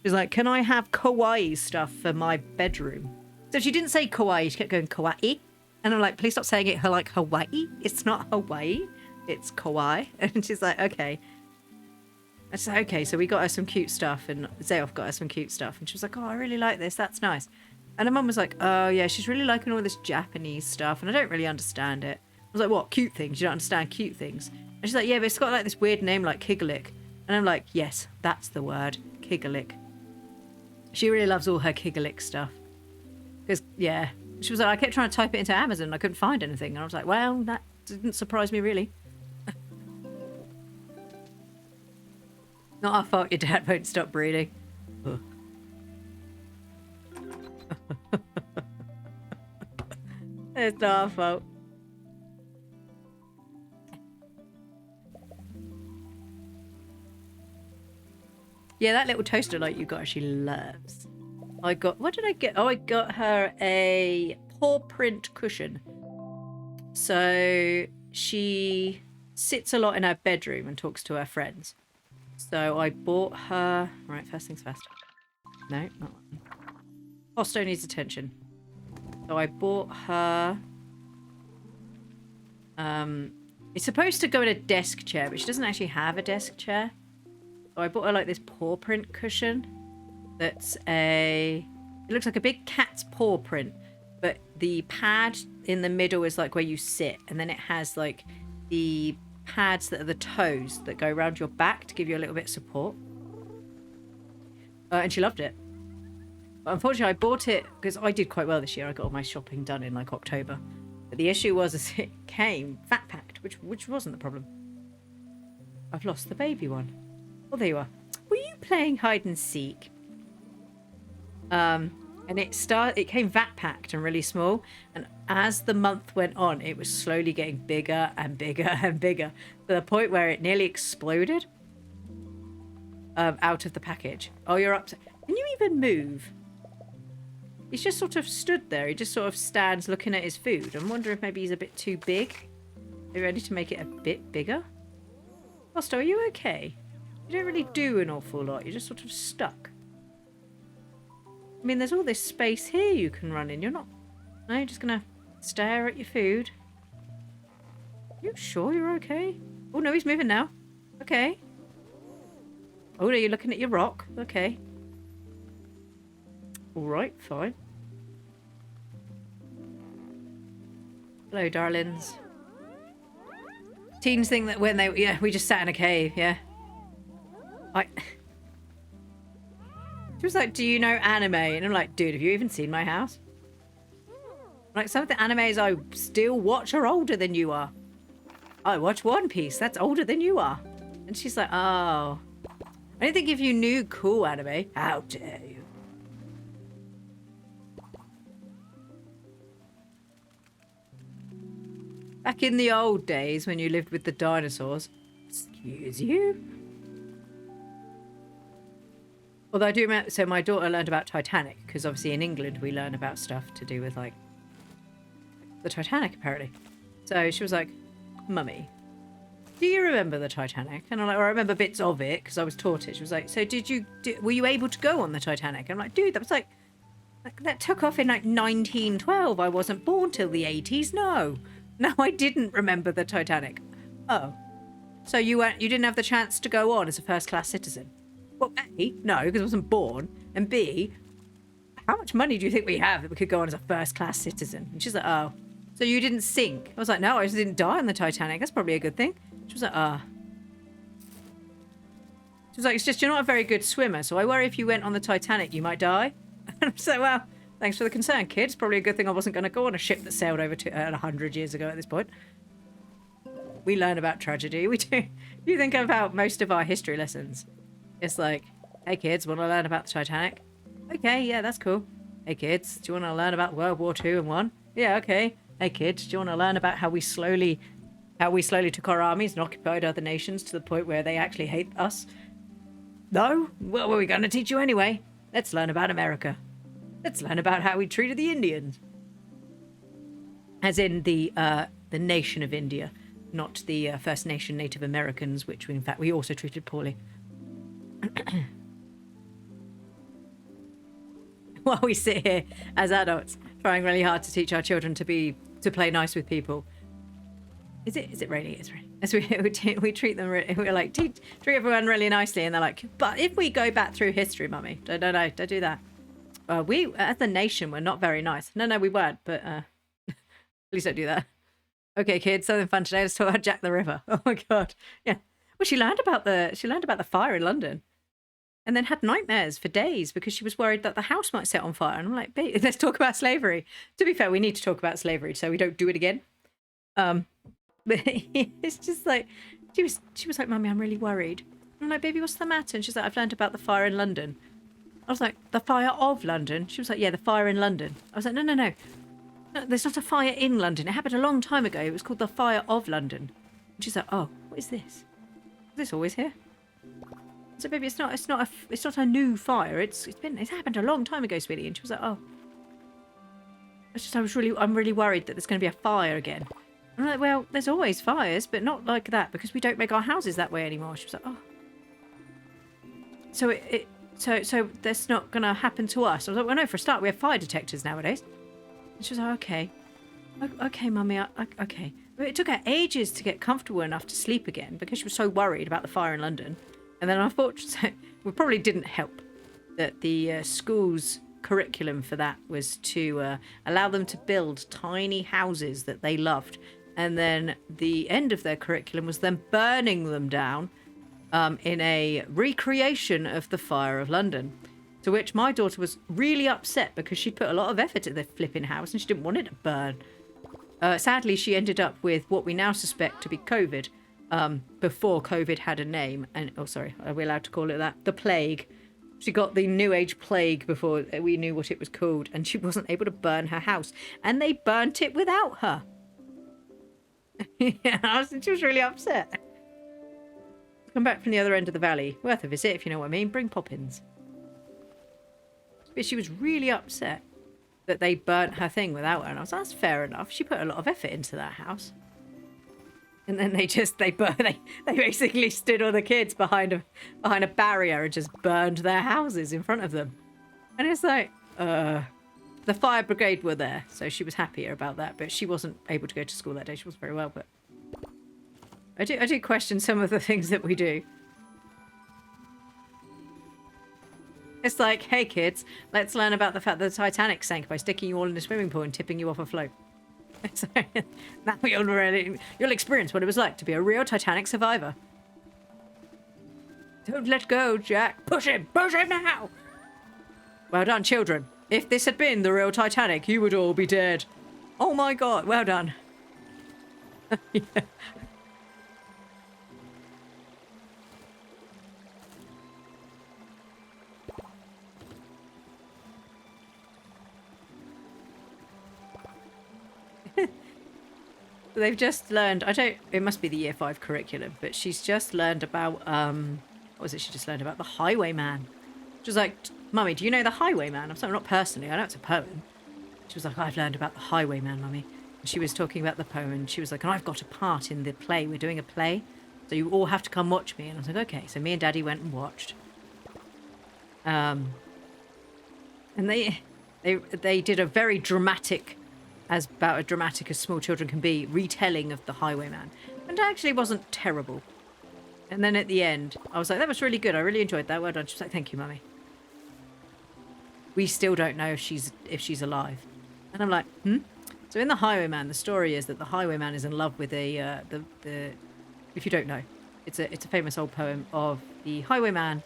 She's like, can I have kawaii stuff for my bedroom? So she didn't say kawaii, she kept going kawaii. And I'm like, please stop saying it like Hawaii. It's not Hawaii, it's kawaii. And she's like, okay. I said, okay, so we got her some cute stuff, and Zayoff got her some cute stuff. And she was like, oh, I really like this, that's nice. And her mum was like, oh yeah, she's really liking all this Japanese stuff, and I don't really understand it. I was like, what, cute things? You don't understand cute things? And she's like, yeah, but it's got like this weird name like Kigalik. And I'm like, yes, that's the word, Kigalik. She really loves all her Kigalik stuff. Because, yeah, she was like, I kept trying to type it into Amazon, I couldn't find anything. And I was like, well, that didn't surprise me really. Not our fault your dad won't stop breeding. It's not our fault. Yeah, that little toaster light you got, she loves. I got, what did I get? Oh, I got her a paw print cushion. So she sits a lot in her bedroom and talks to her friends. So I bought her... Right, first things first. No, not that one. Hosto needs attention. So I bought her... it's supposed to go in a desk chair, but she doesn't actually have a desk chair. So I bought her like this paw print cushion. That's a... It looks like a big cat's paw print. But the pad in the middle is like where you sit. And then it has like the pads that are the toes that go around your back to give you a little bit of support. And she loved it. But unfortunately I bought it because I did quite well this year. I got all my shopping done in like October. But the issue was is it came fat packed, which wasn't the problem. I've lost the baby one. Oh, there you are. Were you playing hide and seek? And it came vat packed and really small, and as the month went on it was slowly getting bigger and bigger and bigger to the point where it nearly exploded out of the package. Oh, you're upset. Can you even move? He's just sort of stood there. He just sort of stands looking at his food. I'm wondering if maybe he's a bit too big. Maybe I need to make it a bit bigger. Costo, are you okay? You don't really do an awful lot. You're just sort of stuck. I mean, there's all this space here you can run in. You're not... No, you're just going to stare at your food. Are you sure you're okay? Oh, no, he's moving now. Okay. Oh, no, you're looking at your rock. Okay. All right, fine. Hello, darlings. Teens think that when they... Yeah, we just sat in a cave, yeah. She was like, do you know anime? And I'm like, dude, have you even seen my house? Like, some of the animes I still watch are older than you are. I watch One Piece. That's older than you are. And she's like, oh. I didn't think if you knew cool anime. How dare you? Back in the old days when you lived with the dinosaurs. Excuse you? Although I do remember, so my daughter learned about Titanic, because obviously in England we learn about stuff to do with like the Titanic apparently. So she was like, Mummy, do you remember the Titanic? And I'm like, well, I remember bits of it because I was taught it. She was like, so were you able to go on the Titanic? And I'm like, dude, that was like that took off in like 1912. I wasn't born till the 80s. No, I didn't remember the Titanic. Oh, so you didn't have the chance to go on as a first-class citizen? Well, A, no, because I wasn't born. And B, how much money do you think we have that we could go on as a first-class citizen? And she's like, oh, so you didn't sink? I was like, no, I just didn't die on the Titanic. That's probably a good thing. She was like, ah. She was like, it's just you're not a very good swimmer, so I worry if you went on the Titanic, you might die. And I was like, well, thanks for the concern, kid. It's probably a good thing I wasn't going to go on a ship that sailed over 100 years ago at this point. We learn about tragedy. We do. You think about most of our history lessons. It's like, hey kids, want to learn about the Titanic? Okay, yeah, that's cool. Hey kids, do you want to learn about World War II and 1? Yeah, okay. Hey kids, do you want to learn about how we slowly took our armies and occupied other nations to the point where they actually hate us? No? Well, we're going to teach you anyway. Let's learn about America. Let's learn about how we treated the Indians. As in the nation of India, not the First Nation Native Americans, which in fact we also treated poorly. while we sit here as adults trying really hard to teach our children to play nice with people. Is it raining? It's raining. As we treat them, we're like treat everyone really nicely, and they're like, but if we go back through history, mummy, don't do that. We as a nation were not very nice. No, we weren't. But please don't do that. Okay, kids, something fun today. Let's talk about Jack the Ripper. Oh my god, yeah. Well, she learned about the fire in London, and then had nightmares for days because she was worried that the house might set on fire. And I'm like, let's talk about slavery. To be fair, we need to talk about slavery so we don't do it again. But it's just like she was like, Mummy, I'm really worried. I'm like, baby, what's the matter? And she's like, I've learned about the fire in London. I was like, the fire of London? She was like, yeah, the fire in London. I was like, no, there's not a fire in London. It happened a long time ago. It was called the fire of London. And she's like, oh, what is this? Is this always here? So baby, it's not a new fire. It's happened a long time ago, sweetie. And she was like, oh. It's just I'm really worried that there's going to be a fire again. I'm like, well, there's always fires, but not like that because we don't make our houses that way anymore. She was like, oh. So that's not going to happen to us. I was like, well, no, for a start, we have fire detectors nowadays. And she was like, okay. Okay, Mummy, okay. But it took her ages to get comfortable enough to sleep again because she was so worried about the fire in London. And then unfortunately, we probably didn't help that the school's curriculum for that was to allow them to build tiny houses that they loved. And then the end of their curriculum was them burning them down in a recreation of the fire of London. To which my daughter was really upset because she put a lot of effort into the flipping house and she didn't want it to burn. Sadly, she ended up with what we now suspect to be COVID, before COVID had a name. And sorry, are we allowed to call it that? The plague. She got the New Age plague before we knew what it was called, and she wasn't able to burn her house. And they burnt it without her. Yeah, she was really upset. Come back from the other end of the valley. Worth a visit, if you know what I mean. Bring Poppins. But she was really upset that they burnt her thing without her. And I was like, that's fair enough. She put a lot of effort into that house. And then they basically stood all the kids behind a barrier and just burned their houses in front of them. And it's like, the fire brigade were there, so she was happier about that. But she wasn't able to go to school that day. She wasn't very well, but I do question some of the things that we do. It's like, hey kids, let's learn about the fact that the Titanic sank by sticking you all in a swimming pool and tipping you off a float. So now you'll experience what it was like to be a real Titanic survivor. Don't let go, Jack. Push him now. Well done, children. If this had been the real Titanic, you would all be dead. Oh my god, well done. Yeah. They've just learned, it must be the year 5 curriculum, but she's just learned about, what was it she just learned about? The Highwayman. She was like, Mummy, do you know the Highwayman? I'm sorry, not personally, I know it's a poem. She was like, I've learned about the Highwayman, Mummy. And she was talking about the poem, and she was like, and I've got a part in the play. We're doing a play, so you all have to come watch me. And I was like, okay. So me and Daddy went and watched. And they did a very dramatic, as dramatic as small children can be, retelling of the Highwayman. And it actually wasn't terrible. And then at the end, I was like, that was really good. I really enjoyed that. Well done. She was like, thank you, Mummy. We still don't know if she's alive. And I'm like, So in the Highwayman, the story is that the Highwayman is in love with the if you don't know, it's a famous old poem of the Highwayman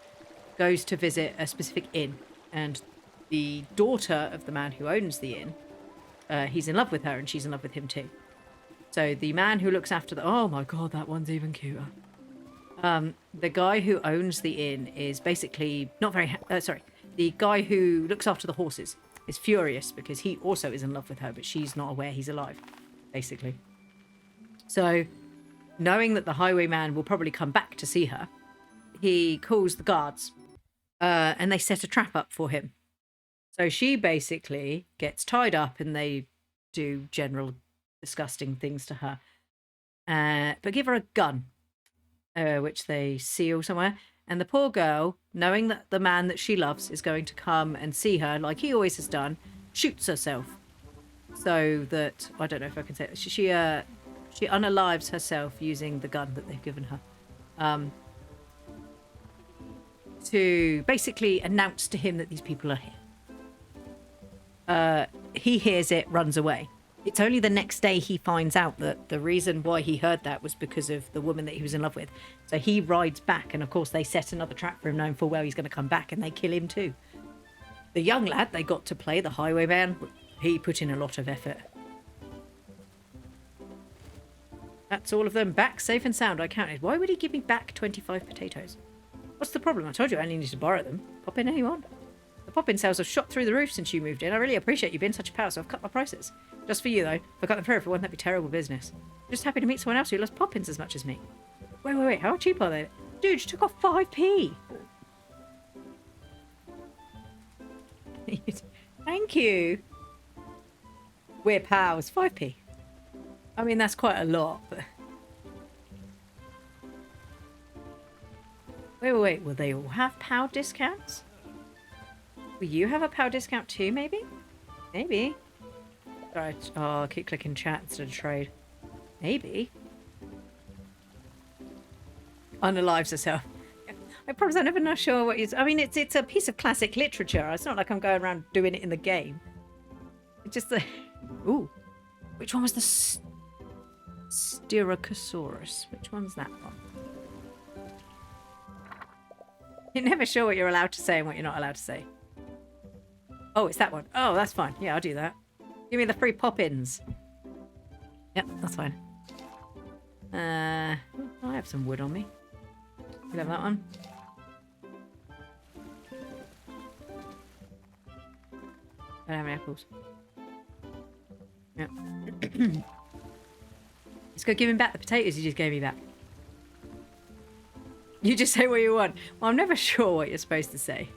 goes to visit a specific inn, and the daughter of the man who owns the inn, he's in love with her and she's in love with him too. So the man who looks after oh my god, that one's even cuter. The guy who owns the inn is basically not very the guy who looks after the horses is furious because he also is in love with her, but she's not aware he's alive, basically. So knowing that the Highwayman will probably come back to see her, he calls the guards, and they set a trap up for him. So she basically gets tied up and they do general disgusting things to her. But give her a gun, which they seal somewhere. And the poor girl, knowing that the man that she loves is going to come and see her, like he always has done, shoots herself. So that, I don't know if I can say it, she unalives herself using the gun that they've given her. To basically announce to him that these people are here. He hears it, runs away. It's only the next day he finds out that the reason why he heard that was because of the woman that he was in love with. So he rides back, and of course they set another trap for him, knowing full well he's going to come back, and they kill him too. The young lad they got to play, the highwayman, he put in a lot of effort. That's all of them back safe and sound, I counted. Why would he give me back 25 potatoes? What's the problem? I told you I only need to borrow them. Pop in any you want. The pop-in sales have shot through the roof since you moved in. I really appreciate you being such a pal, so I've cut my prices. Just for you, though. If I cut them for everyone, that'd be terrible business. I'm just happy to meet someone else who loves pop-ins as much as me. Wait. How cheap are they? Dude, you took off 5p. Thank you. We're pals. 5p. I mean, that's quite a lot, but... Wait. Will they all have POW discounts? Will you have a POW discount too, maybe? Maybe. Alright. Oh, I'll keep clicking chat instead of trade. Maybe. Unalives herself. I promise I'm never not sure what is. I mean, it's a piece of classic literature. It's not like I'm going around doing it in the game. It's just the... Ooh. Which one was the... Styracosaurus? Which one's that one? You're never sure what you're allowed to say and what you're not allowed to say. Oh, it's that one. Oh, that's fine. Yeah, I'll do that. Give me the free pop-ins. Yep, that's fine. I have some wood on me. You have that one. I don't have any apples. Yep. Let's go give him back the potatoes you just gave me back. You just say what you want. Well, I'm never sure what you're supposed to say.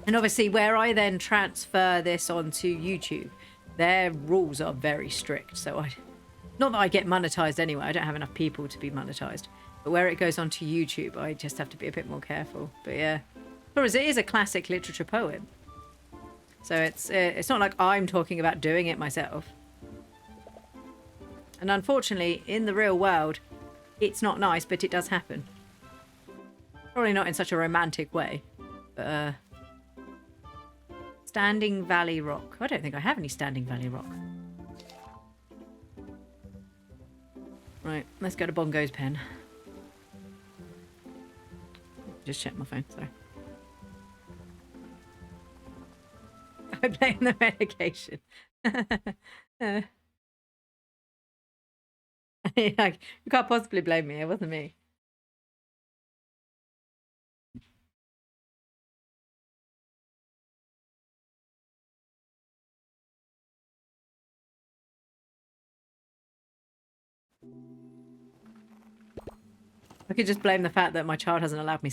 And obviously, where I then transfer this onto YouTube, their rules are very strict. So not that I get monetized anyway. I don't have enough people to be monetized. But where it goes onto YouTube, I just have to be a bit more careful. But yeah, whereas it is a classic literature poem. So it's not like I'm talking about doing it myself. And unfortunately, in the real world, it's not nice, but it does happen. Probably not in such a romantic way. But, Standing Valley Rock. I don't think I have any Standing Valley Rock. Right, let's go to Bongo's pen. Just check my phone, sorry. I blame the medication. Like, you can't possibly blame me. It wasn't me. I could just blame the fact that my child hasn't allowed me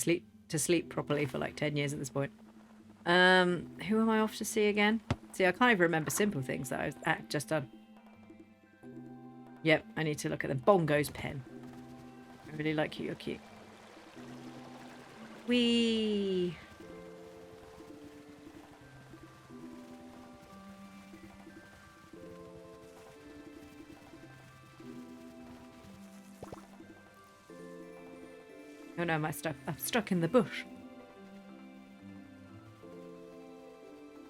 to sleep properly for like 10 years at this point. Who am I off to see again? See, I can't even remember simple things that I've just done. Yep, I need to look at the Bongo's pen. I really like you. You're cute. Wee. Oh no, I'm stuck in the bush.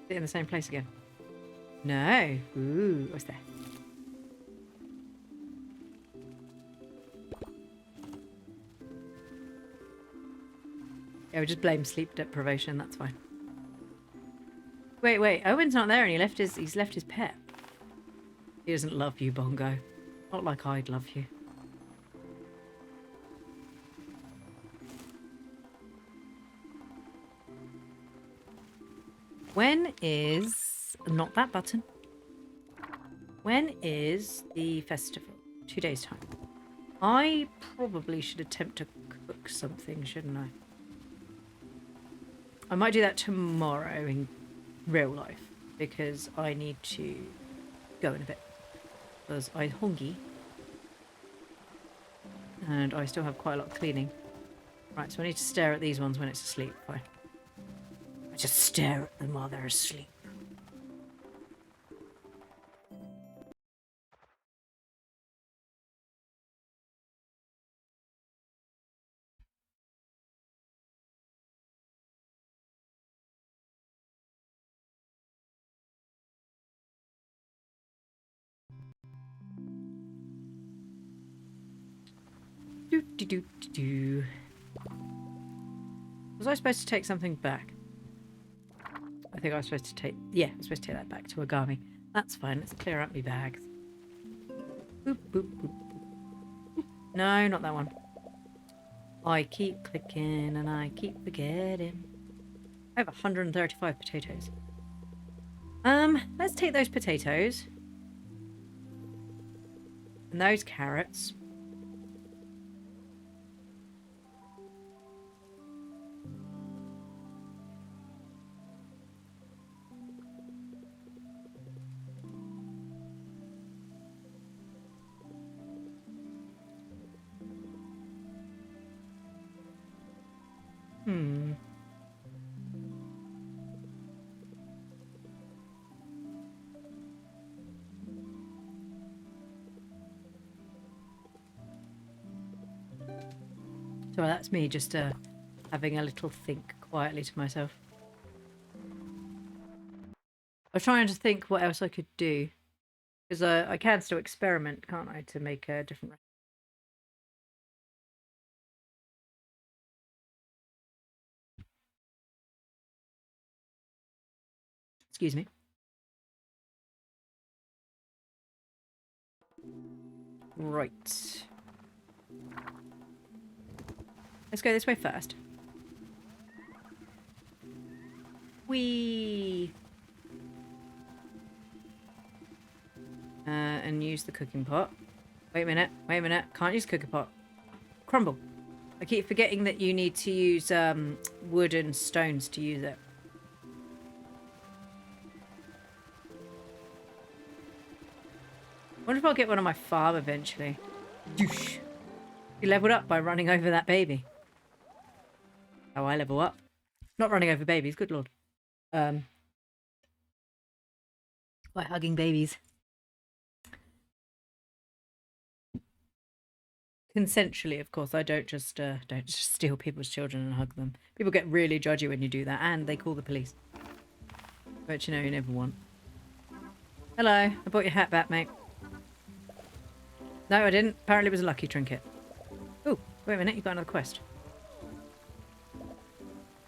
Is it in the same place again? No. Ooh, what's that? Yeah, we just blame sleep deprivation. That's fine. Wait. Owen's not there, and he's left his pet. He doesn't love you, Bongo. Not like I'd love you. When is... Not that button. When is the festival? 2 days' time. I probably should attempt to cook something, shouldn't I? I might do that tomorrow in real life, because I need to go in a bit. Because I'm hungry. And I still have quite a lot of cleaning. Right, so I need to stare at these ones when it's asleep. I just stare at them while they're asleep. Do do do do do. Was I supposed to take something back? I think I was supposed to take... Yeah, I was supposed to take that back to Agami. That's fine. Let's clear up my bags. Boop, boop, boop, boop. No, not that one. I keep clicking and I keep forgetting. I have 135 potatoes. Let's take those potatoes. And those carrots. So that's me just having a little think quietly to myself. I was trying to think what else I could do. Because I can still experiment, can't I, to make a different... Excuse me. Right. Let's go this way first. Whee! And use the cooking pot. Wait a minute. Wait a minute. Can't use cooking pot. Crumble. I keep forgetting that you need to use wood and stones to use it. I wonder if I'll get one on my farm eventually. Doosh. You leveled up by running over that baby. How I level up. Not running over babies, good lord. By hugging babies. Consensually, of course. I don't just steal people's children and hug them. People get really judgy when you do that, and they call the police. But you know, you never want. Hello, I bought your hat back, mate. No, I didn't. Apparently it was a lucky trinket. Oh, wait a minute, you've got another quest.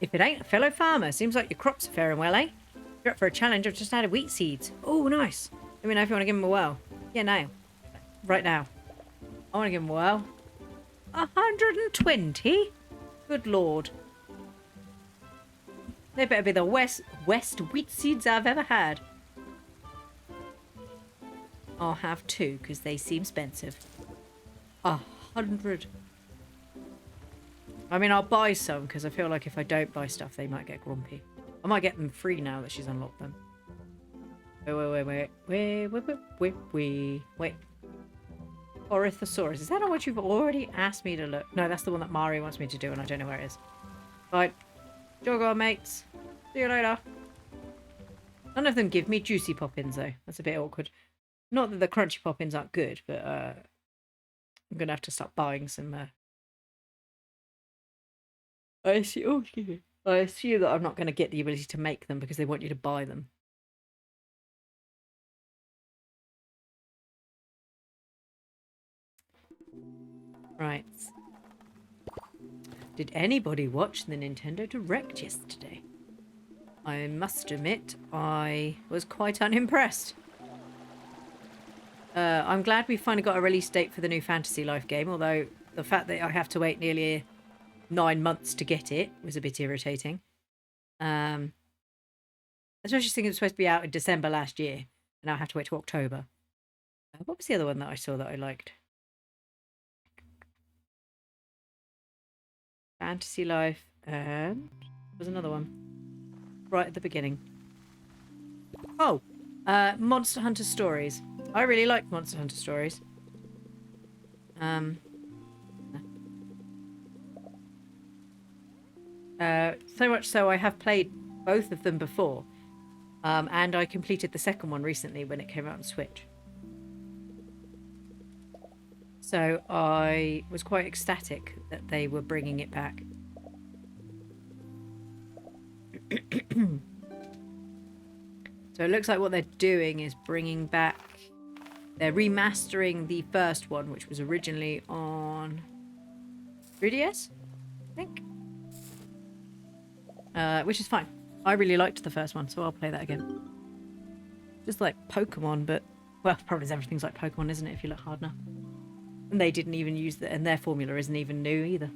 If it ain't a fellow farmer, seems like your crops are faring well, eh? You're up for a challenge. I've just added wheat seeds. Oh, nice. Let me know if you want to give them a whirl. Yeah, now. Right now. I want to give them a whirl. 120? Good lord. They better be the west wheat seeds I've ever had. I'll have 2 because they seem expensive. 100. I mean, I'll buy some because I feel like if I don't buy stuff, they might get grumpy. I might get them free now that she's unlocked them. Wait. Orthosaurus. Is that not what you've already asked me to look? No, that's the one that Mari wants me to do and I don't know where it is. Right. Jog on, mates. See you later. None of them give me juicy poppins though. That's a bit awkward. Not that the crunchy poppins aren't good, but I'm going to have to start buying some... I assume that I'm not going to get the ability to make them because they want you to buy them. Right. Did anybody watch the Nintendo Direct yesterday? I must admit, I was quite unimpressed. I'm glad we finally got a release date for the new Fantasy Life game, although the fact that I have to wait nearly 9 months to get it was a bit irritating. Especially thinking it was supposed to be out in December last year, and now I have to wait till October. What was the other one that I saw that I liked? Fantasy Life, and there was another one right at the beginning. Oh, Monster Hunter Stories. I really like Monster Hunter Stories. So much so I have played both of them before. And I completed the second one recently when it came out on Switch. So I was quite ecstatic that they were bringing it back. So it looks like what they're doing is bringing back... They're remastering the first one, which was originally on 3DS, I think. Which is fine. I really liked the first one, so I'll play that again. Just like Pokemon, but... Well, probably everything's like Pokemon, isn't it, if you look hard enough. And they didn't even use the... And their formula isn't even new either.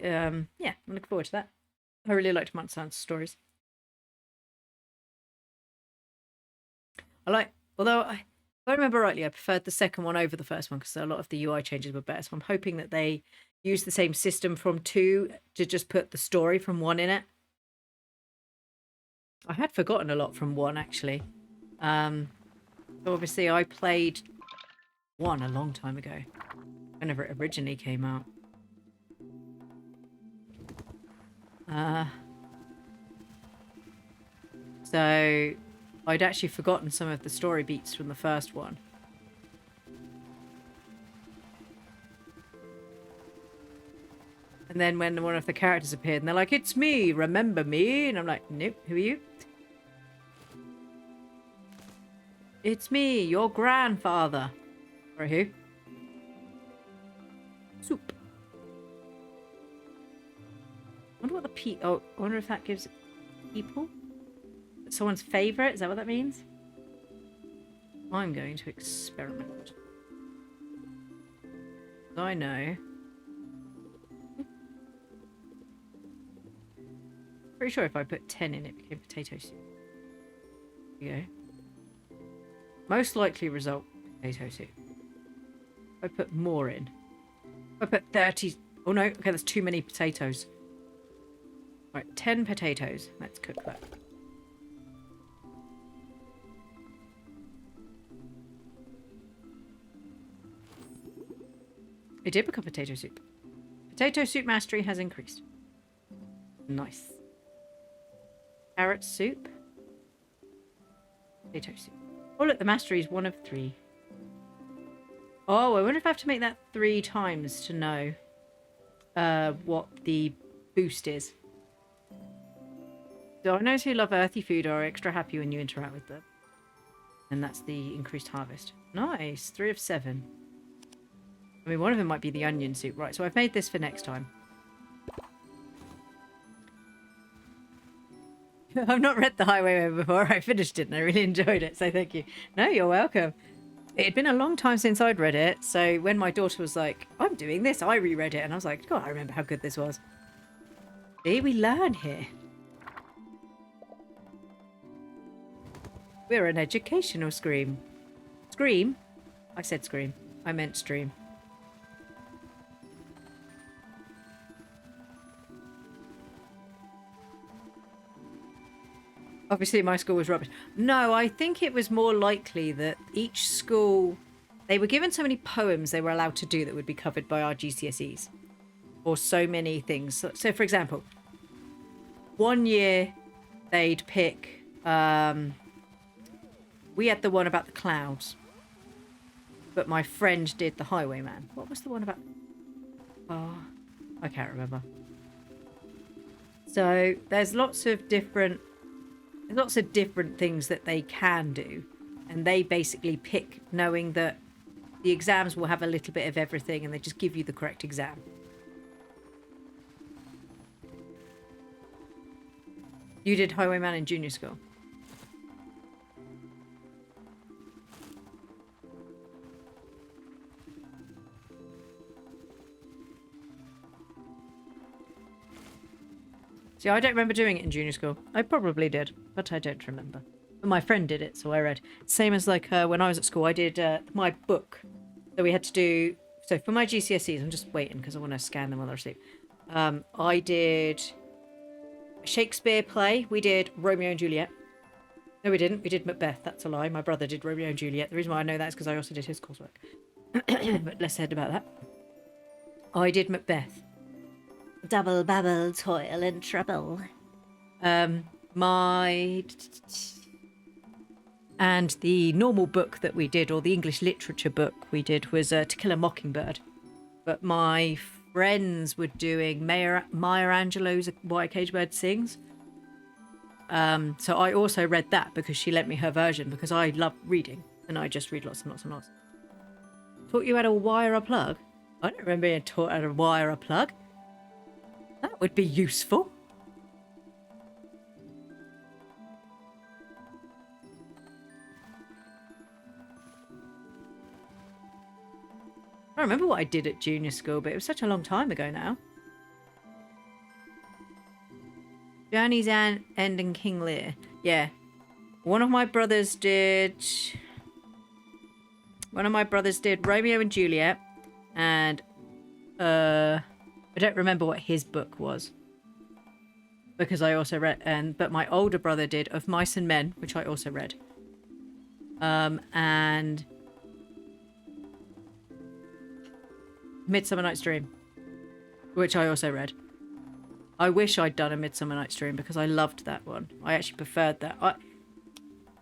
Yeah, I'm looking forward to that. I really liked Monsanto's stories. Although if I remember rightly, I preferred the second one over the first one because a lot of the UI changes were better. So I'm hoping that they use the same system from 2 to just put the story from 1 in it. I had forgotten a lot from 1 actually. So obviously I played 1 a long time ago, whenever it originally came out. So I'd actually forgotten some of the story beats from the first one. And then when one of the characters appeared and they're like, "It's me, remember me?" And I'm like, "Nope, who are you?" "It's me, your grandfather." Or who? Soup. I wonder what the I wonder if that gives people someone's favorite. Is that what that means? I'm going to experiment. I know. Pretty sure if I put 10 in, it became potato soup. There you go. Most likely result, potato soup. If I put more in. If I put 30... Oh no, okay, that's too many potatoes. Right, 10 potatoes. Let's cook that. It did become potato soup. Potato soup mastery has increased. Nice. Carrot soup. Potato soup. Oh look, the mastery is 1 of 3. Oh, I wonder if I have to make that 3 times to know what the boost is. Dinos who love earthy food are extra happy when you interact with them. And that's the increased harvest. Nice. 3 of 7. I mean, one of them might be the onion soup. Right, so I've made this for next time. I've not read The Highwayman before. I finished it and I really enjoyed it, so thank you. No, you're welcome. It had been a long time since I'd read it, so when my daughter was like, "I'm doing this," I reread it and I was like, God, I remember how good this was. See, we learn here. We're an educational scream. Scream? I said scream. I meant stream. Obviously, my school was rubbish. No, I think it was more likely that each school... They were given so many poems they were allowed to do that would be covered by our GCSEs. Or so many things. So for example, one year they'd pick... we had the one about the clouds. But my friend did the Highwayman. What was the one about... Oh, I can't remember. So there's lots of different things that they can do, and they basically pick knowing that the exams will have a little bit of everything and they just give you the correct exam. You did Highwayman in junior school? See, I don't remember doing it in junior school. I probably did, but I don't remember. But my friend did it, so I read. Same as like when I was at school, I did my book. So we had to do... So for my GCSEs, I'm just waiting because I want to scan them while they're asleep. I did a Shakespeare play. We did Romeo and Juliet. No, we didn't. We did Macbeth. That's a lie. My brother did Romeo and Juliet. The reason why I know that is because I also did his coursework. But less said about that. I did Macbeth. Double bubble, toil and trouble. My... And the normal book that we did, or the English literature book we did, was To Kill a Mockingbird. But my friends were doing Maya Angelou's Why a Caged Bird Sings. So I also read that because she lent me her version, because I love reading and I just read lots and lots and lots. Taught you how to wire a plug? I don't remember being taught how to wire a plug. That would be useful. I don't remember what I did at junior school, but it was such a long time ago now. Journey's End and King Lear. Yeah. One of my brothers did Romeo and Juliet, and I don't remember what his book was, because I also read, but my older brother did Of Mice and Men, which I also read. And Midsummer Night's Dream, which I also read. I wish I'd done A Midsummer Night's Dream because I loved that one. I actually preferred that.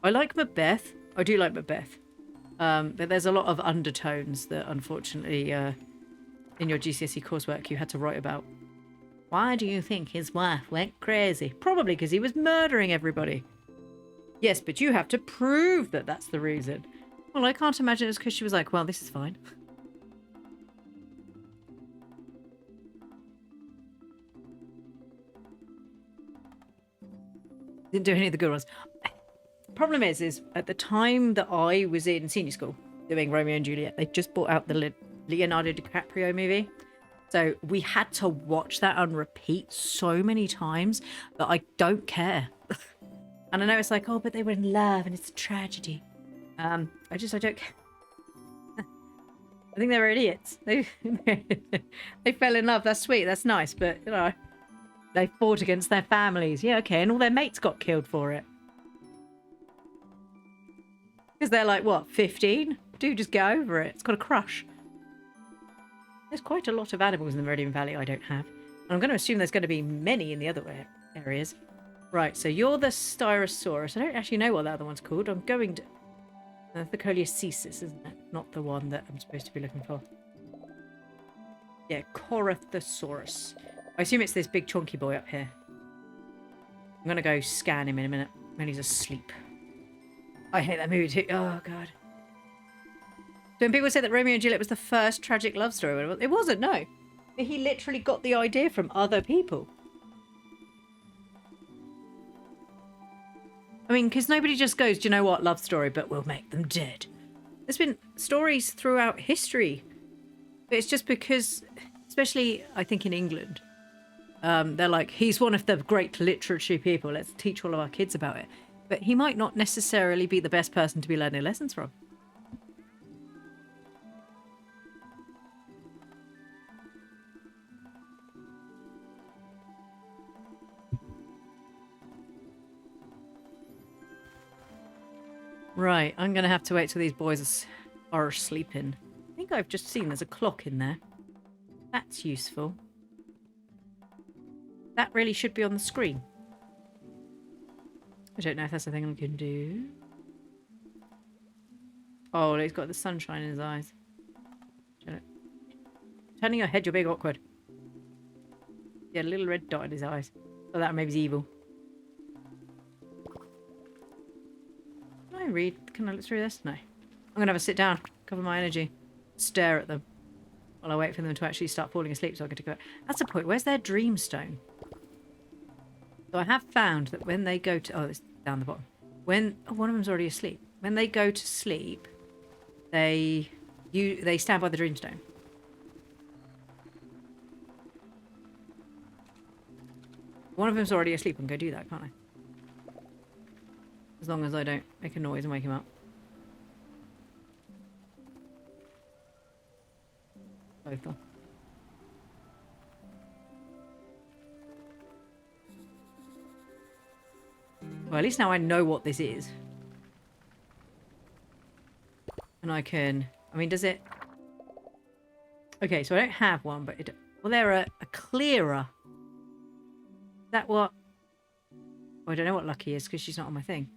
I like Macbeth. I do like Macbeth. But there's a lot of undertones that, unfortunately, in your GCSE coursework you had to write about. Why do you think his wife went crazy? Probably because he was murdering everybody. Yes, but you have to prove that that's the reason. Well, I can't imagine it's because she was like, well, this is fine. Didn't do any of the good ones. Problem is at the time that I was in senior school doing Romeo and Juliet, they just brought out the Leonardo DiCaprio movie. So we had to watch that on repeat so many times that I don't care. And I know it's like, oh, but they were in love and it's a tragedy. I don't care. I think they were idiots. They fell in love. That's sweet. That's nice. But, you know, they fought against their families. Yeah, okay. And all their mates got killed for it. Because they're like, what, 15? Do just get over it. It's got a crush. There's quite a lot of animals in the Meridian Valley I don't have. And I'm going to assume there's going to be many in the other areas. Right, so you're the Styrosaurus. I don't actually know what the other one's called. I'm going to... the Coliocesis, isn't it? Not the one that I'm supposed to be looking for. Yeah, Corythosaurus. I assume it's this big chunky boy up here. I'm going to go scan him in a minute when he's asleep. I hate that movie too. Oh, God. So when people say that Romeo and Juliet was the first tragic love story, it wasn't, no. He literally got the idea from other people. I mean, because nobody just goes, do you know what, love story, but we'll make them dead. There's been stories throughout history. But it's just because, especially, I think, in England, they're like, he's one of the great literary people. Let's teach all of our kids about it. But he might not necessarily be the best person to be learning lessons from. Right, I'm going to have to wait till these boys are sleeping. I think I've just seen there's a clock in there. That's useful. That really should be on the screen. I don't know if that's a thing I can do. Oh, he's got the sunshine in his eyes. Turning your head, you're being awkward. Yeah, a little red dot in his eyes. Oh, that maybe he's evil. Can I read? Can I look through this? No. I'm going to have a sit down, cover my energy, stare at them while I wait for them to actually start falling asleep so I can go. That's the point. Where's their dreamstone? So I have found that when they go to... Oh, it's down the bottom. When... Oh, one of them's already asleep. When they go to sleep, they stand by the dreamstone. One of them's already asleep. I can go do that, can't I? As long as I don't make a noise and wake him up. Both are. Well, at least now I know what this is. And I can... I mean, does it... Okay, so I don't have one, but it... Well, they're a clearer. Is that what... Oh, I don't know what Lucky is, because she's not on my thing.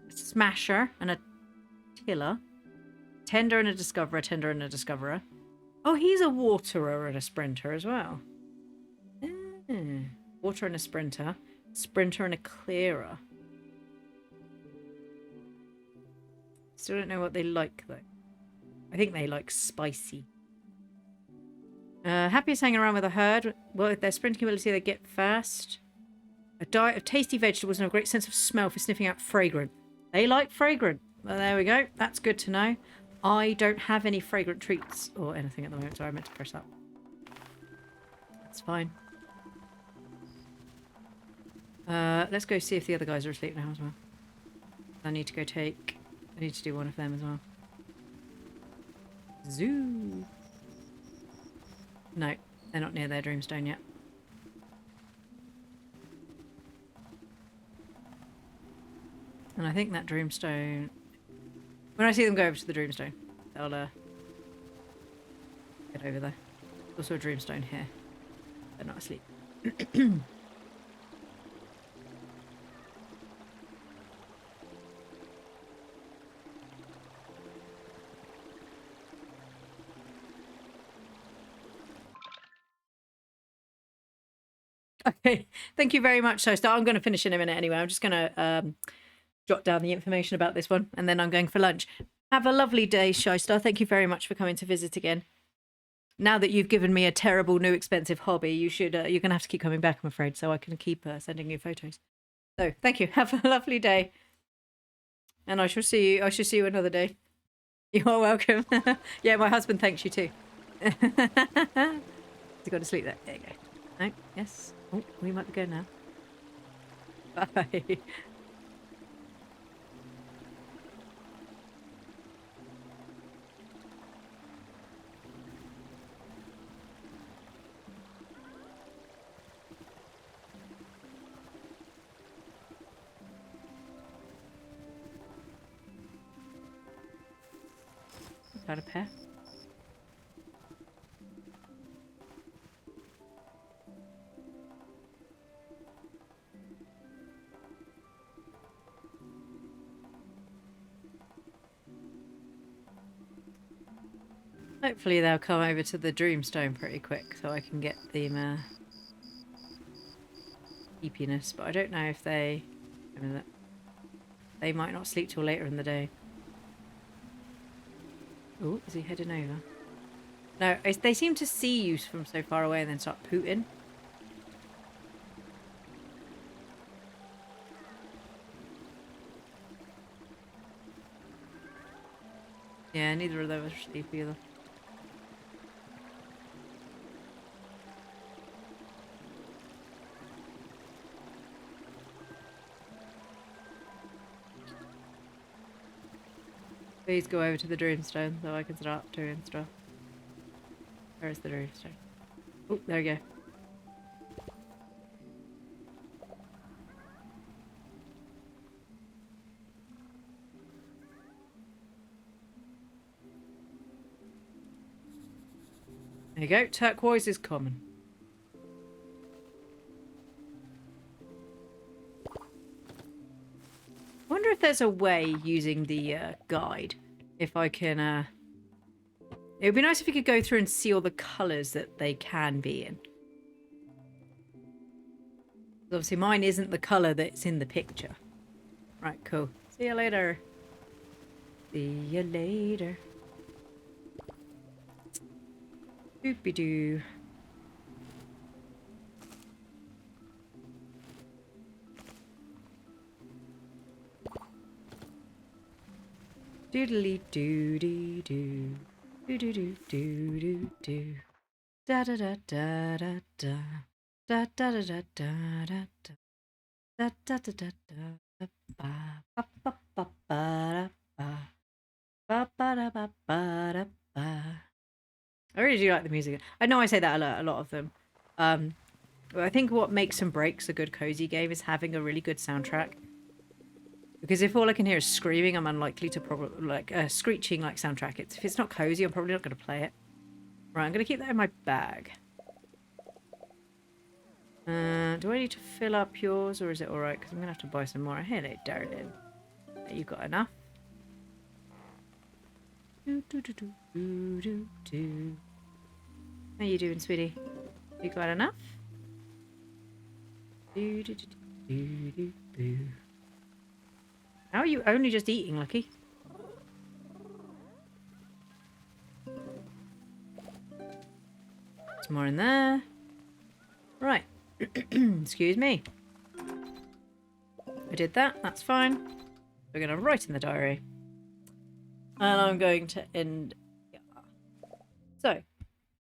A smasher and a tiller. Tender and a discoverer, tender and a discoverer. Oh, he's a waterer and a sprinter as well. Water and a sprinter. Sprinter and a clearer. Still don't know what they like, though. I think they like spicy. Happiest hanging around with a herd. Well, with their sprinting ability, they get fast. A diet of tasty vegetables and a great sense of smell for sniffing out fragrant. They like fragrant. Well, there we go. That's good to know. I don't have any fragrant treats or anything at the moment, so I meant to press up. That's fine. Let's go see if the other guys are asleep now as well. I need to go take... I need to do one of them as well. Zoo. No, they're not near their dreamstone yet. And I think that dreamstone... When I see them go over to the dreamstone, they'll get over there. There's also a dreamstone here. They're not asleep. Okay, thank you very much, Showstar. I'm going to finish in a minute anyway. I'm just going to jot down the information about this one, and then I'm going for lunch. Have a lovely day, Showstar. Thank you very much for coming to visit again. Now that you've given me a terrible new expensive hobby, you should you're going to have to keep coming back, I'm afraid, so I can keep sending you photos. So thank you. Have a lovely day, and I shall see you. I shall see you another day. You are welcome. Yeah, my husband thanks you too. He's got to sleep there. There you go. No, yes. Oh, we might be going now. Bye. Got a pair. Hopefully they'll come over to the Dreamstone pretty quick so I can get them sleepiness, but I don't know if they... I mean, they might not sleep till later in the day. Oh, is he heading over? No, they seem to see you from so far away and then start pooting. Yeah, neither of them are asleep either. Please go over to the Dreamstone so I can start doing stuff. Where's the Dreamstone? Oh, there you go. There you go. Turquoise is common. I wonder if there's a way using the guide. If I can... It would be nice if you could go through and see all the colours that they can be in. Obviously mine isn't the colour that's in the picture. Right, cool. See you later. See you later. Doopy-doo. Doodly doo doo doo. Doo doo doo doo doo doo. Da da da da da da. Da da da da da da da. Da da da da da. Ba ba ba ba ba ba. Ba ba da ba ba da ba. I really do like the music. I know I say that a lot of them. But I think what makes and breaks a good cozy game is having a really good soundtrack. Because if all I can hear is screaming, I'm unlikely to probably like screeching like soundtrack. If it's not cozy, I'm probably not going to play it. Right, I'm going to keep that in my bag. Do I need to fill up yours, or is it all right? Because I'm going to have to buy some more. Hello, darling. You've got enough. How you doing, sweetie? You got enough? How are you only just eating, Lucky? Some more in there. Right. Excuse me. I did that. That's fine. We're going to write in the diary. And I'm going to end. Yeah. So,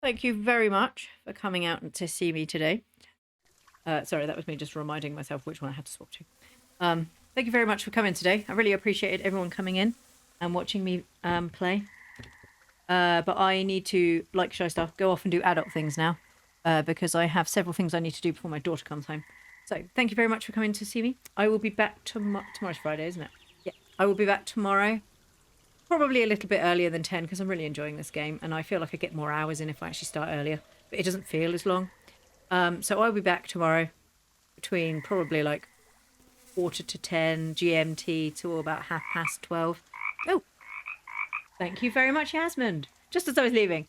thank you very much for coming out to see me today. Sorry, that was me just reminding myself which one I had to swap to. Thank you very much for coming today. I really appreciated everyone coming in and watching me play. But I need to, like Shy Star, go off and do adult things now. Because I have several things I need to do before my daughter comes home. So, thank you very much for coming to see me. I will be back tomorrow's Friday, isn't it? Yeah. I will be back tomorrow. Probably a little bit earlier than 10 because I'm really enjoying this game. And I feel like I get more hours in if I actually start earlier. But it doesn't feel as long. So I'll be back tomorrow between probably like 9:45 GMT to about 12:30. Oh, thank you very much, Yasmin. Just as I was leaving.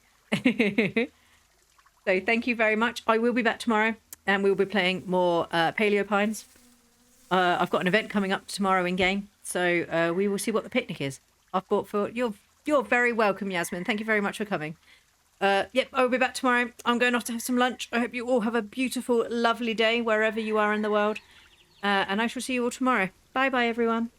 So thank you very much. I will be back tomorrow and we'll be playing more Paleo Pines. I've got an event coming up tomorrow in game. So we will see what the picnic is. I've bought for... You're very welcome, Yasmin. Thank you very much for coming. Yep, I will be back tomorrow. I'm going off to have some lunch. I hope you all have a beautiful, lovely day wherever you are in the world. And I shall see you all tomorrow. Bye-bye, everyone.